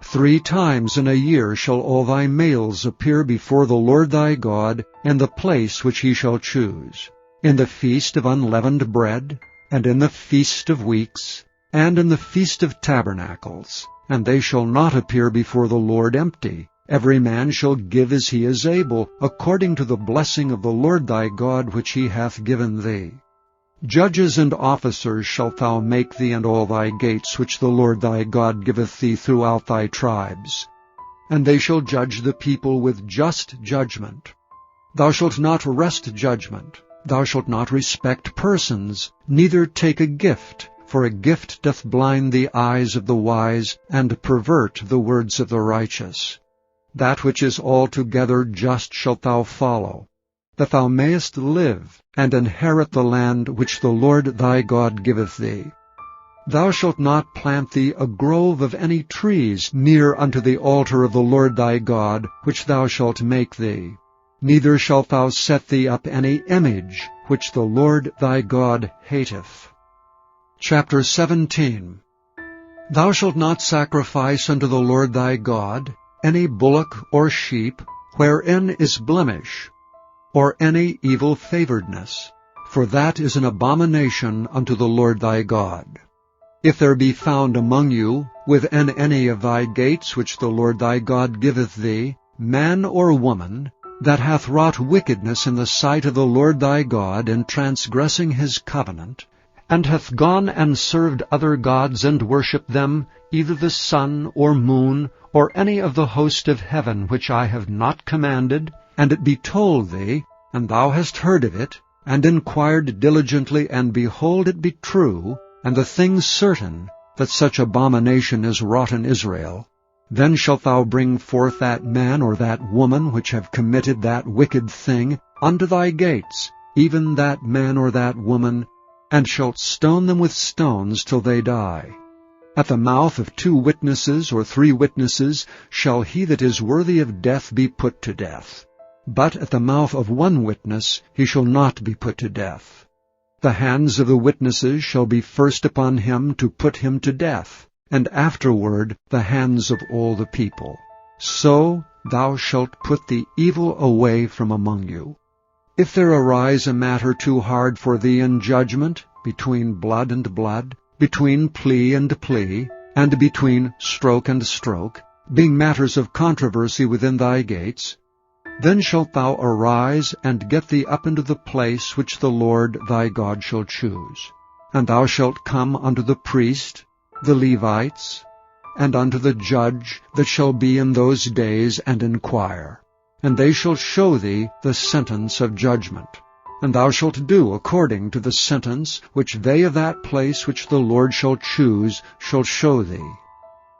A: 3 times in a year shall all thy males appear before the Lord thy God in the place which he shall choose, in the feast of unleavened bread, and in the feast of weeks, and in the feast of tabernacles. And they shall not appear before the Lord empty. Every man shall give as he is able, according to the blessing of the Lord thy God which he hath given thee. Judges and officers shalt thou make thee in all thy gates which the Lord thy God giveth thee throughout thy tribes. and they shall judge the people with just judgment. Thou shalt not wrest judgment. Thou shalt not respect persons, neither take a gift, for a gift doth blind the eyes of the wise, and pervert the words of the righteous. That which is altogether just shalt thou follow, that thou mayest live, and inherit the land which the Lord thy God giveth thee. Thou shalt not plant thee a grove of any trees near unto the altar of the Lord thy God, which thou shalt make thee. Neither shalt thou set thee up any image, which the Lord thy God hateth. Chapter 17. Thou shalt not sacrifice unto the Lord thy God any bullock or sheep, wherein is blemish, or any evil favoredness, for that is an abomination unto the Lord thy God. If there be found among you, within any of thy gates which the Lord thy God giveth thee, man or woman, that hath wrought wickedness in the sight of the Lord thy God in transgressing his covenant, and hath gone and served other gods and worshipped them, either the sun or moon, or any of the host of heaven which I have not commanded, and it be told thee, and thou hast heard of it, and inquired diligently, and behold, it be true, and the thing certain, that such abomination is wrought in Israel, then shalt thou bring forth that man or that woman which have committed that wicked thing unto thy gates, even that man or that woman, and shalt stone them with stones till they die. At the mouth of 2 witnesses or 3 witnesses shall he that is worthy of death be put to death. But at the mouth of 1 witness he shall not be put to death. The hands of the witnesses shall be first upon him to put him to death, and afterward the hands of all the people. So thou shalt put the evil away from among you. If there arise a matter too hard for thee in judgment, between blood and blood, between plea and plea, and between stroke and stroke, being matters of controversy within thy gates, then shalt thou arise and get thee up into the place which the Lord thy God shall choose. And thou shalt come unto the priest, the Levites, and unto the judge that shall be in those days, and inquire. And they shall show thee the sentence of judgment. And thou shalt do according to the sentence which they of that place which the Lord shall choose shall show thee.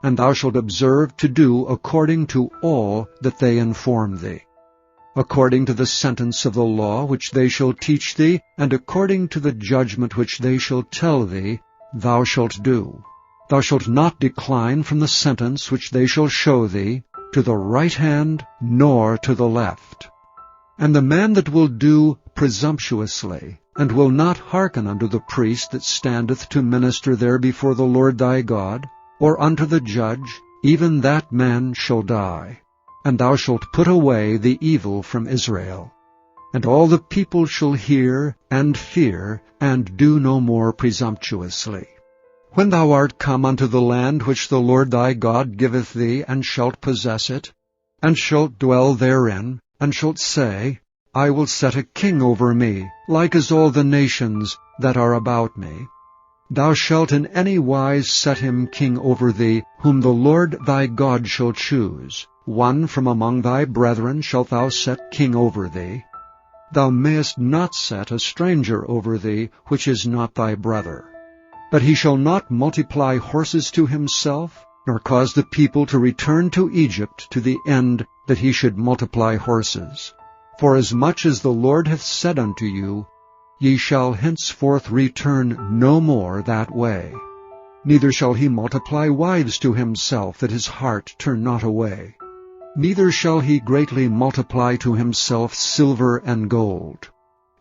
A: And thou shalt observe to do according to all that they inform thee. According to the sentence of the law which they shall teach thee, and according to the judgment which they shall tell thee, thou shalt do. Thou shalt not decline from the sentence which they shall show thee, to the right hand nor to the left. And the man that will do presumptuously, and will not hearken unto the priest that standeth to minister there before the Lord thy God, or unto the judge, even that man shall die. And thou shalt put away the evil from Israel. And all the people shall hear and fear, and do no more presumptuously. When thou art come unto the land which the Lord thy God giveth thee, and shalt possess it, and shalt dwell therein, and shalt say, I will set a king over me, like as all the nations that are about me. Thou shalt in any wise set him king over thee, whom the Lord thy God shall choose. One from among thy brethren shalt thou set king over thee. Thou mayest not set a stranger over thee, which is not thy brother. But he shall not multiply horses to himself, nor cause the people to return to Egypt to the end that he should multiply horses. For as much as the Lord hath said unto you, ye shall henceforth return no more that way. Neither shall he multiply wives to himself, that his heart turn not away. Neither shall he greatly multiply to himself silver and gold.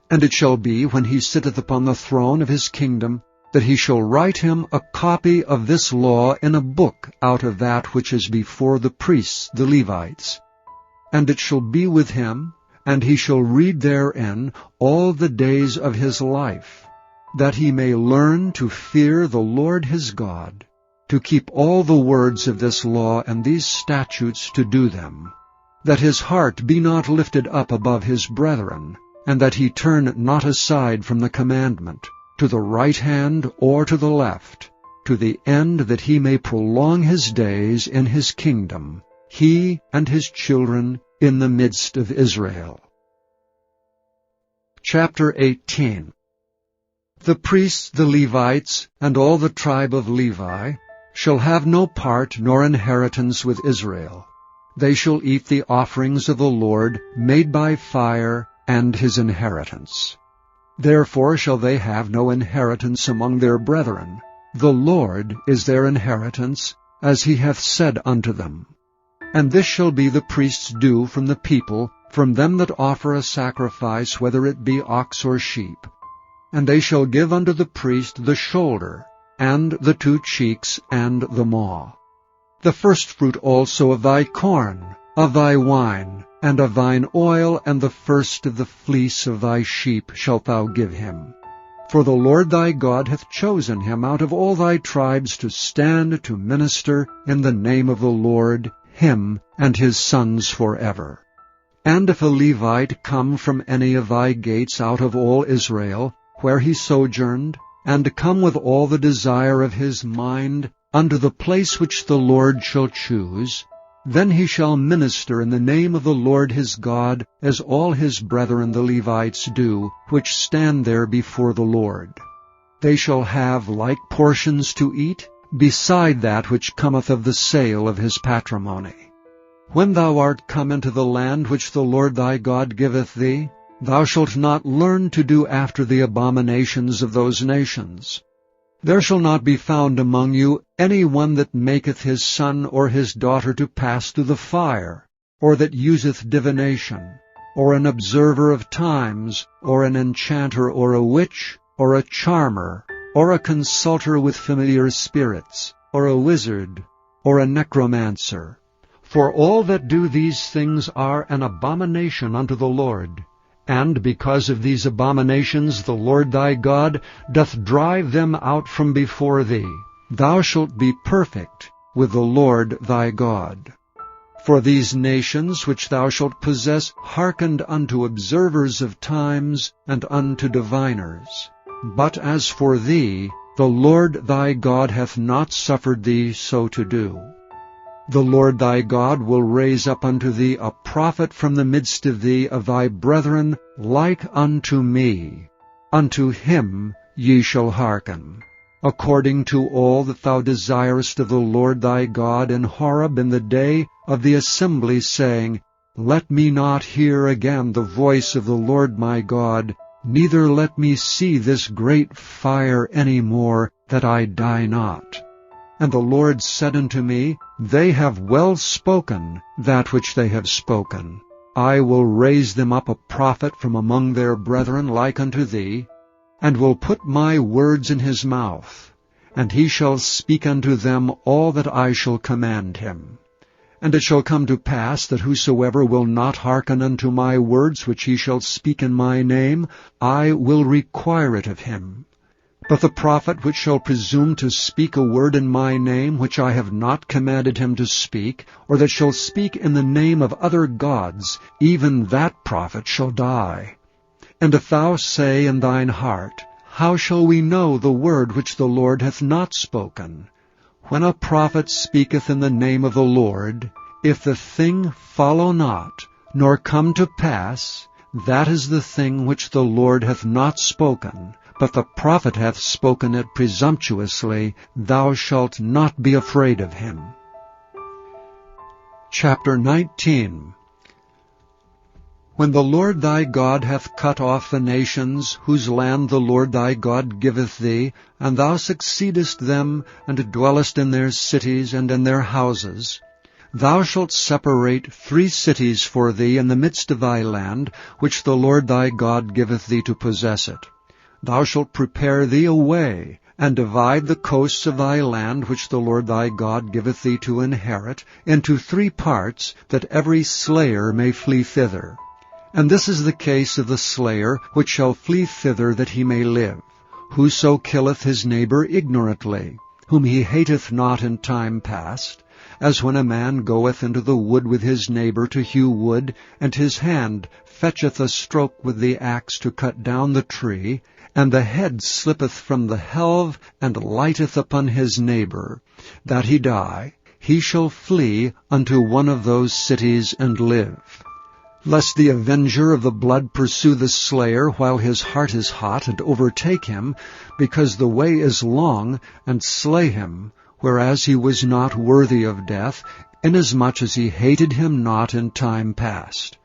A: And it shall be, when he sitteth upon the throne of his kingdom, that he shall write him a copy of this law in a book out of that which is before the priests the Levites. And it shall be with him, and he shall read therein all the days of his life, that he may learn to fear the Lord his God, to keep all the words of this law and these statutes to do them, that his heart be not lifted up above his brethren, and that he turn not aside from the commandment, to the right hand or to the left, to the end that he may prolong his days in his kingdom, he and his children in the midst of Israel. Chapter 18. The priests, the Levites, and all the tribe of Levi shall have no part nor inheritance with Israel. They shall eat the offerings of the Lord made by fire and his inheritance. Therefore shall they have no inheritance among their brethren. The Lord is their inheritance, as he hath said unto them. And this shall be the priest's due from the people, from them that offer a sacrifice, whether it be ox or sheep. And they shall give unto the priest the shoulder, and the 2 cheeks, and the maw. The firstfruit also of thy corn, of thy wine, and of thine oil, and the first of the fleece of thy sheep shalt thou give him. For the Lord thy God hath chosen him out of all thy tribes to stand to minister in the name of the Lord, him and his sons forever. And if a Levite come from any of thy gates out of all Israel, where he sojourned, and come with all the desire of his mind unto the place which the Lord shall choose, then he shall minister in the name of the Lord his God, as all his brethren the Levites do, which stand there before the Lord. They shall have like portions to eat, beside that which cometh of the sale of his patrimony. When thou art come into the land which the Lord thy God giveth thee, thou shalt not learn to do after the abominations of those nations. There shall not be found among you any one that maketh his son or his daughter to pass through the fire, or that useth divination, or an observer of times, or an enchanter, or a witch, or a charmer, or a consulter with familiar spirits, or a wizard, or a necromancer. For all that do these things are an abomination unto the Lord. And because of these abominations the Lord thy God doth drive them out from before thee. Thou shalt be perfect with the Lord thy God. For these nations which thou shalt possess hearkened unto observers of times and unto diviners. But as for thee, the Lord thy God hath not suffered thee so to do. The Lord thy God will raise up unto thee a prophet from the midst of thee of thy brethren, like unto me. Unto him ye shall hearken, according to all that thou desirest of the Lord thy God in Horeb in the day of the assembly, saying, Let me not hear again the voice of the Lord my God, neither let me see this great fire any more, that I die not. And the Lord said unto me, They have well spoken that which they have spoken. I will raise them up a prophet from among their brethren like unto thee, and will put my words in his mouth, and he shall speak unto them all that I shall command him. And it shall come to pass that whosoever will not hearken unto my words which he shall speak in my name, I will require it of him. But the prophet which shall presume to speak a word in my name which I have not commanded him to speak, or that shall speak in the name of other gods, even that prophet shall die. And if thou say in thine heart, How shall we know the word which the Lord hath not spoken? When a prophet speaketh in the name of the Lord, if the thing follow not, nor come to pass, that is the thing which the Lord hath not spoken, but the prophet hath spoken it presumptuously, thou shalt not be afraid of him. Chapter 19. When the Lord thy God hath cut off the nations, whose land the Lord thy God giveth thee, and thou succeedest them, and dwellest in their cities and in their houses, thou shalt separate 3 cities for thee in the midst of thy land, which the Lord thy God giveth thee to possess it. Thou shalt prepare thee a way, and divide the coasts of thy land which the Lord thy God giveth thee to inherit, into 3 parts, that every slayer may flee thither. And this is the case of the slayer, which shall flee thither that he may live. Whoso killeth his neighbor ignorantly, whom he hateth not in time past, as when a man goeth into the wood with his neighbor to hew wood, and his hand fetcheth a stroke with the axe to cut down the tree, and the head slippeth from the helve, and lighteth upon his neighbor, that he die, he shall flee unto one of those cities and live. Lest the avenger of the blood pursue the slayer while his heart is hot, and overtake him, because the way is long, and slay him, whereas he was not worthy of death, inasmuch as he hated him not in time past.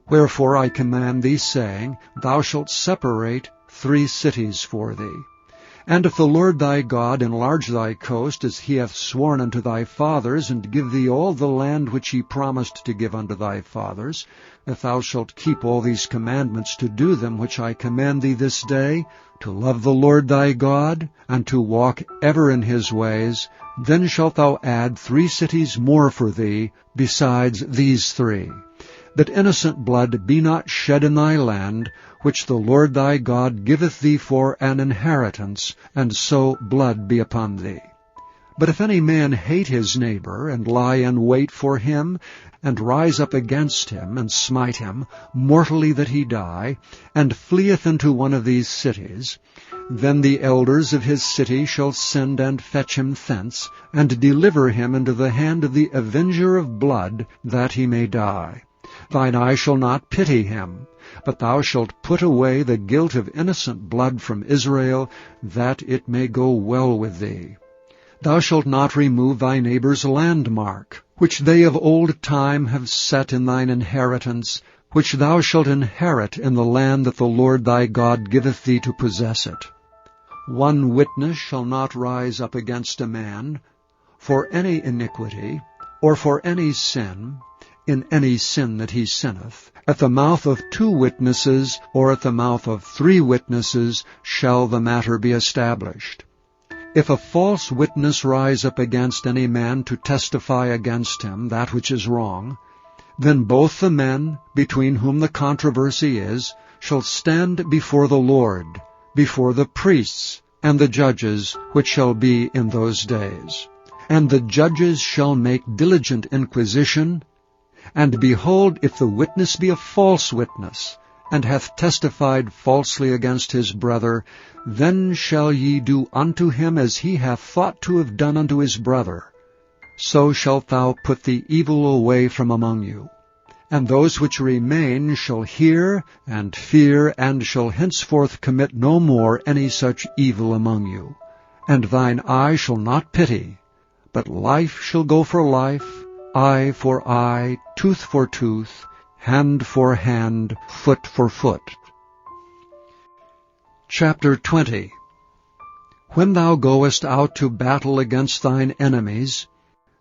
A: Wherefore I command thee, saying, Thou shalt separate 3 cities for thee. And if the Lord thy God enlarge thy coast, as he hath sworn unto thy fathers, and give thee all the land which he promised to give unto thy fathers, if thou shalt keep all these commandments to do them which I command thee this day, to love the Lord thy God, and to walk ever in his ways, then shalt thou add 3 cities more for thee, besides these 3, that innocent blood be not shed in thy land, which the Lord thy God giveth thee for an inheritance, and so blood be upon thee. But if any man hate his neighbor, and lie in wait for him, and rise up against him, and smite him, mortally that he die, and fleeth into one of these cities, then the elders of his city shall send and fetch him thence, and deliver him into the hand of the avenger of blood, that he may die. Thine eye shall not pity him, but thou shalt put away the guilt of innocent blood from Israel, that it may go well with thee. Thou shalt not remove thy neighbor's landmark, which they of old time have set in thine inheritance, which thou shalt inherit in the land that the Lord thy God giveth thee to possess it. 1 witness shall not rise up against a man for any iniquity, or for any sin, in any sin that he sinneth. At the mouth of 2 witnesses, or at the mouth of 3 witnesses, shall the matter be established. If a false witness rise up against any man to testify against him that which is wrong, then both the men, between whom the controversy is, shall stand before the Lord, before the priests and the judges which shall be in those days. And the judges shall make diligent inquisition, and behold, if the witness be a false witness, and hath testified falsely against his brother, then shall ye do unto him as he hath thought to have done unto his brother. So shalt thou put the evil away from among you. And those which remain shall hear and fear, and shall henceforth commit no more any such evil among you. And thine eye shall not pity, but life shall go for life, eye for eye, tooth for tooth, hand for hand, foot for foot. Chapter 20. When thou goest out to battle against thine enemies,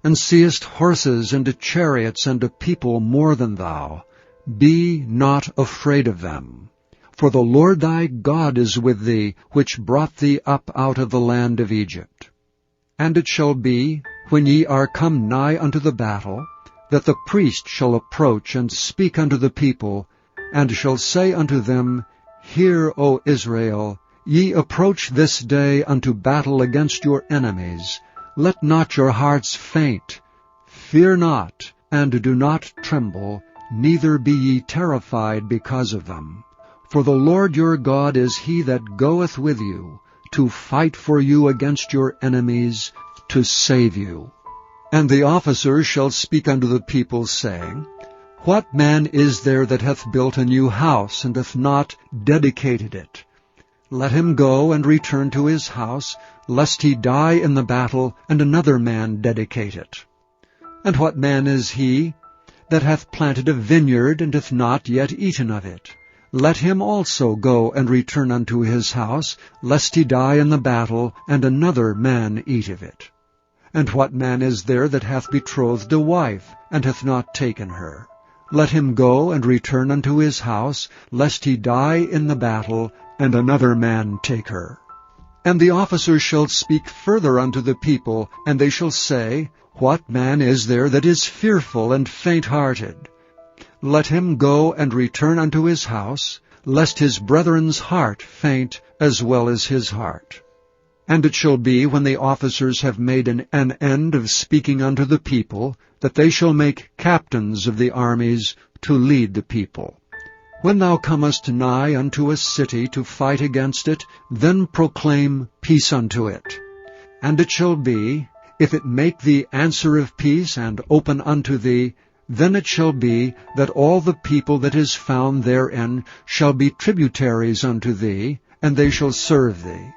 A: and seest horses and chariots and a people more than thou, be not afraid of them. For the Lord thy God is with thee, which brought thee up out of the land of Egypt. And it shall be, when ye are come nigh unto the battle, that the priest shall approach and speak unto the people, and shall say unto them, Hear, O Israel, ye approach this day unto battle against your enemies. Let not your hearts faint. Fear not, and do not tremble, neither be ye terrified because of them. For the Lord your God is he that goeth with you, to fight for you against your enemies, to save you. And the officers shall speak unto the people, saying, What man is there that hath built a new house, and hath not dedicated it? Let him go and return to his house, lest he die in the battle, and another man dedicate it. And what man is he that hath planted a vineyard, and hath not yet eaten of it? Let him also go and return unto his house, lest he die in the battle, and another man eat of it. And what man is there that hath betrothed a wife, and hath not taken her? Let him go and return unto his house, lest he die in the battle, and another man take her. And the officers shall speak further unto the people, and they shall say, What man is there that is fearful and faint-hearted? Let him go and return unto his house, lest his brethren's heart faint as well as his heart. And it shall be, when the officers have made an end of speaking unto the people, that they shall make captains of the armies to lead the people. When thou comest nigh unto a city to fight against it, then proclaim peace unto it. And it shall be, If it make thee answer of peace, and open unto thee, then it shall be that all the people that is found therein shall be tributaries unto thee, and they shall serve thee.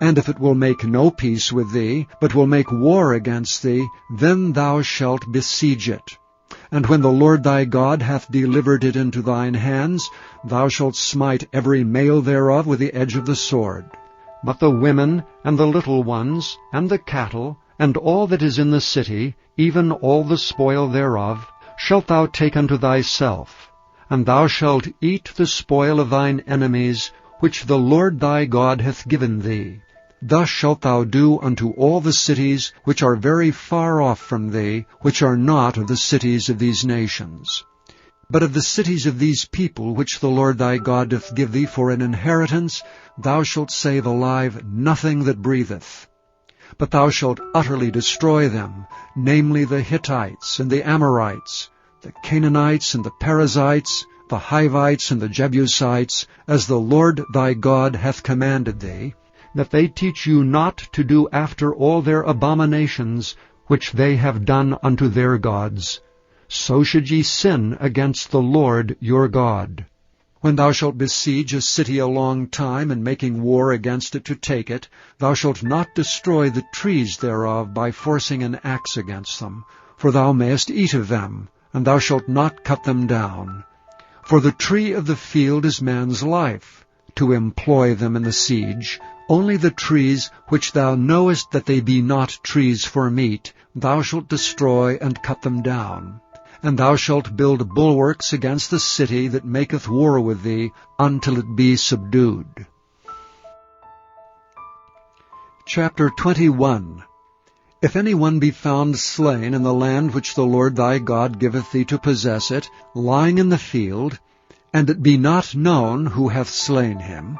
A: And if it will make no peace with thee, but will make war against thee, then thou shalt besiege it. And when the Lord thy God hath delivered it into thine hands, thou shalt smite every male thereof with the edge of the sword. But the women, and the little ones, and the cattle, and all that is in the city, even all the spoil thereof, shalt thou take unto thyself. And thou shalt eat the spoil of thine enemies, which the Lord thy God hath given thee. Thus shalt thou do unto all the cities which are very far off from thee, which are not of the cities of these nations. But of the cities of these people which the Lord thy God doth give thee for an inheritance, thou shalt save alive nothing that breatheth. But thou shalt utterly destroy them, namely the Hittites and the Amorites, the Canaanites and the Perizzites, the Hivites and the Jebusites, as the Lord thy God hath commanded thee, that they teach you not to do after all their abominations which they have done unto their gods. So should ye sin against the Lord your God. When thou shalt besiege a city a long time, and making war against it to take it, thou shalt not destroy the trees thereof by forcing an axe against them, for thou mayest eat of them, and thou shalt not cut them down. For the tree of the field is man's life, to employ them in the siege. Only the trees which thou knowest that they be not trees for meat, thou shalt destroy and cut them down. And thou shalt build bulwarks against the city that maketh war with thee, until it be subdued. Chapter 21. If any one be found slain in the land which the Lord thy God giveth thee to possess it, lying in the field, and it be not known who hath slain him,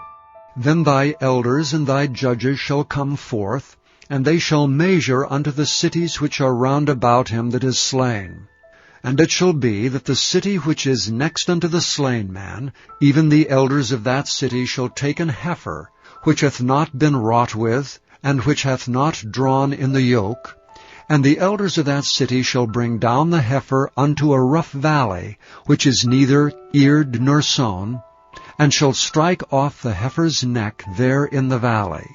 A: then thy elders and thy judges shall come forth, and they shall measure unto the cities which are round about him that is slain. And it shall be that the city which is next unto the slain man, even the elders of that city shall take an heifer, which hath not been wrought with, and which hath not drawn in the yoke, and the elders of that city shall bring down the heifer unto a rough valley, which is neither eared nor sown, and shall strike off the heifer's neck there in the valley.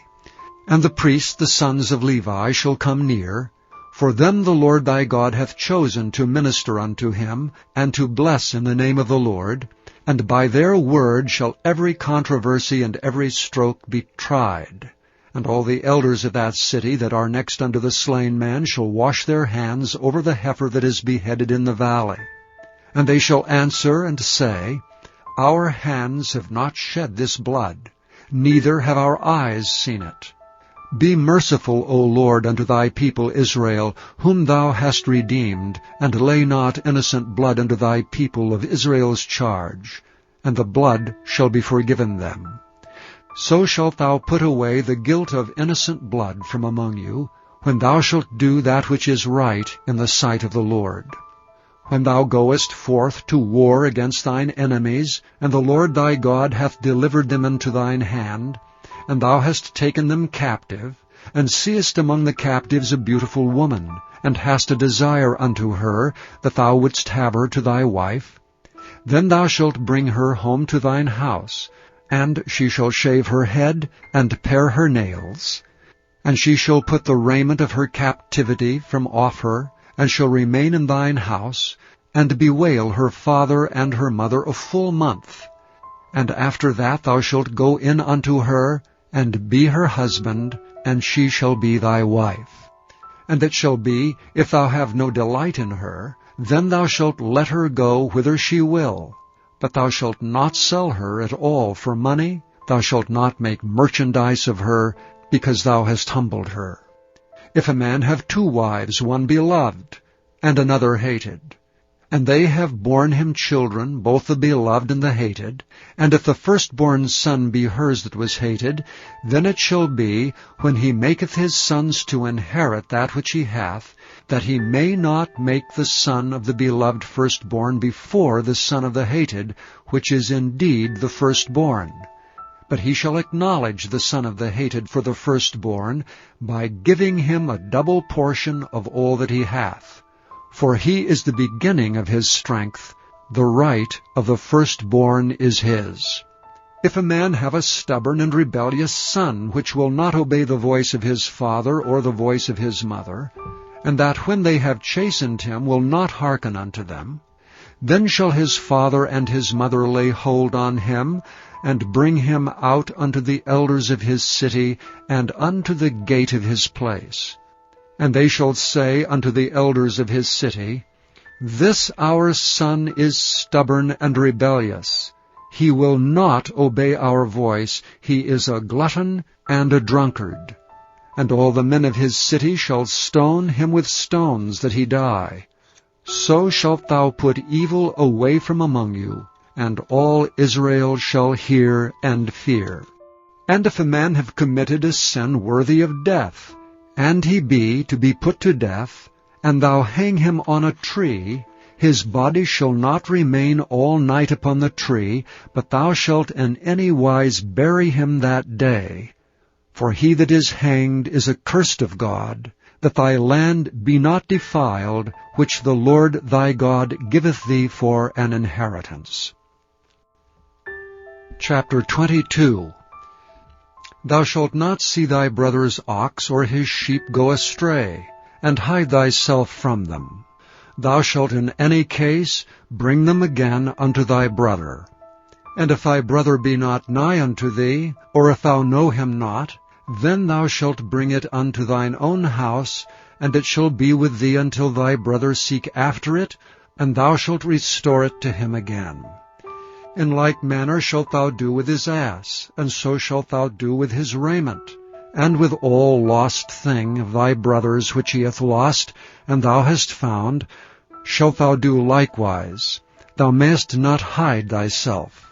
A: And the priests, the sons of Levi, shall come near, for them the Lord thy God hath chosen to minister unto him, and to bless in the name of the Lord, and by their word shall every controversy and every stroke be tried. And all the elders of that city that are next unto the slain man shall wash their hands over the heifer that is beheaded in the valley. And they shall answer and say, Our hands have not shed this blood, neither have our eyes seen it. Be merciful, O Lord, unto thy people Israel, whom thou hast redeemed, and lay not innocent blood unto thy people of Israel's charge, and the blood shall be forgiven them. So shalt thou put away the guilt of innocent blood from among you, when thou shalt do that which is right in the sight of the Lord. When thou goest forth to war against thine enemies, and the Lord thy God hath delivered them into thine hand, and thou hast taken them captive, and seest among the captives a beautiful woman, and hast a desire unto her, that thou wouldst have her to thy wife, then thou shalt bring her home to thine house, and she shall shave her head, and pare her nails, and she shall put the raiment of her captivity from off her, and shall remain in thine house, and bewail her father and her mother a full month. And after that thou shalt go in unto her, and be her husband, and she shall be thy wife. And it shall be, if thou have no delight in her, then thou shalt let her go whither she will. But thou shalt not sell her at all for money, thou shalt not make merchandise of her, because thou hast humbled her. If a man have 2 wives, one beloved, and another hated, and they have borne him children, both the beloved and the hated, and if the firstborn son be hers that was hated, then it shall be, when he maketh his sons to inherit that which he hath, that he may not make the son of the beloved firstborn before the son of the hated, which is indeed the firstborn. But he shall acknowledge the son of the hated for the firstborn, by giving him a double portion of all that he hath. For he is the beginning of his strength, the right of the firstborn is his. If a man have a stubborn and rebellious son, which will not obey the voice of his father or the voice of his mother, and that when they have chastened him will not hearken unto them, then shall his father and his mother lay hold on him, and bring him out unto the elders of his city, and unto the gate of his place. And they shall say unto the elders of his city, This our son is stubborn and rebellious. He will not obey our voice. He is a glutton and a drunkard. And all the men of his city shall stone him with stones, that he die. So shalt thou put evil away from among you, and all Israel shall hear and fear. And if a man have committed a sin worthy of death, and he be to be put to death, and thou hang him on a tree, his body shall not remain all night upon the tree, but thou shalt in any wise bury him that day. For he that is hanged is accursed of God, that thy land be not defiled, which the Lord thy God giveth thee for an inheritance. Chapter 22. Thou shalt not see thy brother's ox or his sheep go astray, and hide thyself from them. Thou shalt in any case bring them again unto thy brother. And if thy brother be not nigh unto thee, or if thou know him not, then thou shalt bring it unto thine own house, and it shall be with thee until thy brother seek after it, and thou shalt restore it to him again. In like manner shalt thou do with his ass, and so shalt thou do with his raiment, and with all lost thing of thy brother's which he hath lost, and thou hast found, shalt thou do likewise. Thou mayest not hide thyself.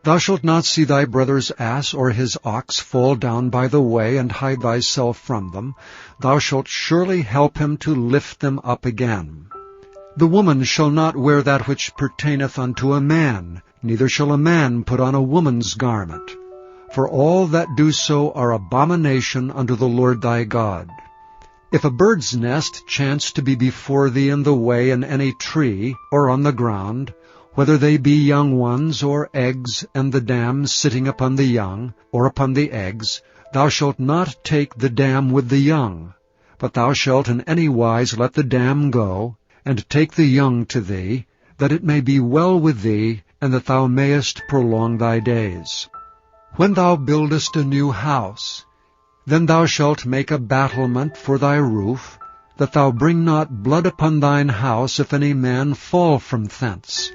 A: Thou shalt not see thy brother's ass or his ox fall down by the way, and hide thyself from them. Thou shalt surely help him to lift them up again. The woman shall not wear that which pertaineth unto a man, neither shall a man put on a woman's garment. For all that do so are abomination unto the Lord thy God. If a bird's nest chance to be before thee in the way in any tree, or on the ground, whether they be young ones, or eggs, and the dam sitting upon the young, or upon the eggs, thou shalt not take the dam with the young, but thou shalt in any wise let the dam go, and take the young to thee, that it may be well with thee, and that thou mayest prolong thy days. When thou buildest a new house, then thou shalt make a battlement for thy roof, that thou bring not blood upon thine house if any man fall from thence.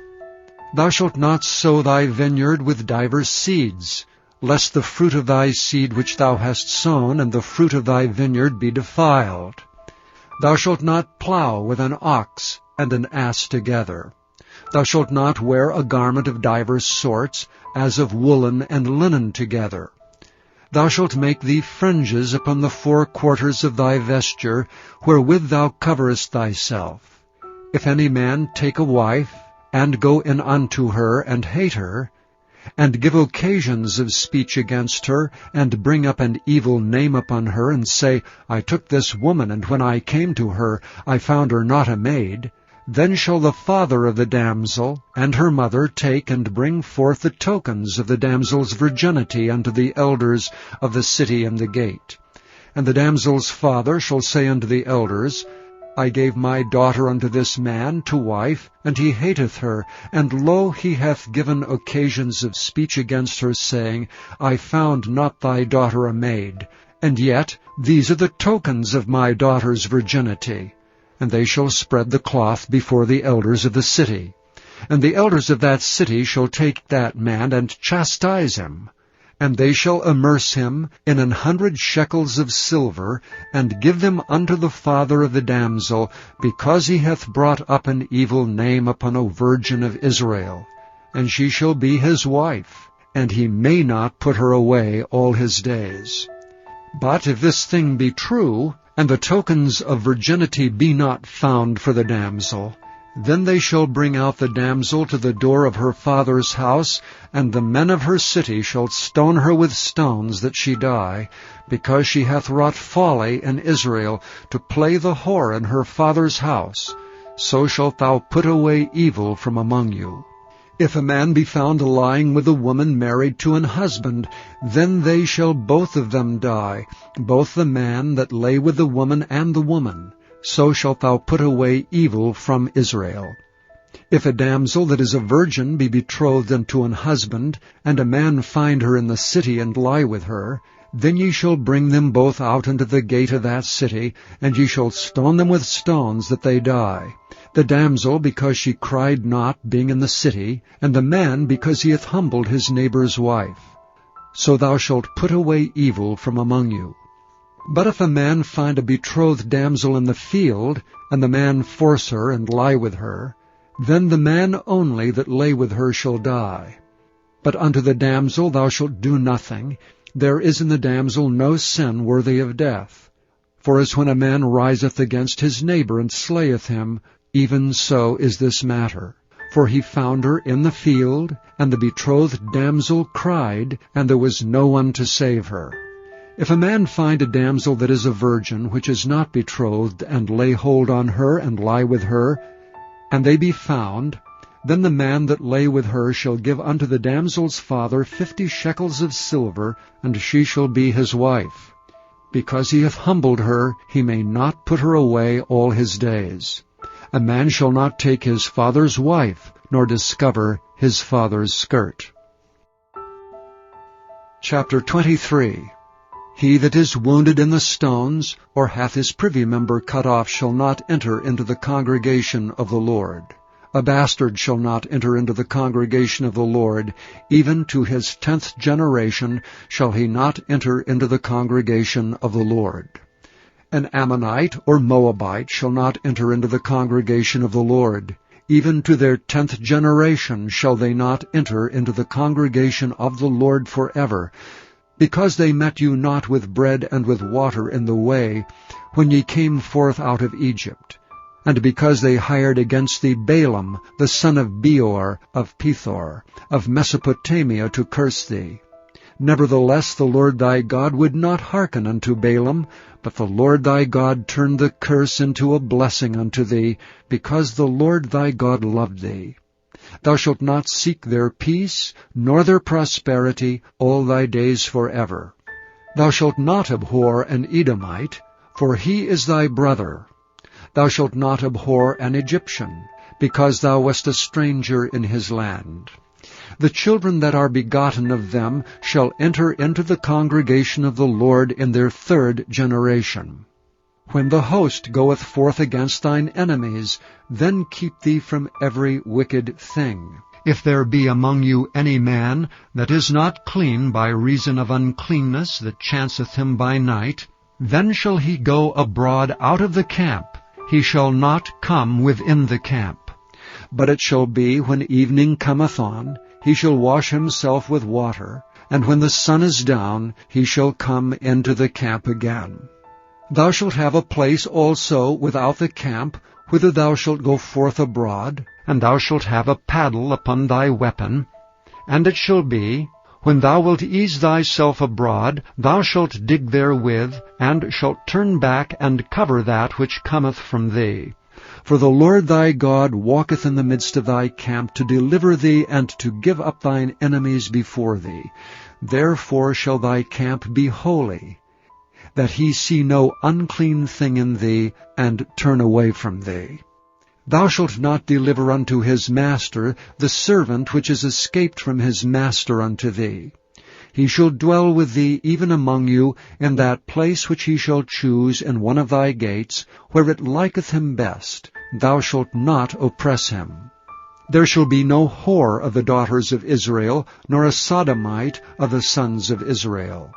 A: Thou shalt not sow thy vineyard with divers seeds, lest the fruit of thy seed which thou hast sown and the fruit of thy vineyard be defiled. Thou shalt not plow with an ox and an ass together. Thou shalt not wear a garment of divers sorts, as of woolen and linen together. Thou shalt make thee fringes upon the 4 quarters of thy vesture, wherewith thou coverest thyself. If any man take a wife, and go in unto her, and hate her, and give occasions of speech against her, and bring up an evil name upon her, and say, I took this woman, and when I came to her, I found her not a maid, then shall the father of the damsel and her mother take and bring forth the tokens of the damsel's virginity unto the elders of the city and the gate. And the damsel's father shall say unto the elders, I gave my daughter unto this man to wife, and he hateth her, and lo, he hath given occasions of speech against her, saying, I found not thy daughter a maid, and yet these are the tokens of my daughter's virginity. And they shall spread the cloth before the elders of the city. And the elders of that city shall take that man and chastise him. And they shall immerse him in 100 shekels of silver, and give them unto the father of the damsel, because he hath brought up an evil name upon a virgin of Israel. And she shall be his wife, and he may not put her away all his days. But if this thing be true, and the tokens of virginity be not found for the damsel, Then they shall bring out the damsel to the door of her father's house, and the men of her city shall stone her with stones, that she die, because she hath wrought folly in Israel, to play the whore in her father's house. So shalt thou put away evil from among you. If a man be found lying with a woman married to an husband, then they shall both of them die, both the man that lay with the woman and the woman. So shalt thou put away evil from Israel. If a damsel that is a virgin be betrothed unto an husband, and a man find her in the city and lie with her, then ye shall bring them both out into the gate of that city, and ye shall stone them with stones, that they die. The damsel, because she cried not, being in the city, and the man, because he hath humbled his neighbor's wife. So thou shalt put away evil from among you. But if a man find a betrothed damsel in the field, and the man force her and lie with her, then the man only that lay with her shall die. But unto the damsel thou shalt do nothing. There is in the damsel no sin worthy of death. For as when a man riseth against his neighbor and slayeth him, even so is this matter. For he found her in the field, and the betrothed damsel cried, and there was no one to save her. If a man find a damsel that is a virgin, which is not betrothed, and lay hold on her, and lie with her, and they be found, then the man that lay with her shall give unto the damsel's father 50 shekels of silver, and she shall be his wife. Because he hath humbled her, he may not put her away all his days. A man shall not take his father's wife, nor discover his father's skirt. Chapter 23. He that is wounded in the stones, or hath his privy member cut off, shall not enter into the congregation of the Lord. A bastard shall not enter into the congregation of the Lord. Even to his 10th generation shall he not enter into the congregation of the Lord. An Ammonite or Moabite shall not enter into the congregation of the Lord. Even to their 10th generation shall they not enter into the congregation of the Lord forever, because they met you not with bread and with water in the way, when ye came forth out of Egypt, and because they hired against thee Balaam, the son of Beor, of Pethor, of Mesopotamia, to curse thee. Nevertheless the Lord thy God would not hearken unto Balaam, but the Lord thy God turned the curse into a blessing unto thee, because the Lord thy God loved thee. Thou shalt not seek their peace, nor their prosperity, all thy days forever. Thou shalt not abhor an Edomite, for he is thy brother. Thou shalt not abhor an Egyptian, because thou wast a stranger in his land. The children that are begotten of them shall enter into the congregation of the Lord in their 3rd generation. When the host goeth forth against thine enemies, then keep thee from every wicked thing. If there be among you any man that is not clean by reason of uncleanness that chanceth him by night, then shall he go abroad out of the camp. He shall not come within the camp. But it shall be, when evening cometh on, he shall wash himself with water, and when the sun is down, he shall come into the camp again. Thou shalt have a place also without the camp, whither thou shalt go forth abroad, and thou shalt have a paddle upon thy weapon. And it shall be, when thou wilt ease thyself abroad, thou shalt dig therewith, and shalt turn back and cover that which cometh from thee. For the Lord thy God walketh in the midst of thy camp, to deliver thee, and to give up thine enemies before thee. Therefore shall thy camp be holy, that he see no unclean thing in thee, and turn away from thee. Thou shalt not deliver unto his master the servant which is escaped from his master unto thee. He shall dwell with thee even among you, in that place which he shall choose in one of thy gates, where it liketh him best. Thou shalt not oppress him. There shall be no whore of the daughters of Israel, nor a sodomite of the sons of Israel.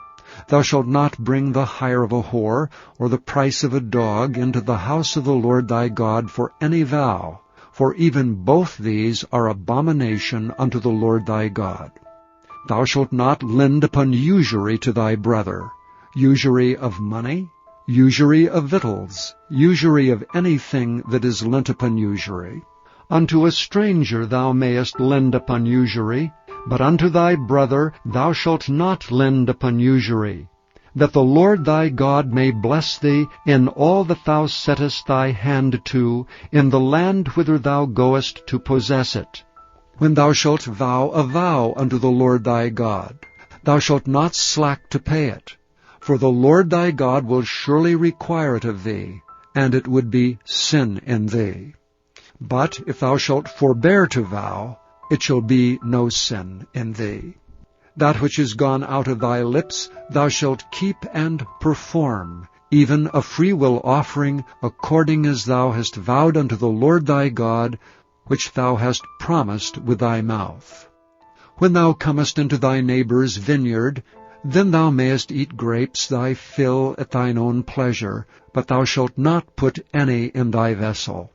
A: Thou shalt not bring the hire of a whore, or the price of a dog, into the house of the Lord thy God for any vow, for even both these are abomination unto the Lord thy God. Thou shalt not lend upon usury to thy brother, usury of money, usury of victuals, usury of anything that is lent upon usury. Unto a stranger thou mayest lend upon usury, but unto thy brother thou shalt not lend upon usury, that the Lord thy God may bless thee in all that thou settest thy hand to, in the land whither thou goest to possess it. When thou shalt vow a vow unto the Lord thy God, thou shalt not slack to pay it, for the Lord thy God will surely require it of thee, and it would be sin in thee. But if thou shalt forbear to vow, it shall be no sin in thee. That which is gone out of thy lips thou shalt keep and perform, even a freewill offering, according as thou hast vowed unto the Lord thy God, which thou hast promised with thy mouth. When thou comest into thy neighbour's vineyard, then thou mayest eat grapes thy fill at thine own pleasure, but thou shalt not put any in thy vessel.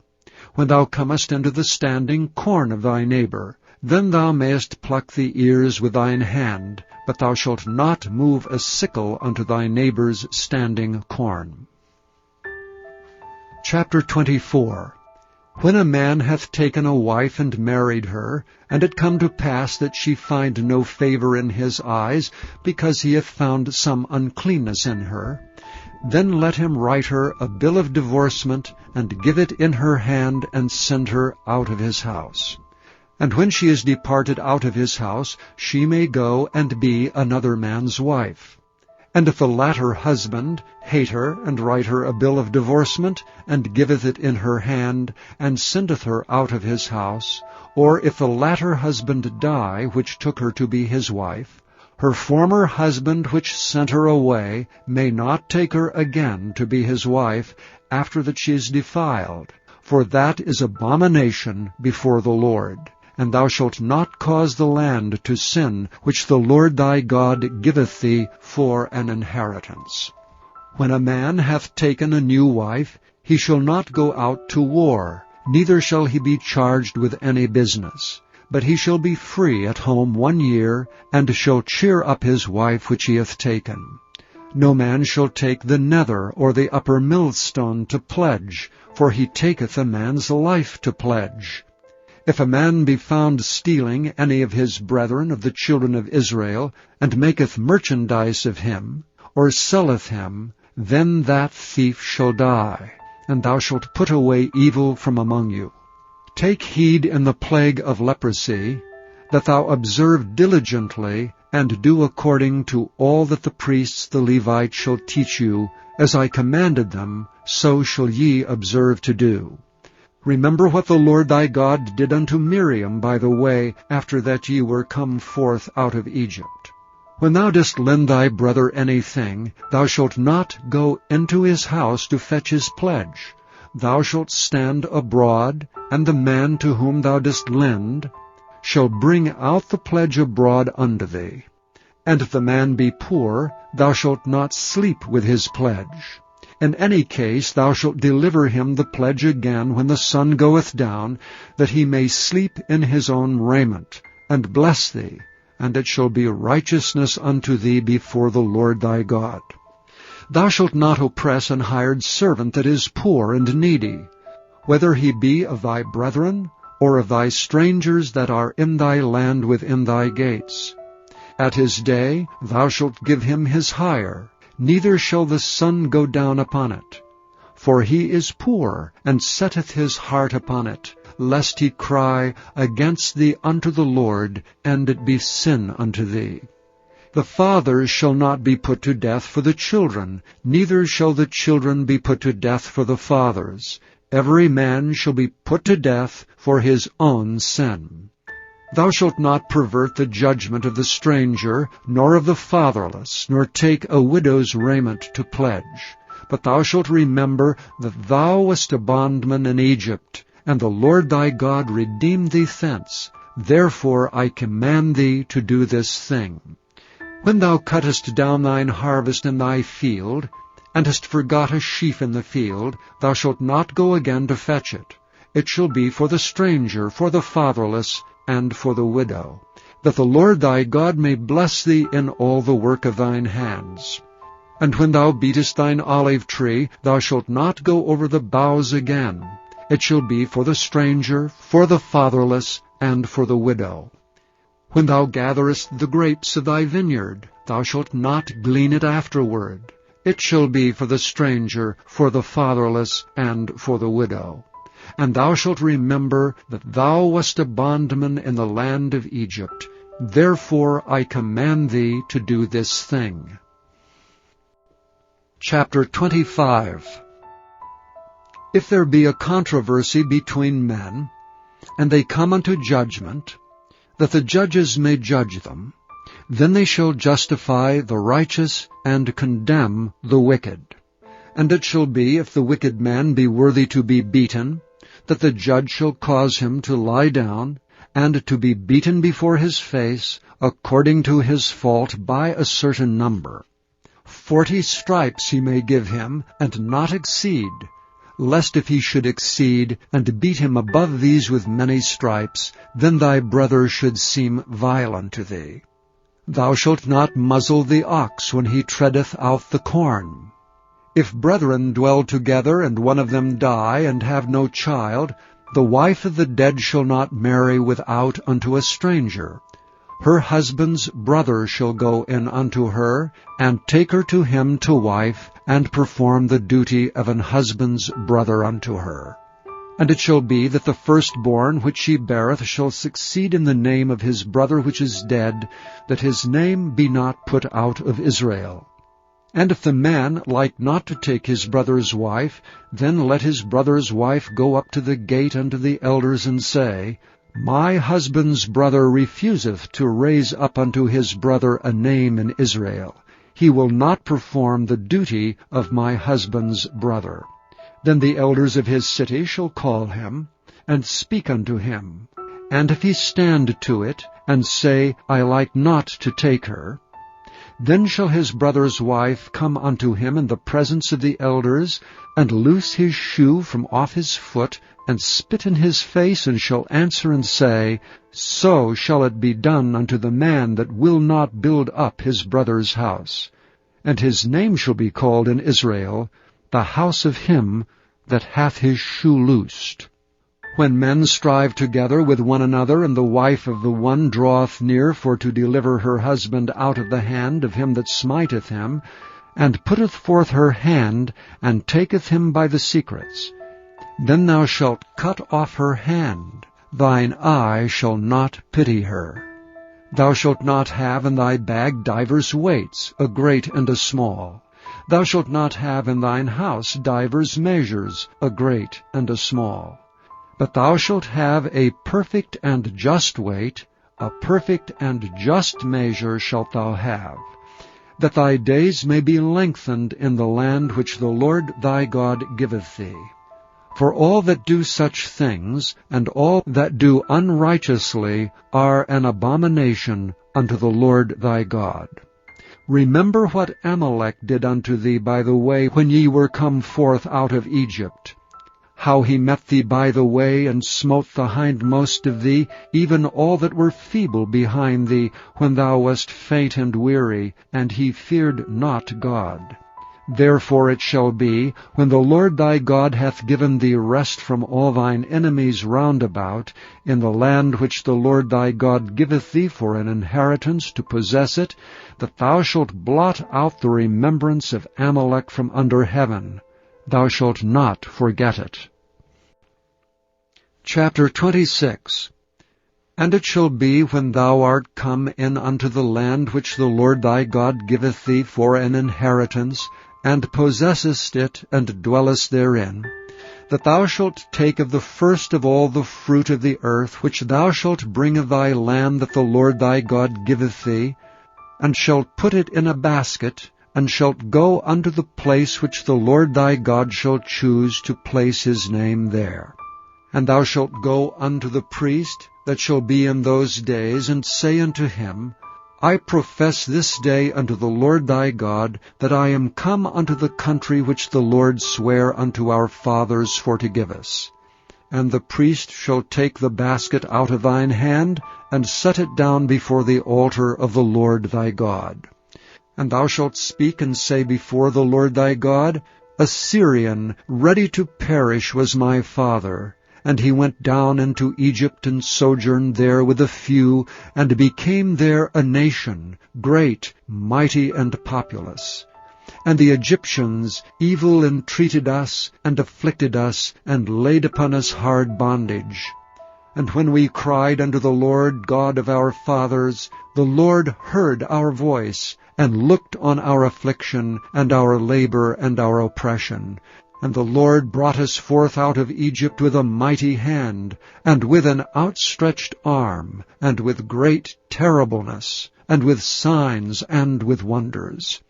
A: When thou comest into the standing corn of thy neighbour, then thou mayest pluck the ears with thine hand, but thou shalt not move a sickle unto thy neighbour's standing corn. Chapter 24. When a man hath taken a wife and married her, and it come to pass that she find no favour in his eyes, because he hath found some uncleanness in her, then let him write her a bill of divorcement, and give it in her hand, and send her out of his house. And when she is departed out of his house, she may go and be another man's wife. And if the latter husband hate her, and write her a bill of divorcement, and giveth it in her hand, and sendeth her out of his house, or if the latter husband die, which took her to be his wife, her former husband which sent her away may not take her again to be his wife, after that she is defiled, for that is abomination before the Lord. And thou shalt not cause the land to sin, which the Lord thy God giveth thee for an inheritance. When a man hath taken a new wife, he shall not go out to war, neither shall he be charged with any business. But he shall be free at home 1 year, and shall cheer up his wife which he hath taken. No man shall take the nether or the upper millstone to pledge, for he taketh a man's life to pledge. If a man be found stealing any of his brethren of the children of Israel, and maketh merchandise of him, or selleth him, then that thief shall die, and thou shalt put away evil from among you. Take heed in the plague of leprosy, that thou observe diligently, and do according to all that the priests the Levites shall teach you, as I commanded them, so shall ye observe to do. Remember what the Lord thy God did unto Miriam by the way, after that ye were come forth out of Egypt. When thou dost lend thy brother anything, thou shalt not go into his house to fetch his pledge. Thou shalt stand abroad, and the man to whom thou dost lend shall bring out the pledge abroad unto thee. And if the man be poor, thou shalt not sleep with his pledge. In any case thou shalt deliver him the pledge again when the sun goeth down, that he may sleep in his own raiment, and bless thee, and it shall be righteousness unto thee before the Lord thy God. Thou shalt not oppress an hired servant that is poor and needy, whether he be of thy brethren, or of thy strangers that are in thy land within thy gates. At his day thou shalt give him his hire, neither shall the sun go down upon it. For he is poor, and setteth his heart upon it, lest he cry against thee unto the Lord, and it be sin unto thee. The fathers shall not be put to death for the children, neither shall the children be put to death for the fathers. Every man shall be put to death for his own sin. Thou shalt not pervert the judgment of the stranger, nor of the fatherless, nor take a widow's raiment to pledge. But thou shalt remember that thou wast a bondman in Egypt, and the Lord thy God redeemed thee thence. Therefore I command thee to do this thing. When thou cuttest down thine harvest in thy field, and hast forgot a sheaf in the field, thou shalt not go again to fetch it. It shall be for the stranger, for the fatherless, and for the widow, that the Lord thy God may bless thee in all the work of thine hands. And when thou beatest thine olive tree, thou shalt not go over the boughs again. It shall be for the stranger, for the fatherless, and for the widow. When thou gatherest the grapes of thy vineyard, thou shalt not glean it afterward. It shall be for the stranger, for the fatherless, and for the widow. And thou shalt remember that thou wast a bondman in the land of Egypt. Therefore I command thee to do this thing. Chapter 25. If there be a controversy between men, and they come unto judgment, that the judges may judge them, then they shall justify the righteous and condemn the wicked. And it shall be, if the wicked man be worthy to be beaten, that the judge shall cause him to lie down, and to be beaten before his face, according to his fault by a certain number. 40 stripes he may give him, and not exceed, lest if he should exceed, and beat him above these with many stripes, then thy brother should seem vile unto thee. Thou shalt not muzzle the ox when he treadeth out the corn. If brethren dwell together, and one of them die, and have no child, the wife of the dead shall not marry without unto a stranger. Her husband's brother shall go in unto her, and take her to him to wife, and perform the duty of an husband's brother unto her. And it shall be that the firstborn which she beareth shall succeed in the name of his brother which is dead, that his name be not put out of Israel. And if the man like not to take his brother's wife, then let his brother's wife go up to the gate unto the elders, and say, My husband's brother refuseth to raise up unto his brother a name in Israel. He will not perform the duty of my husband's brother. Then the elders of his city shall call him, and speak unto him. And if he stand to it, and say, I like not to take her, then shall his brother's wife come unto him in the presence of the elders, and loose his shoe from off his foot, and spit in his face, and shall answer and say, So shall it be done unto the man that will not build up his brother's house. And his name shall be called in Israel, the house of him that hath his shoe loosed. When men strive together with one another, and the wife of the one draweth near for to deliver her husband out of the hand of him that smiteth him, and putteth forth her hand, and taketh him by the secrets, then thou shalt cut off her hand. Thine eye shall not pity her. Thou shalt not have in thy bag divers weights, a great and a small. Thou shalt not have in thine house divers measures, a great and a small. But thou shalt have a perfect and just weight, a perfect and just measure shalt thou have, that thy days may be lengthened in the land which the Lord thy God giveth thee. For all that do such things, and all that do unrighteously, are an abomination unto the Lord thy God. Remember what Amalek did unto thee by the way when ye were come forth out of Egypt, how he met thee by the way, and smote the hindmost of thee, even all that were feeble behind thee, when thou wast faint and weary, and he feared not God. Therefore it shall be, when the Lord thy God hath given thee rest from all thine enemies round about, in the land which the Lord thy God giveth thee for an inheritance to possess it, that thou shalt blot out the remembrance of Amalek from under heaven. Thou shalt not forget it. Chapter 26. And it shall be, when thou art come in unto the land which the Lord thy God giveth thee for an inheritance, and possessest it, and dwellest therein, that thou shalt take of the first of all the fruit of the earth, which thou shalt bring of thy land that the Lord thy God giveth thee, and shalt put it in a basket, and shalt go unto the place which the Lord thy God shall choose to place his name there. And thou shalt go unto the priest that shall be in those days, and say unto him, I profess this day unto the Lord thy God, that I am come unto the country which the Lord sware unto our fathers for to give us. And the priest shall take the basket out of thine hand, and set it down before the altar of the Lord thy God. And thou shalt speak and say before the Lord thy God, A Syrian, ready to perish, was my father. And he went down into Egypt, and sojourned there with a few, and became there a nation, great, mighty, and populous. And the Egyptians evil entreated us, and afflicted us, and laid upon us hard bondage. And when we cried unto the Lord God of our fathers, the Lord heard our voice, and looked on our affliction, and our labor, and our oppression. And the Lord brought us forth out of Egypt with a mighty hand, and with an outstretched arm, and with great terribleness, and with signs, and with wonders.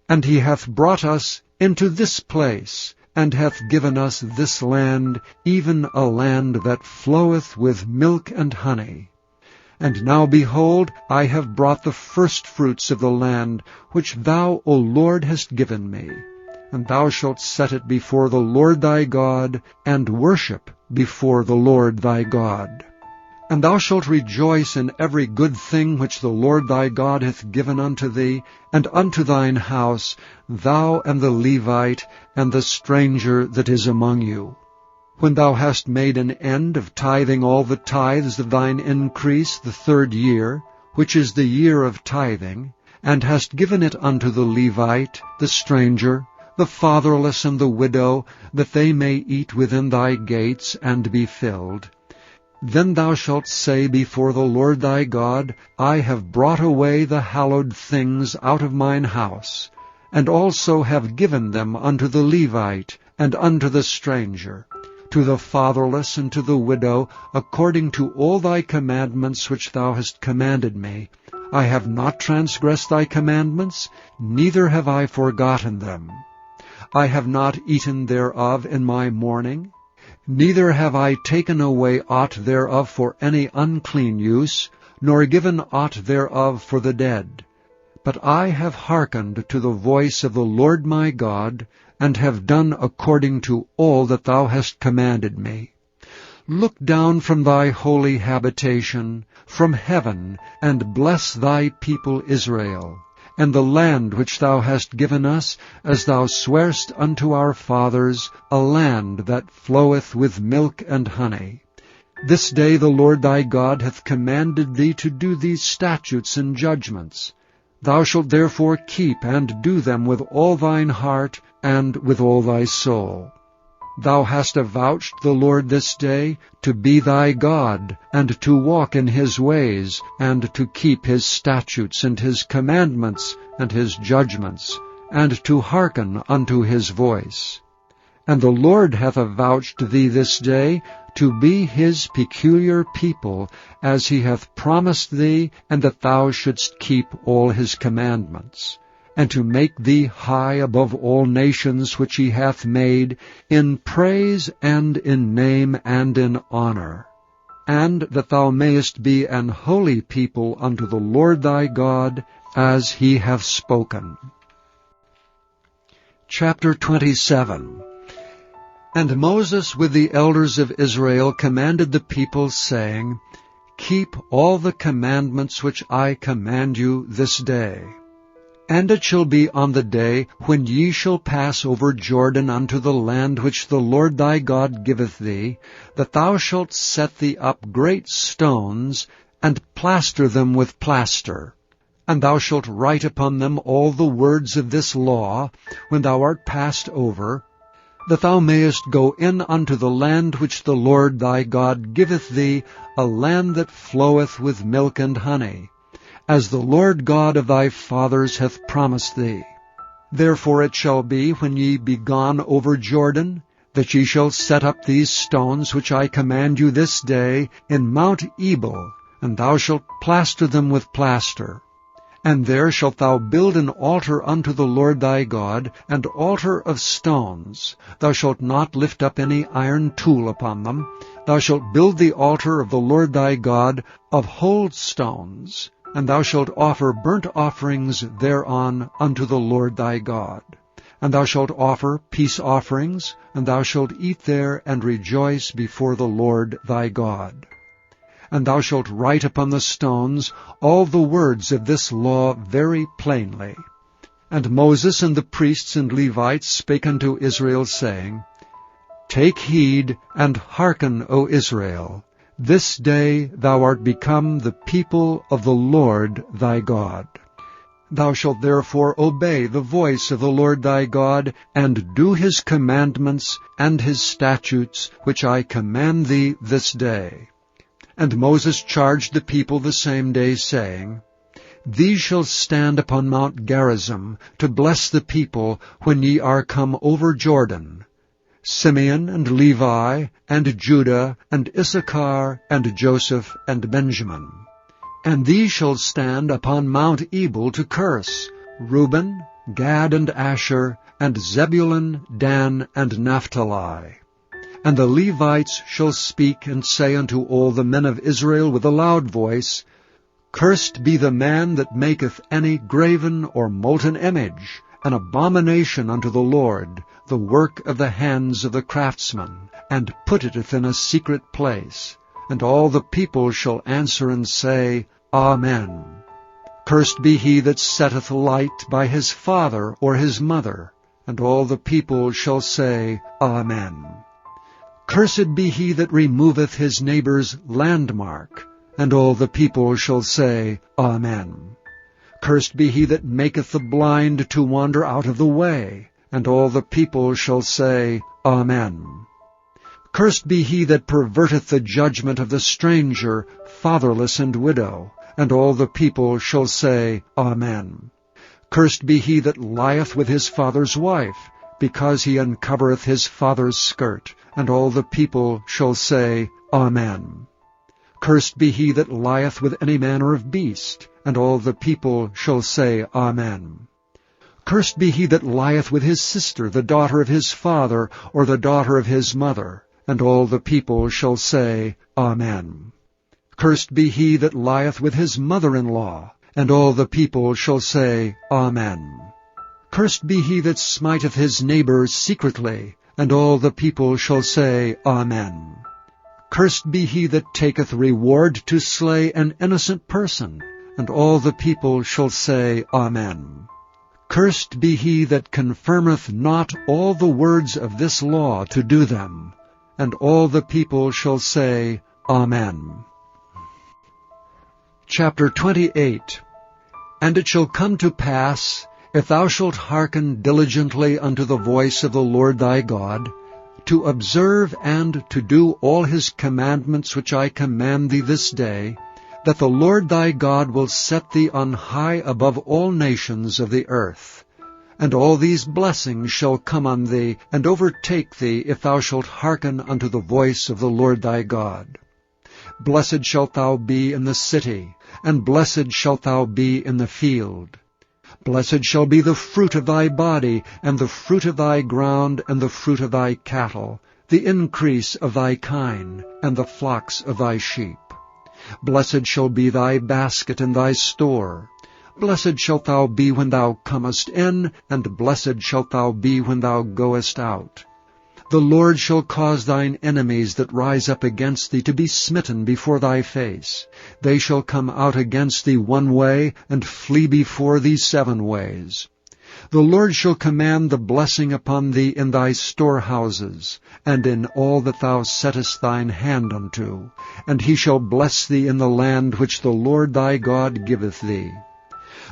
A: And he hath brought us into this place, and hath given us this land, even a land that floweth with milk and honey. And now, behold, I have brought the firstfruits of the land, which thou, O Lord, hast given me. And thou shalt set it before the Lord thy God, and worship before the Lord thy God. And thou shalt rejoice in every good thing which the Lord thy God hath given unto thee, and unto thine house, thou and the Levite, and the stranger that is among you. When thou hast made an end of tithing all the tithes of thine increase the 3rd year, which is the year of tithing, and hast given it unto the Levite, the stranger, the fatherless, and the widow, that they may eat within thy gates, and be filled. Then thou shalt say before the Lord thy God, I have brought away the hallowed things out of mine house, and also have given them unto the Levite, and unto the stranger, to the fatherless, and to the widow, according to all thy commandments which thou hast commanded me. I have not transgressed thy commandments, neither have I forgotten them. I have not eaten thereof in my mourning, neither have I taken away aught thereof for any unclean use, nor given aught thereof for the dead. But I have hearkened to the voice of the Lord my God, and have done according to all that thou hast commanded me. Look down from thy holy habitation, from heaven, and bless thy people Israel, and the land which thou hast given us, as thou swarest unto our fathers, a land that floweth with milk and honey. This day the Lord thy God hath commanded thee to do these statutes and judgments. Thou shalt therefore keep and do them with all thine heart, and with all thy soul. Thou hast avouched the Lord this day to be thy God, and to walk in his ways, and to keep his statutes, and his commandments, and his judgments, and to hearken unto his voice. And the Lord hath avouched thee this day to be his peculiar people, as he hath promised thee, and that thou shouldst keep all his commandments, and to make thee high above all nations which he hath made, in praise and in name and in honor, and that thou mayest be an holy people unto the Lord thy God, as he hath spoken. Chapter 27. And Moses with the elders of Israel commanded the people, saying, Keep all the commandments which I command you this day. And it shall be on the day when ye shall pass over Jordan unto the land which the Lord thy God giveth thee, that thou shalt set thee up great stones, and plaster them with plaster. And thou shalt write upon them all the words of this law, when thou art passed over, that thou mayest go in unto the land which the Lord thy God giveth thee, a land that floweth with milk and honey, as the Lord God of thy fathers hath promised thee. Therefore it shall be, when ye be gone over Jordan, that ye shall set up these stones which I command you this day in Mount Ebal, and thou shalt plaster them with plaster. And there shalt thou build an altar unto the Lord thy God, an altar of stones. Thou shalt not lift up any iron tool upon them. Thou shalt build the altar of the Lord thy God of whole stones, and thou shalt offer burnt offerings thereon unto the Lord thy God. And thou shalt offer peace offerings, and thou shalt eat there and rejoice before the Lord thy God. And thou shalt write upon the stones all the words of this law very plainly. And Moses and the priests and Levites spake unto Israel, saying, Take heed, and hearken, O Israel. This day thou art become the people of the Lord thy God. Thou shalt therefore obey the voice of the Lord thy God, and do his commandments and his statutes, which I command thee this day. And Moses charged the people the same day, saying, These shall stand upon Mount Gerizim, to bless the people when ye are come over Jordan. Simeon and Levi, and Judah, and Issachar, and Joseph, and Benjamin. And these shall stand upon Mount Ebal to curse, Reuben, Gad, and Asher, and Zebulun, Dan, and Naphtali. And the Levites shall speak and say unto all the men of Israel with a loud voice, Cursed be the man that maketh any graven or molten image, an abomination unto the Lord, the work of the hands of the craftsman, and putteth in a secret place. And all the people shall answer and say, Amen. Cursed be he that setteth light by his father or his mother. And all the people shall say, Amen. Cursed be he that removeth his neighbour's landmark. And all the people shall say, Amen. Cursed be he that maketh the blind to wander out of the way. And all the people shall say, Amen. Cursed be he that perverteth the judgment of the stranger, fatherless and widow. And all the people shall say, Amen. Cursed be he that lieth with his father's wife, because he uncovereth his father's skirt. And all the people shall say, Amen. Cursed be he that lieth with any manner of beast. And all the people shall say, Amen. Cursed be he that lieth with his sister, the daughter of his father, or the daughter of his mother. And all the people shall say, Amen. Cursed be he that lieth with his mother-in-law. And all the people shall say, Amen. Cursed be he that smiteth his neighbor secretly. And all the people shall say, Amen. Cursed be he that taketh reward to slay an innocent person. And all the people shall say, Amen. Cursed be he that confirmeth not all the words of this law to do them. And all the people shall say, Amen. Chapter 28. And it shall come to pass, if thou shalt hearken diligently unto the voice of the Lord thy God, to observe and to do all his commandments which I command thee this day, that the Lord thy God will set thee on high above all nations of the earth. And all these blessings shall come on thee, and overtake thee, if thou shalt hearken unto the voice of the Lord thy God. Blessed shalt thou be in the city, and blessed shalt thou be in the field. Blessed shall be the fruit of thy body, and the fruit of thy ground, and the fruit of thy cattle, the increase of thy kine, and the flocks of thy sheep. Blessed shall be thy basket and thy store. Blessed shalt thou be when thou comest in, and blessed shalt thou be when thou goest out. The Lord shall cause thine enemies that rise up against thee to be smitten before thy face. They shall come out against thee one way, and flee before thee 7 ways. The Lord shall command the blessing upon thee in thy storehouses, and in all that thou settest thine hand unto. And he shall bless thee in the land which the Lord thy God giveth thee.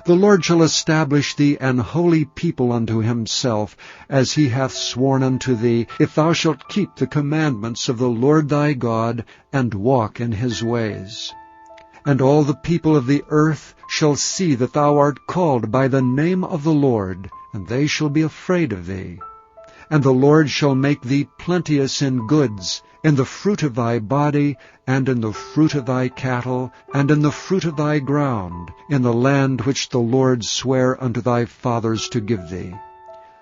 A: The Lord shall establish thee an holy people unto himself, as he hath sworn unto thee, if thou shalt keep the commandments of the Lord thy God, and walk in his ways. And all the people of the earth shall see that thou art called by the name of the Lord, and they shall be afraid of thee. And the Lord shall make thee plenteous in goods, in the fruit of thy body, and in the fruit of thy cattle, and in the fruit of thy ground, in the land which the Lord sware unto thy fathers to give thee.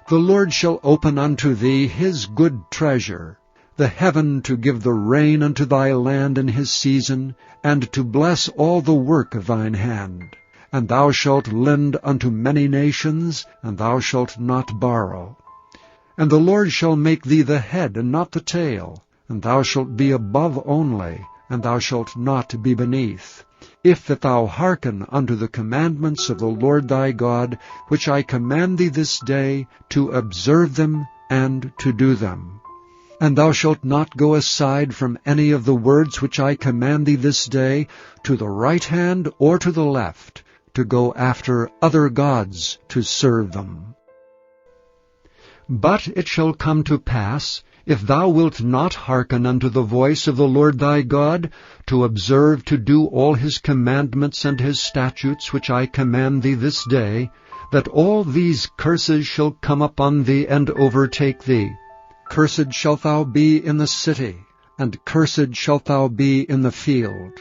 A: The Lord shall open unto thee his good treasure, the heaven to give the rain unto thy land in his season, and to bless all the work of thine hand. And thou shalt lend unto many nations, and thou shalt not borrow. And the Lord shall make thee the head and not the tail, and thou shalt be above only, and thou shalt not be beneath, if that thou hearken unto the commandments of the Lord thy God, which I command thee this day, to observe them and to do them. And thou shalt not go aside from any of the words which I command thee this day, to the right hand or to the left, to go after other gods to serve them. But it shall come to pass, if thou wilt not hearken unto the voice of the Lord thy God, to observe to do all his commandments and his statutes which I command thee this day, that all these curses shall come upon thee and overtake thee. Cursed shalt thou be in the city, and cursed shalt thou be in the field.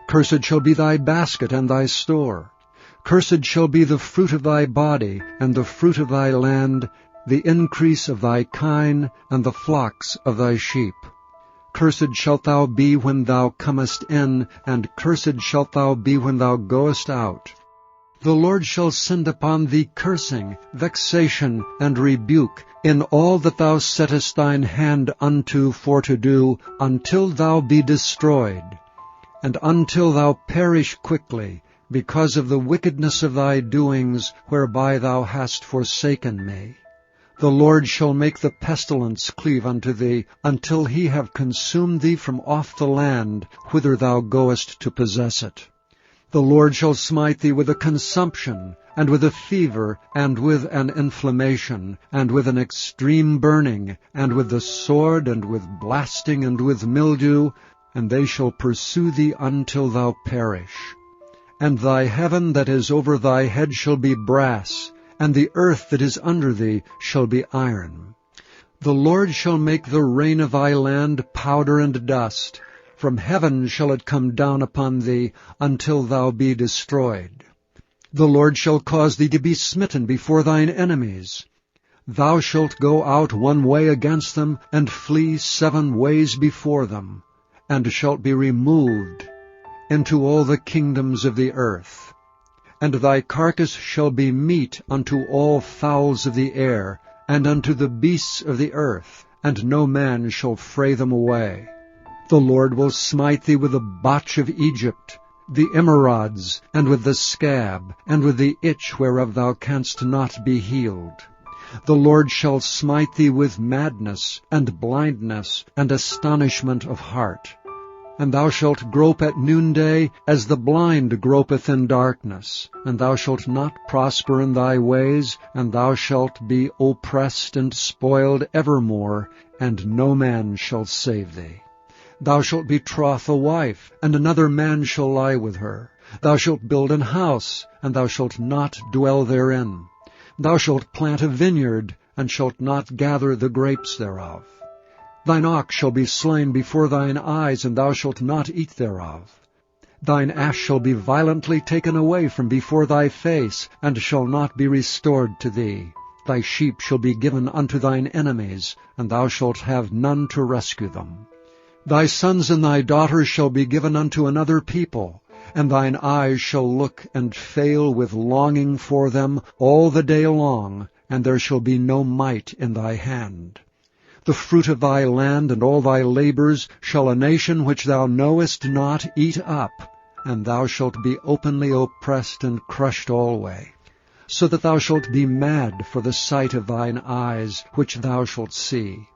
A: Cursed shall be thy basket and thy store. Cursed shall be the fruit of thy body, and the fruit of thy land, the increase of thy kine, and the flocks of thy sheep. Cursed shalt thou be when thou comest in, and cursed shalt thou be when thou goest out. The Lord shall send upon thee cursing, vexation, and rebuke, in all that thou settest thine hand unto for to do, until thou be destroyed, and until thou perish quickly, because of the wickedness of thy doings, whereby thou hast forsaken me. The Lord shall make the pestilence cleave unto thee, until he have consumed thee from off the land, whither thou goest to possess it. The Lord shall smite thee with a consumption, and with a fever, and with an inflammation, and with an extreme burning, and with the sword, and with blasting, and with mildew, and they shall pursue thee until thou perish. And thy heaven that is over thy head shall be brass, and the earth that is under thee shall be iron. The Lord shall make the rain of thy land powder and dust. From heaven shall it come down upon thee, until thou be destroyed. The Lord shall cause thee to be smitten before thine enemies. Thou shalt go out one way against them, and flee 7 ways before them, and shalt be removed into all the kingdoms of the earth. And thy carcass shall be meat unto all fowls of the air, and unto the beasts of the earth, and no man shall fray them away. The Lord will smite thee with the botch of Egypt, the emerods, and with the scab, and with the itch whereof thou canst not be healed. The Lord shall smite thee with madness, and blindness, and astonishment of heart. And thou shalt grope at noonday, as the blind gropeth in darkness. And thou shalt not prosper in thy ways, and thou shalt be oppressed and spoiled evermore, and no man shall save thee. Thou shalt betroth a wife, and another man shall lie with her. Thou shalt build an house, and thou shalt not dwell therein. Thou shalt plant a vineyard, and shalt not gather the grapes thereof. Thine ox shall be slain before thine eyes, and thou shalt not eat thereof. Thine ass shall be violently taken away from before thy face, and shall not be restored to thee. Thy sheep shall be given unto thine enemies, and thou shalt have none to rescue them. Thy sons and thy daughters shall be given unto another people, and thine eyes shall look and fail with longing for them all the day long, and there shall be no might in thy hand. The fruit of thy land and all thy labors shall a nation which thou knowest not eat up, and thou shalt be openly oppressed and crushed alway, so that thou shalt be mad for the sight of thine eyes, which thou shalt see.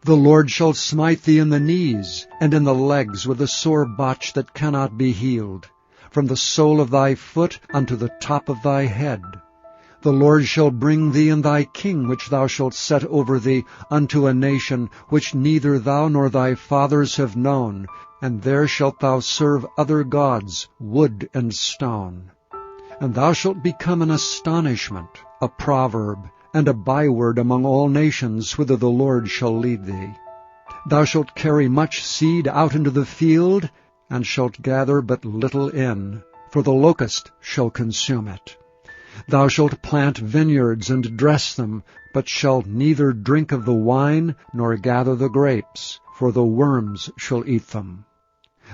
A: The Lord shall smite thee in the knees, and in the legs with a sore botch that cannot be healed, from the sole of thy foot unto the top of thy head. The Lord shall bring thee and thy king which thou shalt set over thee unto a nation which neither thou nor thy fathers have known, and there shalt thou serve other gods, wood and stone. And thou shalt become an astonishment, a proverb, and a byword among all nations whither the Lord shall lead thee. Thou shalt carry much seed out into the field, and shalt gather but little in, for the locust shall consume it. Thou shalt plant vineyards and dress them, but shalt neither drink of the wine nor gather the grapes, for the worms shall eat them.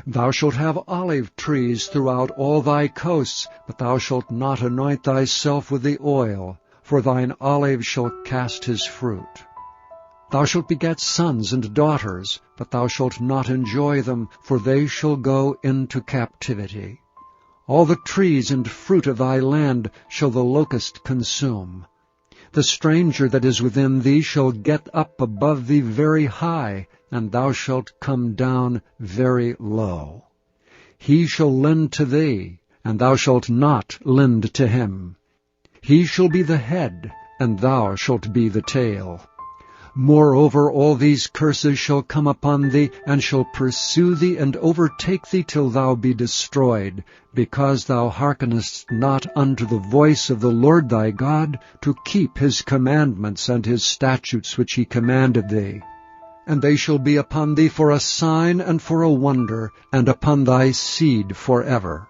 A: Thou shalt have olive trees throughout all thy coasts, but thou shalt not anoint thyself with the oil, for thine olive shall cast his fruit. Thou shalt beget sons and daughters, but thou shalt not enjoy them, for they shall go into captivity. All the trees and fruit of thy land shall the locust consume. The stranger that is within thee shall get up above thee very high, and thou shalt come down very low. He shall lend to thee, and thou shalt not lend to him. He shall be the head, and thou shalt be the tail. Moreover, all these curses shall come upon thee, and shall pursue thee, and overtake thee till thou be destroyed, because thou hearkenest not unto the voice of the Lord thy God, to keep his commandments and his statutes which he commanded thee. And they shall be upon thee for a sign and for a wonder, and upon thy seed forever.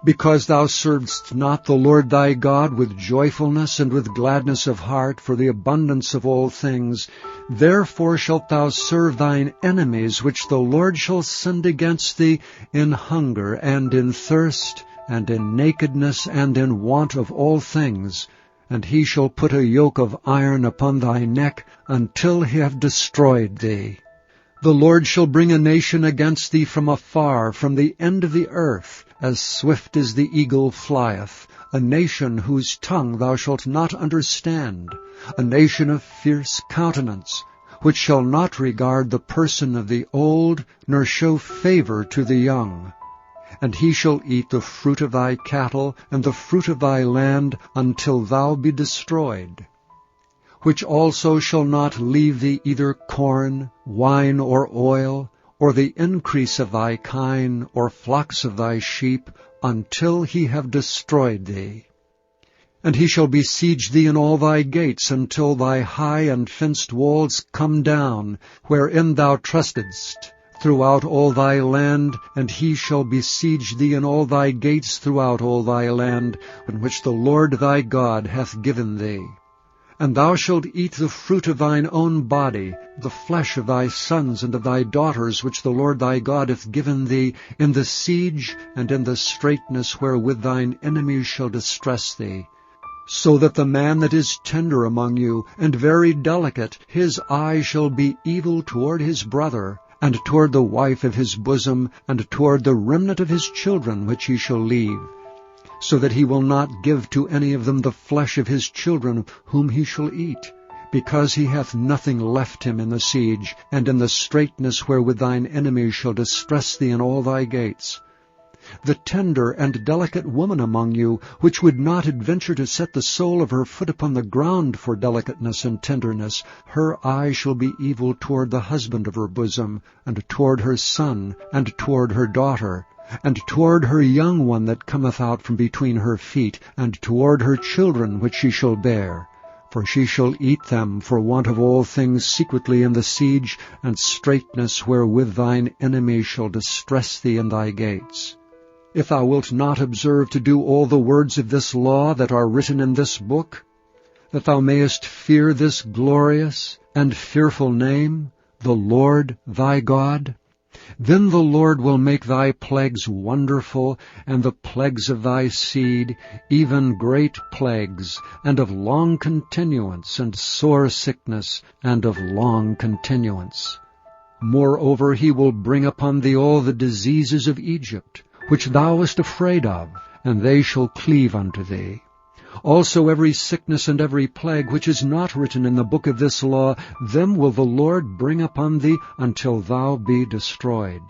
A: Because thou servedst not the Lord thy God with joyfulness and with gladness of heart for the abundance of all things, therefore shalt thou serve thine enemies, which the Lord shall send against thee in hunger and in thirst and in nakedness and in want of all things. And he shall put a yoke of iron upon thy neck until he have destroyed thee. The Lord shall bring a nation against thee from afar, from the end of the earth, as swift as the eagle flieth, a nation whose tongue thou shalt not understand, a nation of fierce countenance, which shall not regard the person of the old, nor show favor to the young. And he shall eat the fruit of thy cattle, and the fruit of thy land, until thou be destroyed. Which also shall not leave thee either corn, wine, or oil, or the increase of thy kine, or flocks of thy sheep, until he have destroyed thee. And he shall besiege thee in all thy gates, until thy high and fenced walls come down, wherein thou trustedst, throughout all thy land, and he shall besiege thee in all thy gates throughout all thy land, in which the Lord thy God hath given thee. And thou shalt eat the fruit of thine own body, the flesh of thy sons and of thy daughters, which the Lord thy God hath given thee, in the siege and in the straitness wherewith thine enemies shall distress thee. So that the man that is tender among you, and very delicate, his eye shall be evil toward his brother, and toward the wife of his bosom, and toward the remnant of his children which he shall leave, so that he will not give to any of them the flesh of his children whom he shall eat, because he hath nothing left him in the siege, and in the straitness wherewith thine enemies shall distress thee in all thy gates. The tender and delicate woman among you, which would not adventure to set the sole of her foot upon the ground for delicateness and tenderness, her eye shall be evil toward the husband of her bosom, and toward her son, and toward her daughter, and toward her young one that cometh out from between her feet, and toward her children which she shall bear. For she shall eat them for want of all things secretly in the siege, and straitness wherewith thine enemy shall distress thee in thy gates. If thou wilt not observe to do all the words of this law that are written in this book, that thou mayest fear this glorious and fearful name, the Lord thy God, then the Lord will make thy plagues wonderful, and the plagues of thy seed, even great plagues, and of long continuance, and sore sickness, and of long continuance. Moreover, he will bring upon thee all the diseases of Egypt, which thou wast afraid of, and they shall cleave unto thee. Also every sickness and every plague which is not written in the book of this law, them will the Lord bring upon thee until thou be destroyed.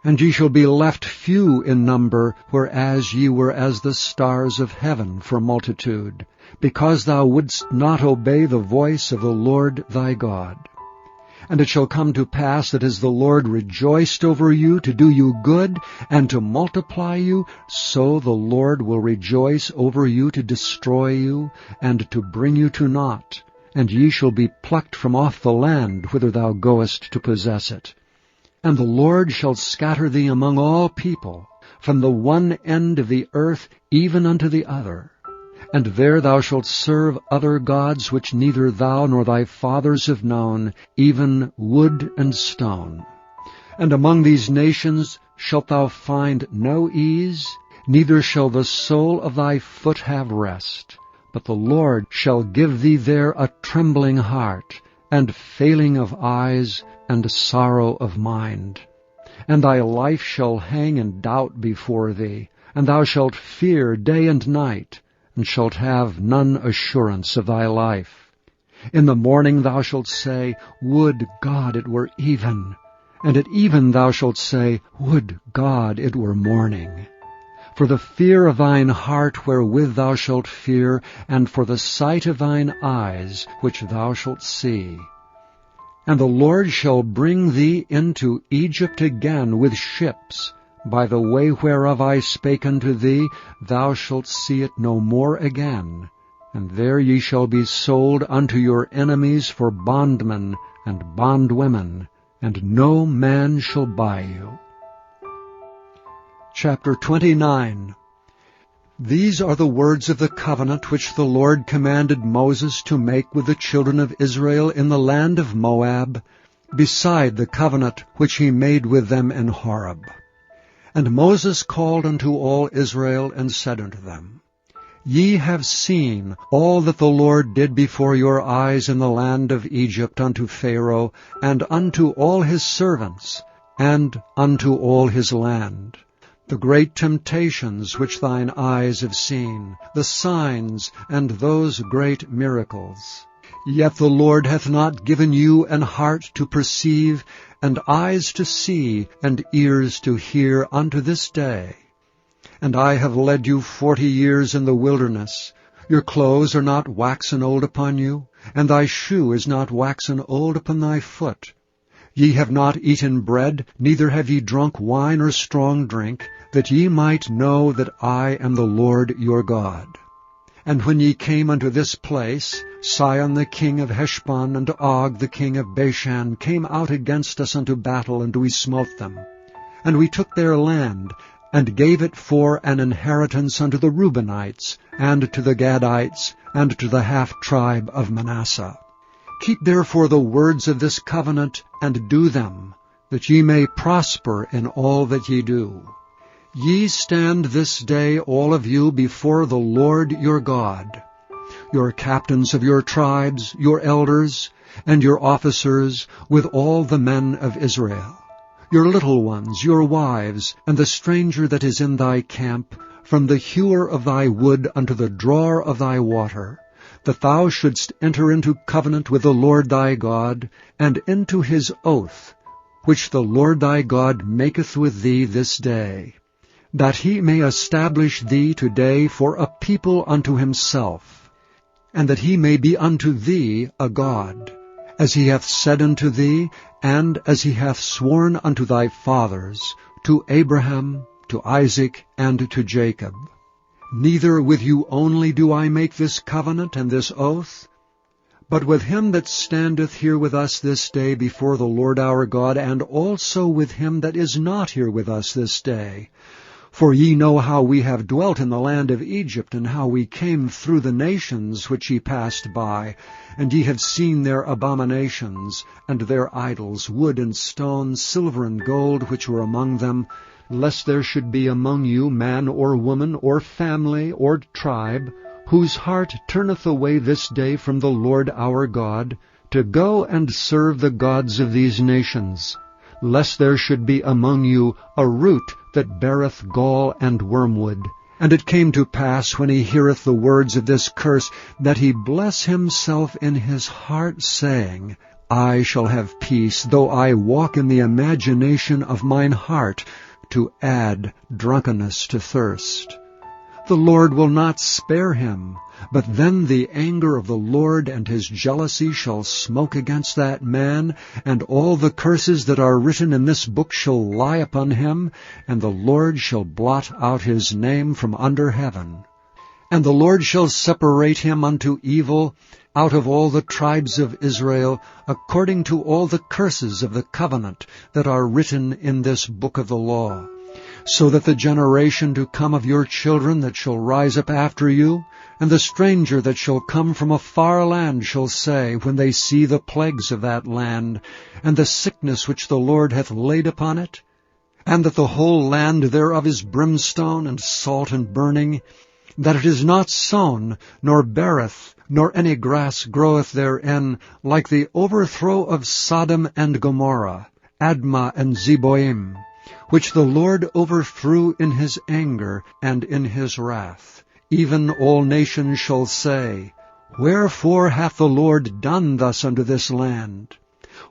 A: And ye shall be left few in number, whereas ye were as the stars of heaven for multitude, because thou wouldst not obey the voice of the Lord thy God. And it shall come to pass that as the Lord rejoiced over you to do you good and to multiply you, so the Lord will rejoice over you to destroy you and to bring you to naught, and ye shall be plucked from off the land whither thou goest to possess it. And the Lord shall scatter thee among all people, from the one end of the earth even unto the other. And there thou shalt serve other gods which neither thou nor thy fathers have known, even wood and stone. And among these nations shalt thou find no ease, neither shall the sole of thy foot have rest. But the Lord shall give thee there a trembling heart, and failing of eyes, and sorrow of mind. And thy life shall hang in doubt before thee, and thou shalt fear day and night, and shalt have none assurance of thy life. In the morning thou shalt say, Would God it were even! And at even thou shalt say, Would God it were morning! For the fear of thine heart wherewith thou shalt fear, and for the sight of thine eyes which thou shalt see. And the Lord shall bring thee into Egypt again with ships. By the way whereof I spake unto thee, thou shalt see it no more again. And there ye shall be sold unto your enemies for bondmen and bondwomen, and no man shall buy you. Chapter 29. These are the words of the covenant which the Lord commanded Moses to make with the children of Israel in the land of Moab, beside the covenant which he made with them in Horeb. And Moses called unto all Israel, and said unto them, Ye have seen all that the Lord did before your eyes in the land of Egypt unto Pharaoh, and unto all his servants, and unto all his land. The great temptations which thine eyes have seen, the signs, and those great miracles. Yet the Lord hath not given you an heart to perceive, and eyes to see, and ears to hear unto this day. And I have led you 40 years in the wilderness. Your clothes are not waxen old upon you, and thy shoe is not waxen old upon thy foot. Ye have not eaten bread, neither have ye drunk wine or strong drink, that ye might know that I am the Lord your God. And when ye came unto this place, Sihon the king of Heshbon and Og the king of Bashan came out against us unto battle, and we smote them. And we took their land, and gave it for an inheritance unto the Reubenites, and to the Gadites, and to the half-tribe of Manasseh. Keep therefore the words of this covenant, and do them, that ye may prosper in all that ye do. Ye stand this day all of you before the Lord your God, your captains of your tribes, your elders, and your officers, with all the men of Israel, your little ones, your wives, and the stranger that is in thy camp, from the hewer of thy wood unto the drawer of thy water, that thou shouldst enter into covenant with the Lord thy God, and into his oath, which the Lord thy God maketh with thee this day, that he may establish thee today for a people unto himself, and that he may be unto thee a God, as he hath said unto thee, and as he hath sworn unto thy fathers, to Abraham, to Isaac, and to Jacob. Neither with you only do I make this covenant and this oath, but with him that standeth here with us this day before the Lord our God, and also with him that is not here with us this day. For ye know how we have dwelt in the land of Egypt, and how we came through the nations which ye passed by, and ye have seen their abominations, and their idols, wood and stone, silver and gold, which were among them, lest there should be among you man or woman, or family, or tribe, whose heart turneth away this day from the Lord our God, to go and serve the gods of these nations, lest there should be among you a root that beareth gall and wormwood. And it came to pass, when he heareth the words of this curse, that he bless himself in his heart, saying, I shall have peace, though I walk in the imagination of mine heart, to add drunkenness to thirst. The Lord will not spare him, but then the anger of the Lord and his jealousy shall smoke against that man, and all the curses that are written in this book shall lie upon him, and the Lord shall blot out his name from under heaven. And the Lord shall separate him unto evil out of all the tribes of Israel, according to all the curses of the covenant that are written in this book of the law, so that the generation to come of your children that shall rise up after you, and the stranger that shall come from a far land shall say, when they see the plagues of that land, and the sickness which the Lord hath laid upon it, and that the whole land thereof is brimstone and salt and burning, that it is not sown, nor beareth, nor any grass groweth therein, like the overthrow of Sodom and Gomorrah, Admah and Zeboim, which the Lord overthrew in his anger and in his wrath. Even all nations shall say, Wherefore hath the Lord done thus unto this land?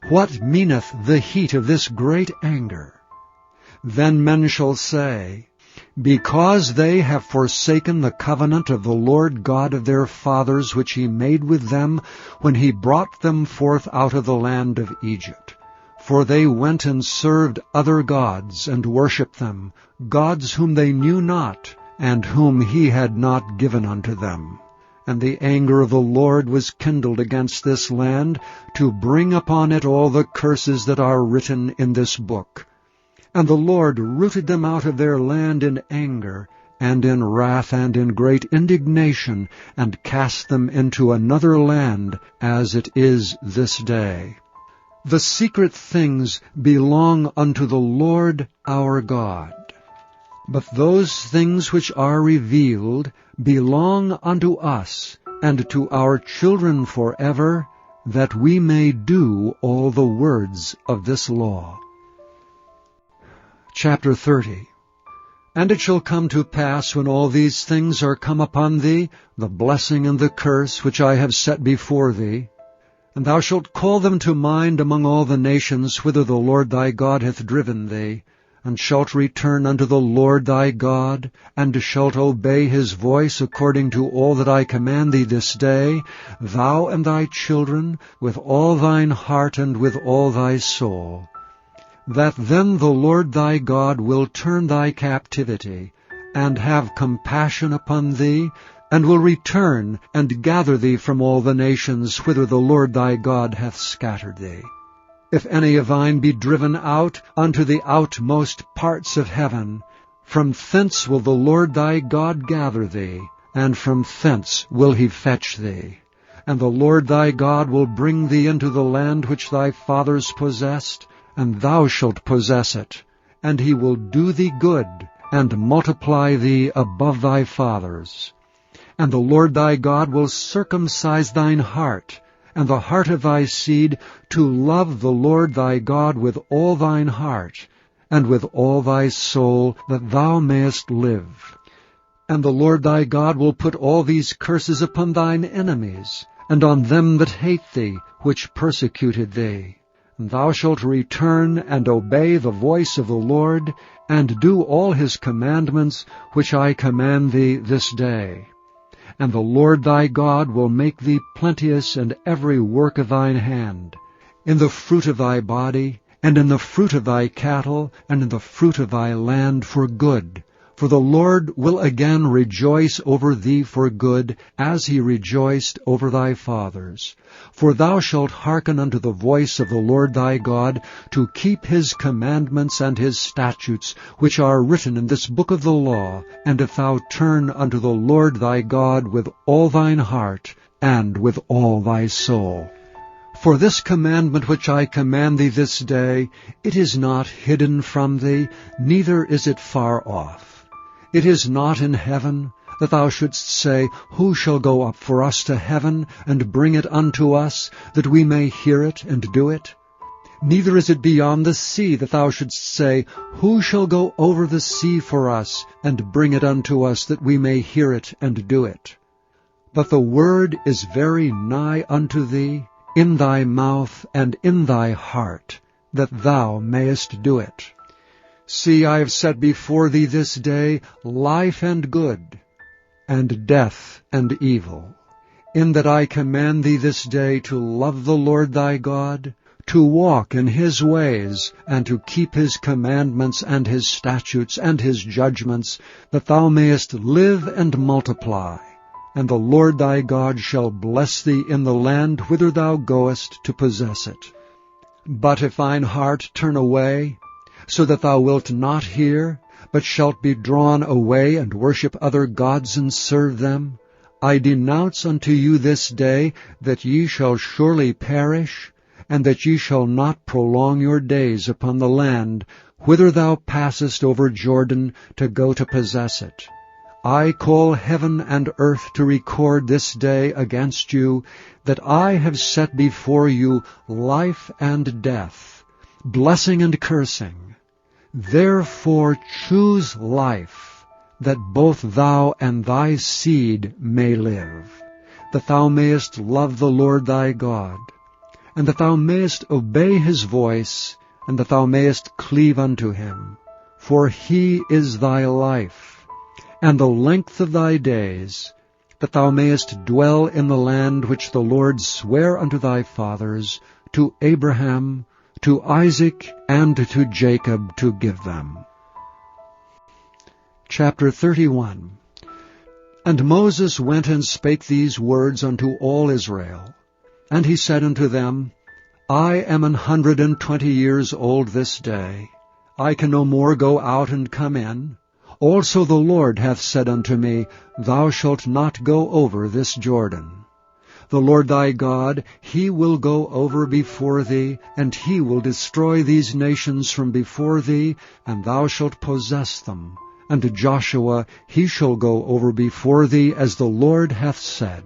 A: What meaneth the heat of this great anger? Then men shall say, Because they have forsaken the covenant of the Lord God of their fathers, which he made with them when he brought them forth out of the land of Egypt. For they went and served other gods, and worshipped them, gods whom they knew not, and whom he had not given unto them. And the anger of the Lord was kindled against this land, to bring upon it all the curses that are written in this book. And the Lord rooted them out of their land in anger, and in wrath, and in great indignation, and cast them into another land, as it is this day. The secret things belong unto the Lord our God. But those things which are revealed belong unto us, and to our children forever, that we may do all the words of this law. Chapter 30. And it shall come to pass, when all these things are come upon thee, the blessing and the curse which I have set before thee, and thou shalt call them to mind among all the nations whither the Lord thy God hath driven thee, and shalt return unto the Lord thy God, and shalt obey his voice according to all that I command thee this day, thou and thy children, with all thine heart and with all thy soul, that then the Lord thy God will turn thy captivity, and have compassion upon thee, and will return and gather thee from all the nations whither the Lord thy God hath scattered thee. If any of thine be driven out unto the outmost parts of heaven, from thence will the Lord thy God gather thee, and from thence will he fetch thee. And the Lord thy God will bring thee into the land which thy fathers possessed, and thou shalt possess it. And he will do thee good, and multiply thee above thy fathers. And the Lord thy God will circumcise thine heart, and the heart of thy seed, to love the Lord thy God with all thine heart, and with all thy soul, that thou mayest live. And the Lord thy God will put all these curses upon thine enemies, and on them that hate thee, which persecuted thee. And thou shalt return and obey the voice of the Lord, and do all his commandments, which I command thee this day. And the Lord thy God will make thee plenteous in every work of thine hand, in the fruit of thy body, and in the fruit of thy cattle, and in the fruit of thy land for good. For the Lord will again rejoice over thee for good, as he rejoiced over thy fathers. For thou shalt hearken unto the voice of the Lord thy God, to keep his commandments and his statutes, which are written in this book of the law, and if thou turn unto the Lord thy God with all thine heart, and with all thy soul. For this commandment which I command thee this day, it is not hidden from thee, neither is it far off. It is not in heaven, that thou shouldst say, Who shall go up for us to heaven, and bring it unto us, that we may hear it and do it? Neither is it beyond the sea, that thou shouldst say, Who shall go over the sea for us, and bring it unto us, that we may hear it and do it? But the word is very nigh unto thee, in thy mouth and in thy heart, that thou mayest do it. See, I have set before thee this day life and good, and death and evil, in that I command thee this day to love the Lord thy God, to walk in his ways, and to keep his commandments and his statutes and his judgments, that thou mayest live and multiply. And the Lord thy God shall bless thee in the land whither thou goest to possess it. But if thine heart turn away, so that thou wilt not hear, but shalt be drawn away and worship other gods and serve them, I denounce unto you this day that ye shall surely perish, and that ye shall not prolong your days upon the land whither thou passest over Jordan to go to possess it. I call heaven and earth to record this day against you, that I have set before you life and death, blessing and cursing. Therefore choose life, that both thou and thy seed may live, that thou mayest love the Lord thy God, and that thou mayest obey his voice, and that thou mayest cleave unto him. For he is thy life, and the length of thy days, that thou mayest dwell in the land which the Lord sware unto thy fathers, to Abraham, to Isaac, and to Jacob, to give them. Chapter 31. And Moses went and spake these words unto all Israel. And he said unto them, I am 120 years old this day. I can no more go out and come in. Also the Lord hath said unto me, Thou shalt not go over this Jordan. The Lord thy God, he will go over before thee, and he will destroy these nations from before thee, and thou shalt possess them. And Joshua, he shall go over before thee, as the Lord hath said.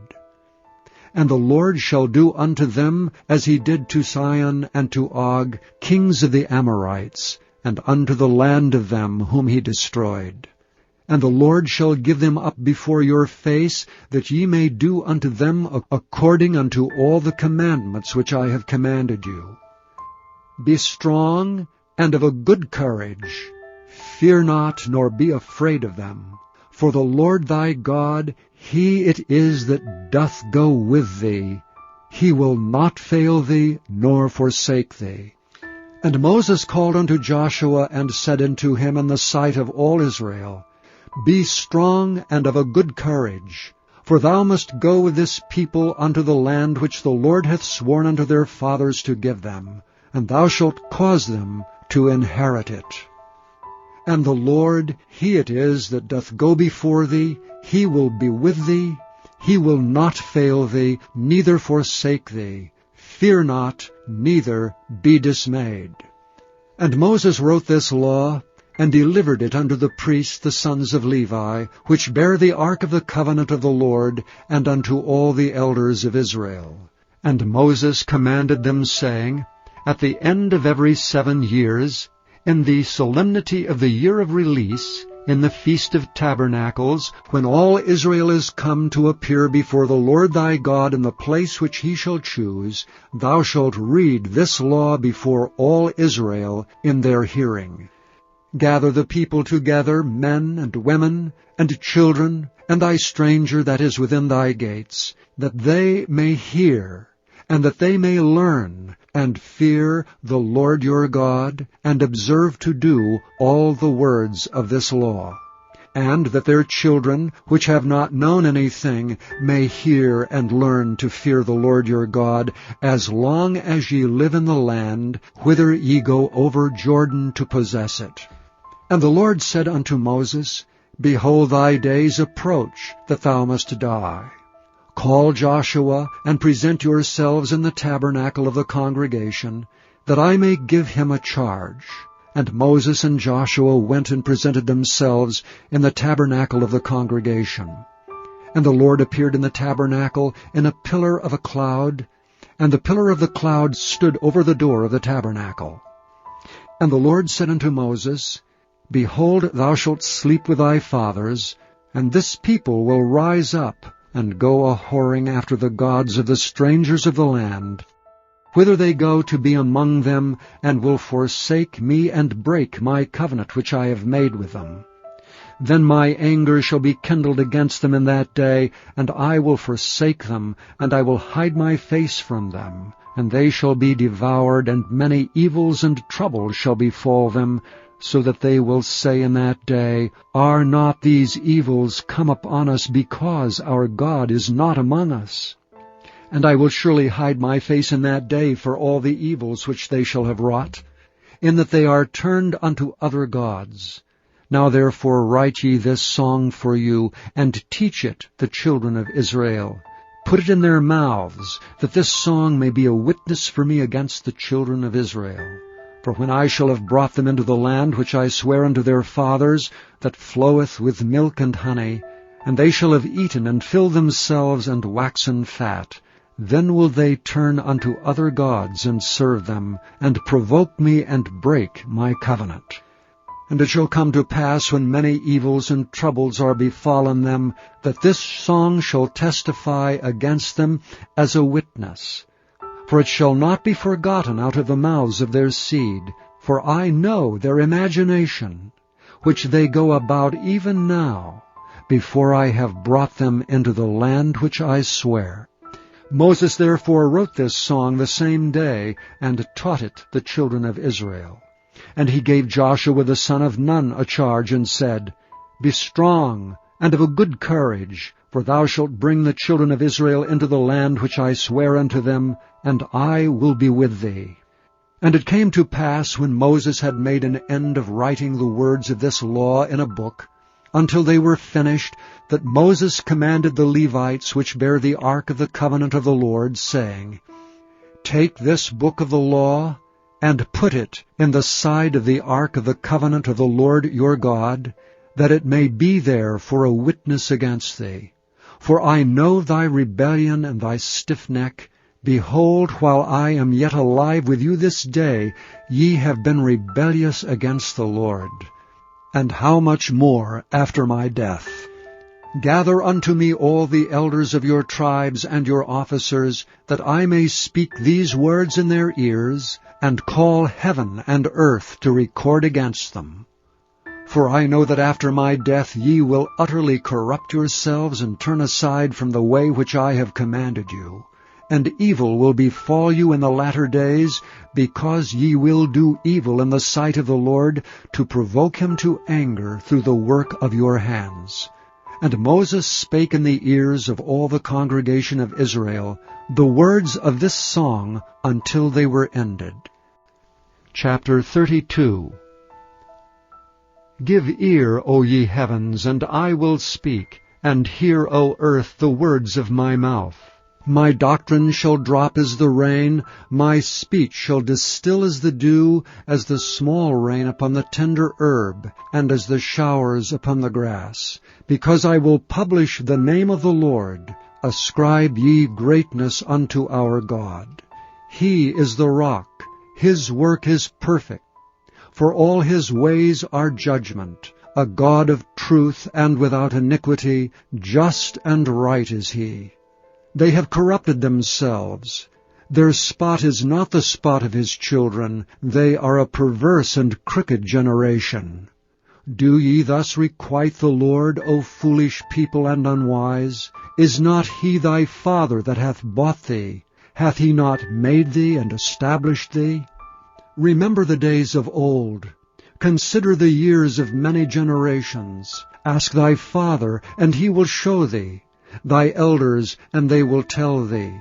A: And the Lord shall do unto them as he did to Sihon and to Og, kings of the Amorites, and unto the land of them whom he destroyed. And the Lord shall give them up before your face, that ye may do unto them according unto all the commandments which I have commanded you. Be strong and of a good courage. Fear not, nor be afraid of them. For the Lord thy God, he it is that doth go with thee. He will not fail thee, nor forsake thee. And Moses called unto Joshua, and said unto him in the sight of all Israel, Be strong and of a good courage, for thou must go with this people unto the land which the Lord hath sworn unto their fathers to give them, and thou shalt cause them to inherit it. And the Lord, he it is that doth go before thee, he will be with thee, he will not fail thee, neither forsake thee. Fear not, neither be dismayed. And Moses wrote this law, and delivered it unto the priests the sons of Levi, which bear the ark of the covenant of the Lord, and unto all the elders of Israel. And Moses commanded them, saying, At the end of every 7 years, in the solemnity of the year of release, in the Feast of Tabernacles, when all Israel is come to appear before the Lord thy God in the place which he shall choose, thou shalt read this law before all Israel in their hearing. Gather the people together, men and women, and children, and thy stranger that is within thy gates, that they may hear, and that they may learn, and fear the Lord your God, and observe to do all the words of this law, and that their children, which have not known anything, may hear and learn to fear the Lord your God, as long as ye live in the land, whither ye go over Jordan to possess it. And the Lord said unto Moses, Behold, thy days approach, that thou must die. Call Joshua, and present yourselves in the tabernacle of the congregation, that I may give him a charge. And Moses and Joshua went and presented themselves in the tabernacle of the congregation. And the Lord appeared in the tabernacle in a pillar of a cloud, and the pillar of the cloud stood over the door of the tabernacle. And the Lord said unto Moses, Behold, thou shalt sleep with thy fathers, and this people will rise up, and go a-whoring after the gods of the strangers of the land, whither they go to be among them, and will forsake me and break my covenant which I have made with them. Then my anger shall be kindled against them in that day, and I will forsake them, and I will hide my face from them, and they shall be devoured, and many evils and troubles shall befall them, so that they will say in that day, Are not these evils come upon us because our God is not among us? And I will surely hide my face in that day for all the evils which they shall have wrought, in that they are turned unto other gods. Now therefore write ye this song for you, and teach it the children of Israel. Put it in their mouths, that this song may be a witness for me against the children of Israel. For when I shall have brought them into the land which I swear unto their fathers, that floweth with milk and honey, and they shall have eaten and filled themselves and waxen fat, then will they turn unto other gods and serve them, and provoke me and break my covenant. And it shall come to pass, when many evils and troubles are befallen them, that this song shall testify against them as a witness. For it shall not be forgotten out of the mouths of their seed, for I know their imagination, which they go about even now, before I have brought them into the land which I swear. Moses therefore wrote this song the same day, and taught it the children of Israel. And he gave Joshua the son of Nun a charge, and said, Be strong, and of a good courage, for thou shalt bring the children of Israel into the land which I swear unto them, and I will be with thee. And it came to pass, when Moses had made an end of writing the words of this law in a book, until they were finished, that Moses commanded the Levites which bear the ark of the covenant of the Lord, saying, Take this book of the law, and put it in the side of the ark of the covenant of the Lord your God, that it may be there for a witness against thee. For I know thy rebellion and thy stiff neck. Behold, while I am yet alive with you this day, ye have been rebellious against the Lord. And how much more after my death? Gather unto me all the elders of your tribes and your officers, that I may speak these words in their ears, and call heaven and earth to record against them. For I know that after my death ye will utterly corrupt yourselves, and turn aside from the way which I have commanded you. And evil will befall you in the latter days, because ye will do evil in the sight of the Lord, to provoke him to anger through the work of your hands. And Moses spake in the ears of all the congregation of Israel the words of this song until they were ended. Chapter 32. Give ear, O ye heavens, and I will speak, and hear, O earth, the words of my mouth. My doctrine shall drop as the rain, my speech shall distill as the dew, as the small rain upon the tender herb, and as the showers upon the grass. Because I will publish the name of the Lord. Ascribe ye greatness unto our God. He is the rock, his work is perfect. For all his ways are judgment, a God of truth and without iniquity, just and right is he. They have corrupted themselves. Their spot is not the spot of his children. They are a perverse and crooked generation. Do ye thus requite the Lord, O foolish people and unwise? Is not he thy father that hath bought thee? Hath he not made thee and established thee? Remember the days of old. Consider the years of many generations. Ask thy father, and he will show thee, thy elders, and they will tell thee.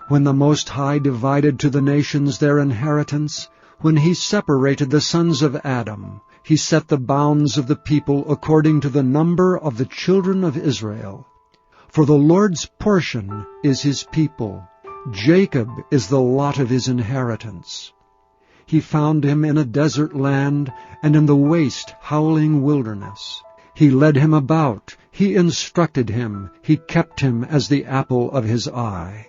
A: When the Most High divided to the nations their inheritance, when he separated the sons of Adam, he set the bounds of the people according to the number of the children of Israel. For the Lord's portion is his people. Jacob is the lot of his inheritance. He found him in a desert land, and in the waste howling wilderness. He led him about, he instructed him, he kept him as the apple of his eye.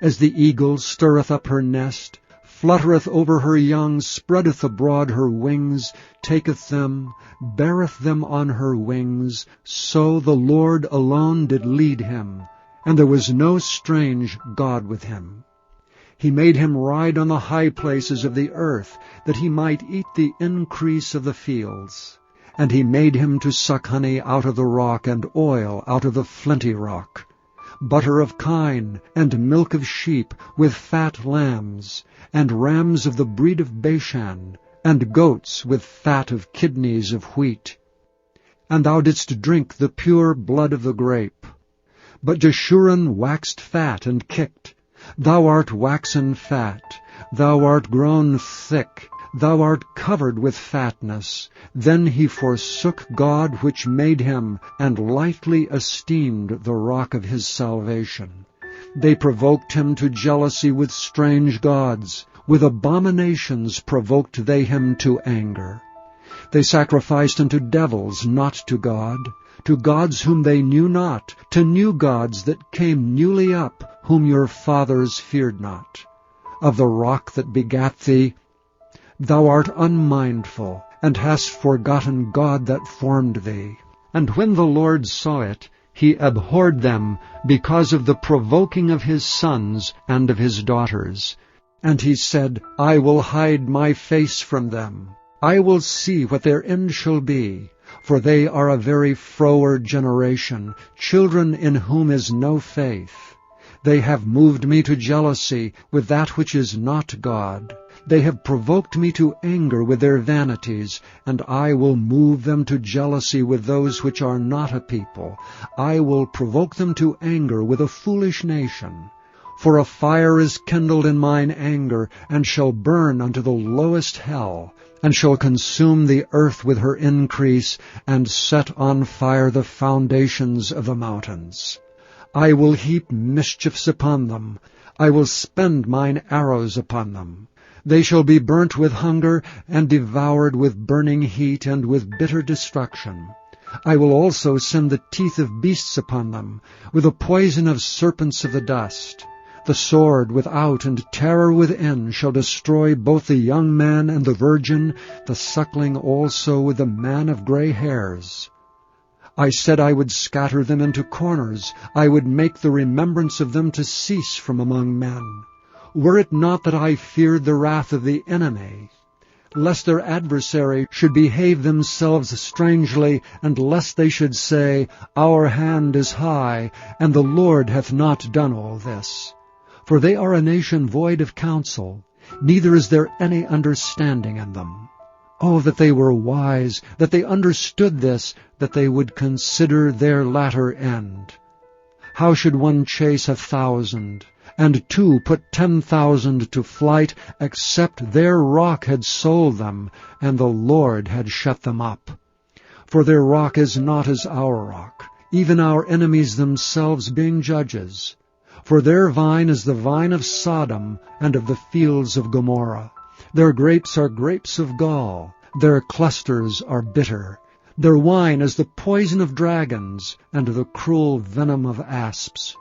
A: As the eagle stirreth up her nest, fluttereth over her young, spreadeth abroad her wings, taketh them, beareth them on her wings, so the Lord alone did lead him, and there was no strange God with him. He made him ride on the high places of the earth, that he might eat the increase of the fields. And he made him to suck honey out of the rock, and oil out of the flinty rock, butter of kine, and milk of sheep, with fat lambs, and rams of the breed of Bashan, and goats with fat of kidneys of wheat. And thou didst drink the pure blood of the grape. But Jeshurun waxed fat and kicked. Thou art waxen fat, thou art grown thick, thou art covered with fatness. Then he forsook God which made him, and lightly esteemed the rock of his salvation. They provoked him to jealousy with strange gods. With abominations provoked they him to anger. They sacrificed unto devils, not to God, to gods whom they knew not, to new gods that came newly up, whom your fathers feared not. Of the rock that begat thee, thou art unmindful, and hast forgotten God that formed thee. And when the Lord saw it, he abhorred them because of the provoking of his sons and of his daughters. And he said, I will hide my face from them. I will see what their end shall be. For they are a very froward generation, children in whom is no faith. They have moved me to jealousy with that which is not God. They have provoked me to anger with their vanities, and I will move them to jealousy with those which are not a people. I will provoke them to anger with a foolish nation. For a fire is kindled in mine anger, and shall burn unto the lowest hell, and shall consume the earth with her increase, and set on fire the foundations of the mountains. I will heap mischiefs upon them. I will spend mine arrows upon them. They shall be burnt with hunger, and devoured with burning heat, and with bitter destruction. I will also send the teeth of beasts upon them, with the poison of serpents of the dust. The sword without and terror within shall destroy both the young man and the virgin, the suckling also with the man of gray hairs. I said I would scatter them into corners. I would make the remembrance of them to cease from among men. Were it not that I feared the wrath of the enemy, lest their adversary should behave themselves strangely, and lest they should say, Our hand is high, and the Lord hath not done all this. For they are a nation void of counsel, neither is there any understanding in them. Oh, that they were wise, that they understood this, that they would consider their latter end. How should one chase 1,000, and two put 10,000 to flight, except their rock had sold them, and the Lord had shut them up? For their rock is not as our rock, even our enemies themselves being judges. For their vine is the vine of Sodom, and of the fields of Gomorrah. Their grapes are grapes of gall, their clusters are bitter. Their wine is the poison of dragons, and the cruel venom of asps.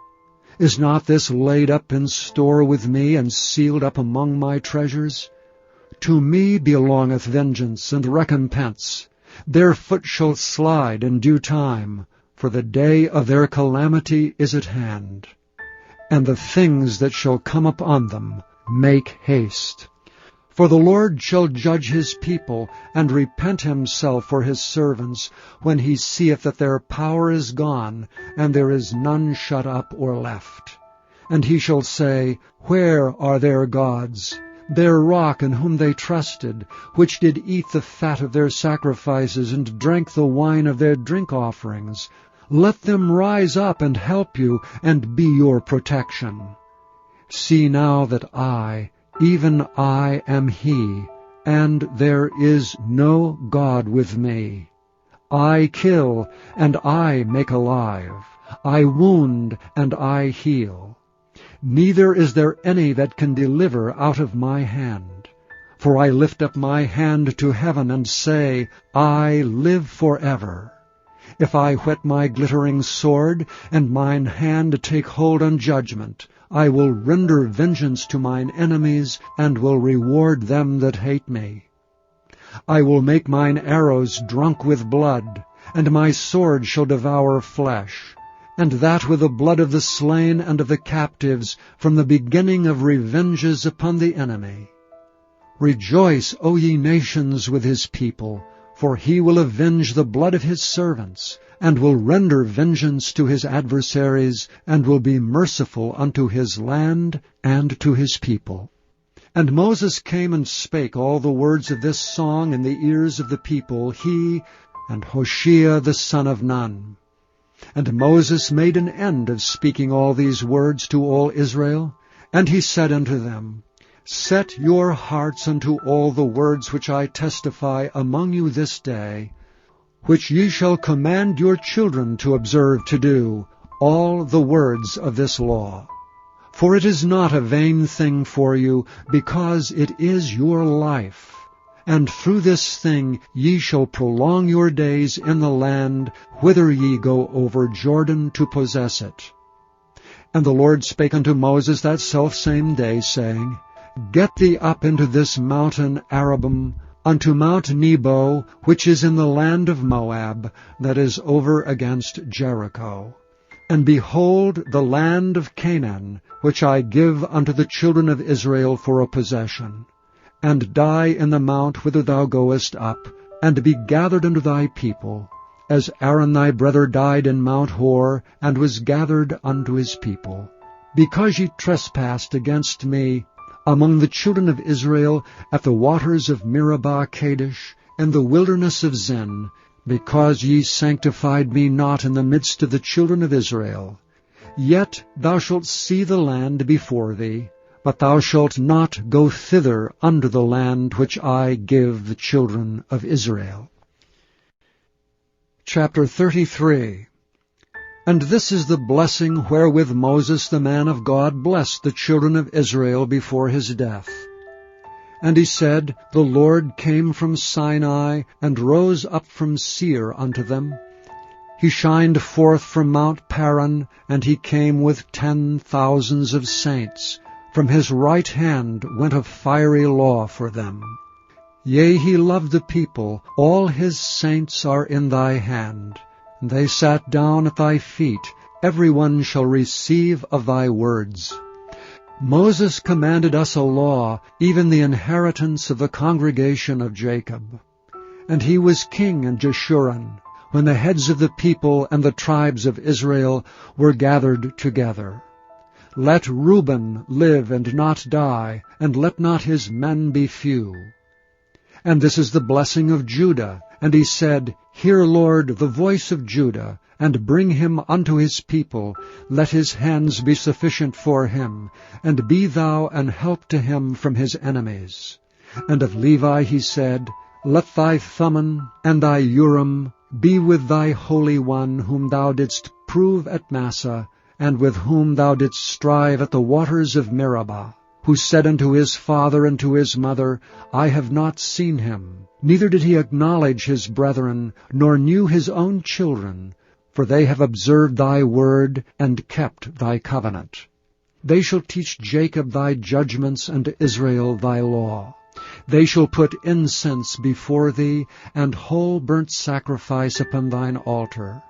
A: Is not this laid up in store with me, and sealed up among my treasures? To me belongeth vengeance and recompense. Their foot shall slide in due time, for the day of their calamity is at hand. And the things that shall come upon them make haste. For the Lord shall judge his people, and repent himself for his servants, when he seeth that their power is gone, and there is none shut up or left. And he shall say, Where are their gods, their rock in whom they trusted, which did eat the fat of their sacrifices, and drank the wine of their drink offerings? Let them rise up and help you, and be your protection. See now that I, even I, am he, and there is no God with me. I kill, and I make alive. I wound, and I heal. Neither is there any that can deliver out of my hand. For I lift up my hand to heaven, and say, I live forever. If I whet my glittering sword, and mine hand take hold on judgment, I will render vengeance to mine enemies, and will reward them that hate me. I will make mine arrows drunk with blood, and my sword shall devour flesh, and that with the blood of the slain and of the captives, from the beginning of revenges upon the enemy. Rejoice, O ye nations, with his people, for he will avenge the blood of his servants, and will render vengeance to his adversaries, and will be merciful unto his land and to his people. And Moses came and spake all the words of this song in the ears of the people, he and Hoshea the son of Nun. And Moses made an end of speaking all these words to all Israel, and he said unto them, Set your hearts unto all the words which I testify among you this day, which ye shall command your children to observe to do, all the words of this law. For it is not a vain thing for you, because it is your life. And through this thing ye shall prolong your days in the land whither ye go over Jordan to possess it. And the Lord spake unto Moses that selfsame day, saying, Get thee up into this mountain Arabim, unto Mount Nebo, which is in the land of Moab, that is over against Jericho. And behold the land of Canaan, which I give unto the children of Israel for a possession. And die in the mount whither thou goest up, and be gathered unto thy people, as Aaron thy brother died in Mount Hor, and was gathered unto his people. Because ye trespassed against me among the children of Israel at the waters of Meribah Kadesh, in the wilderness of Zin, because ye sanctified me not in the midst of the children of Israel. Yet thou shalt see the land before thee, but thou shalt not go thither unto the land which I give the children of Israel. Chapter 33. And this is the blessing wherewith Moses the man of God blessed the children of Israel before his death. And he said, The Lord came from Sinai, and rose up from Seir unto them. He shined forth from Mount Paran, and he came with 10,000s of saints. From his right hand went a fiery law for them. Yea, he loved the people, all his saints are in thy hand. And they sat down at thy feet, every one shall receive of thy words. Moses commanded us a law, even the inheritance of the congregation of Jacob. And he was king in Jeshurun, when the heads of the people and the tribes of Israel were gathered together. Let Reuben live and not die, and let not his men be few. And this is the blessing of Judah. And he said, Hear, Lord, the voice of Judah, and bring him unto his people. Let his hands be sufficient for him, and be thou an help to him from his enemies. And of Levi he said, Let thy Thummim and thy Urim be with thy Holy One, whom thou didst prove at Massah, and with whom thou didst strive at the waters of Meribah, who said unto his father and to his mother, I have not seen him, neither did he acknowledge his brethren, nor knew his own children, for they have observed thy word, and kept thy covenant. They shall teach Jacob thy judgments, and Israel thy law. They shall put incense before thee, and whole burnt sacrifice upon thine altar.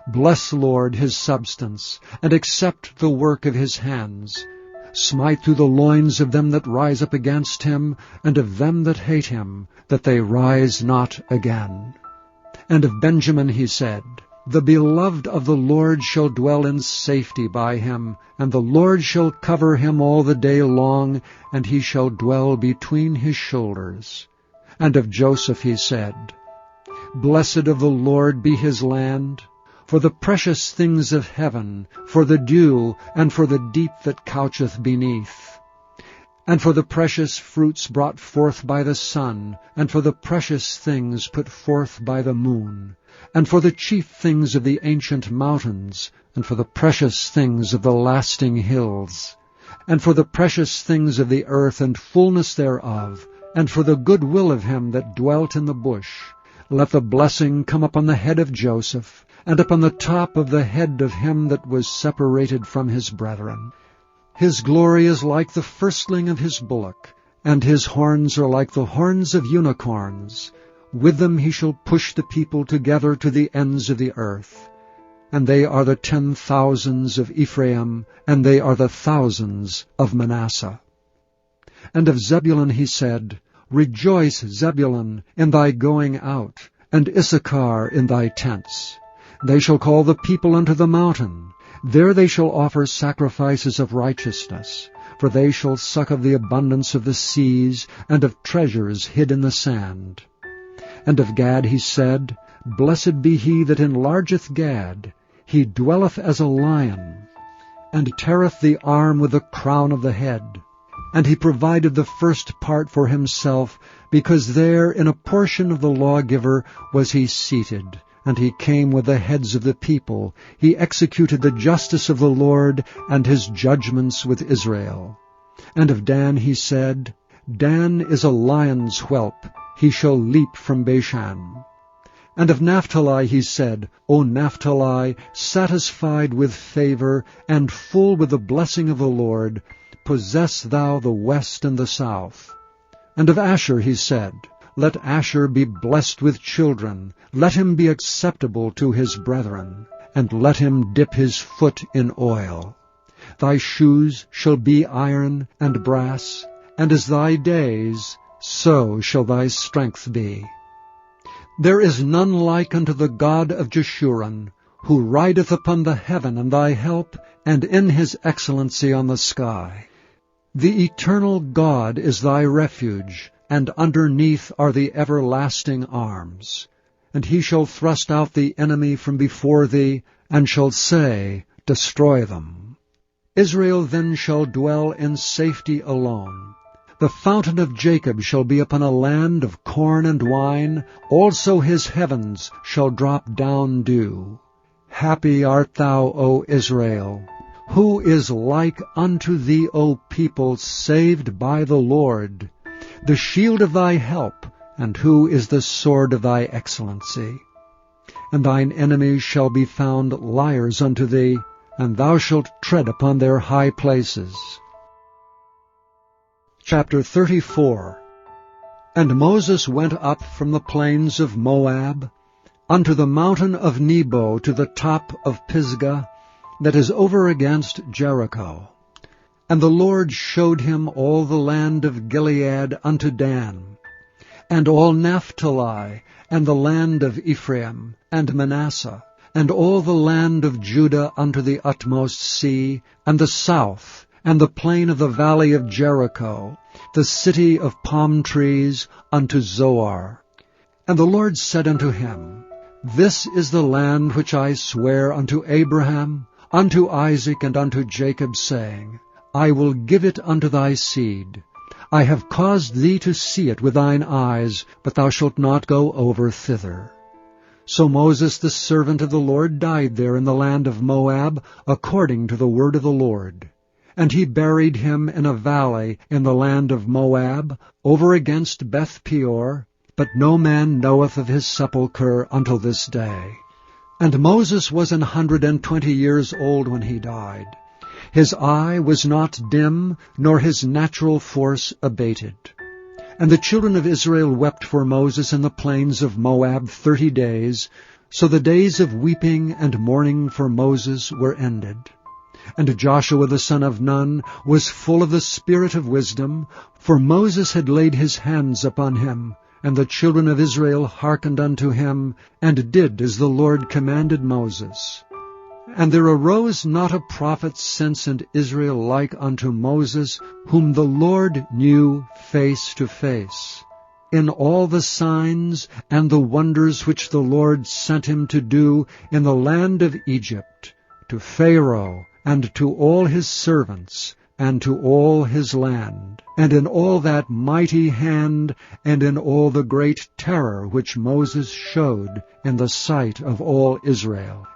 A: Bless, Lord, his substance, and accept the work of his hands. Smite through the loins of them that rise up against him, and of them that hate him, that they rise not again. And of Benjamin he said, The beloved of the Lord shall dwell in safety by him, and the Lord shall cover him all the day long, and he shall dwell between his shoulders. And of Joseph he said, Blessed of the Lord be his land, for the precious things of heaven, for the dew, and for the deep that coucheth beneath, and for the precious fruits brought forth by the sun, and for the precious things put forth by the moon, and for the chief things of the ancient mountains, and for the precious things of the lasting hills, and for the precious things of the earth and fullness thereof, and for the good will of him that dwelt in the bush. Let the blessing come upon the head of Joseph, and upon the top of the head of him that was separated from his brethren. His glory is like the firstling of his bullock, and his horns are like the horns of unicorns. With them he shall push the people together to the ends of the earth. And they are the 10,000s of Ephraim, and they are the thousands of Manasseh. And of Zebulun he said, Rejoice, Zebulun, in thy going out, and Issachar in thy tents. They shall call the people unto the mountain. There they shall offer sacrifices of righteousness, for they shall suck of the abundance of the seas, and of treasures hid in the sand. And of Gad he said, Blessed be he that enlargeth Gad. He dwelleth as a lion, and teareth the arm with the crown of the head. And he provided the first part for himself, because there in a portion of the lawgiver was he seated, and he came with the heads of the people. He executed the justice of the Lord and his judgments with Israel. And of Dan he said, Dan is a lion's whelp, he shall leap from Bashan. And of Naphtali he said, O Naphtali, satisfied with favor, and full with the blessing of the Lord, possess thou the west and the south. And of Asher he said, Let Asher be blessed with children, let him be acceptable to his brethren, and let him dip his foot in oil. Thy shoes shall be iron and brass, and as thy days, so shall thy strength be. There is none like unto the God of Jeshurun, who rideth upon the heaven in thy help, and in his excellency on the sky. The eternal God is thy refuge, and underneath are the everlasting arms. And he shall thrust out the enemy from before thee, and shall say, Destroy them. Israel then shall dwell in safety alone. The fountain of Jacob shall be upon a land of corn and wine, also his heavens shall drop down dew. Happy art thou, O Israel! Who is like unto thee, O people, saved by the Lord? The shield of thy help, and who is the sword of thy excellency? And thine enemies shall be found liars unto thee, and thou shalt tread upon their high places. Chapter 34. And Moses went up from the plains of Moab unto the mountain of Nebo to the top of Pisgah, that is over against Jericho. And the Lord showed him all the land of Gilead unto Dan, and all Naphtali, and the land of Ephraim, and Manasseh, and all the land of Judah unto the utmost sea, and the south, and the plain of the valley of Jericho, the city of palm trees, unto Zoar. And the Lord said unto him, This is the land which I swear unto Abraham, unto Isaac, and unto Jacob, saying, I will give it unto thy seed. I have caused thee to see it with thine eyes, but thou shalt not go over thither. So Moses the servant of the Lord died there in the land of Moab, according to the word of the Lord. And he buried him in a valley in the land of Moab, over against Beth-peor, but no man knoweth of his sepulchre until this day. And Moses was 120 years old when he died. His eye was not dim, nor his natural force abated. And the children of Israel wept for Moses in the plains of Moab 30 days, so the days of weeping and mourning for Moses were ended. And Joshua the son of Nun was full of the spirit of wisdom, for Moses had laid his hands upon him, and the children of Israel hearkened unto him, and did as the Lord commanded Moses. And there arose not a prophet since in Israel like unto Moses, whom the Lord knew face to face, in all the signs and the wonders which the Lord sent him to do in the land of Egypt, to Pharaoh, and to all his servants, and to all his land, and in all that mighty hand, and in all the great terror which Moses showed in the sight of all Israel.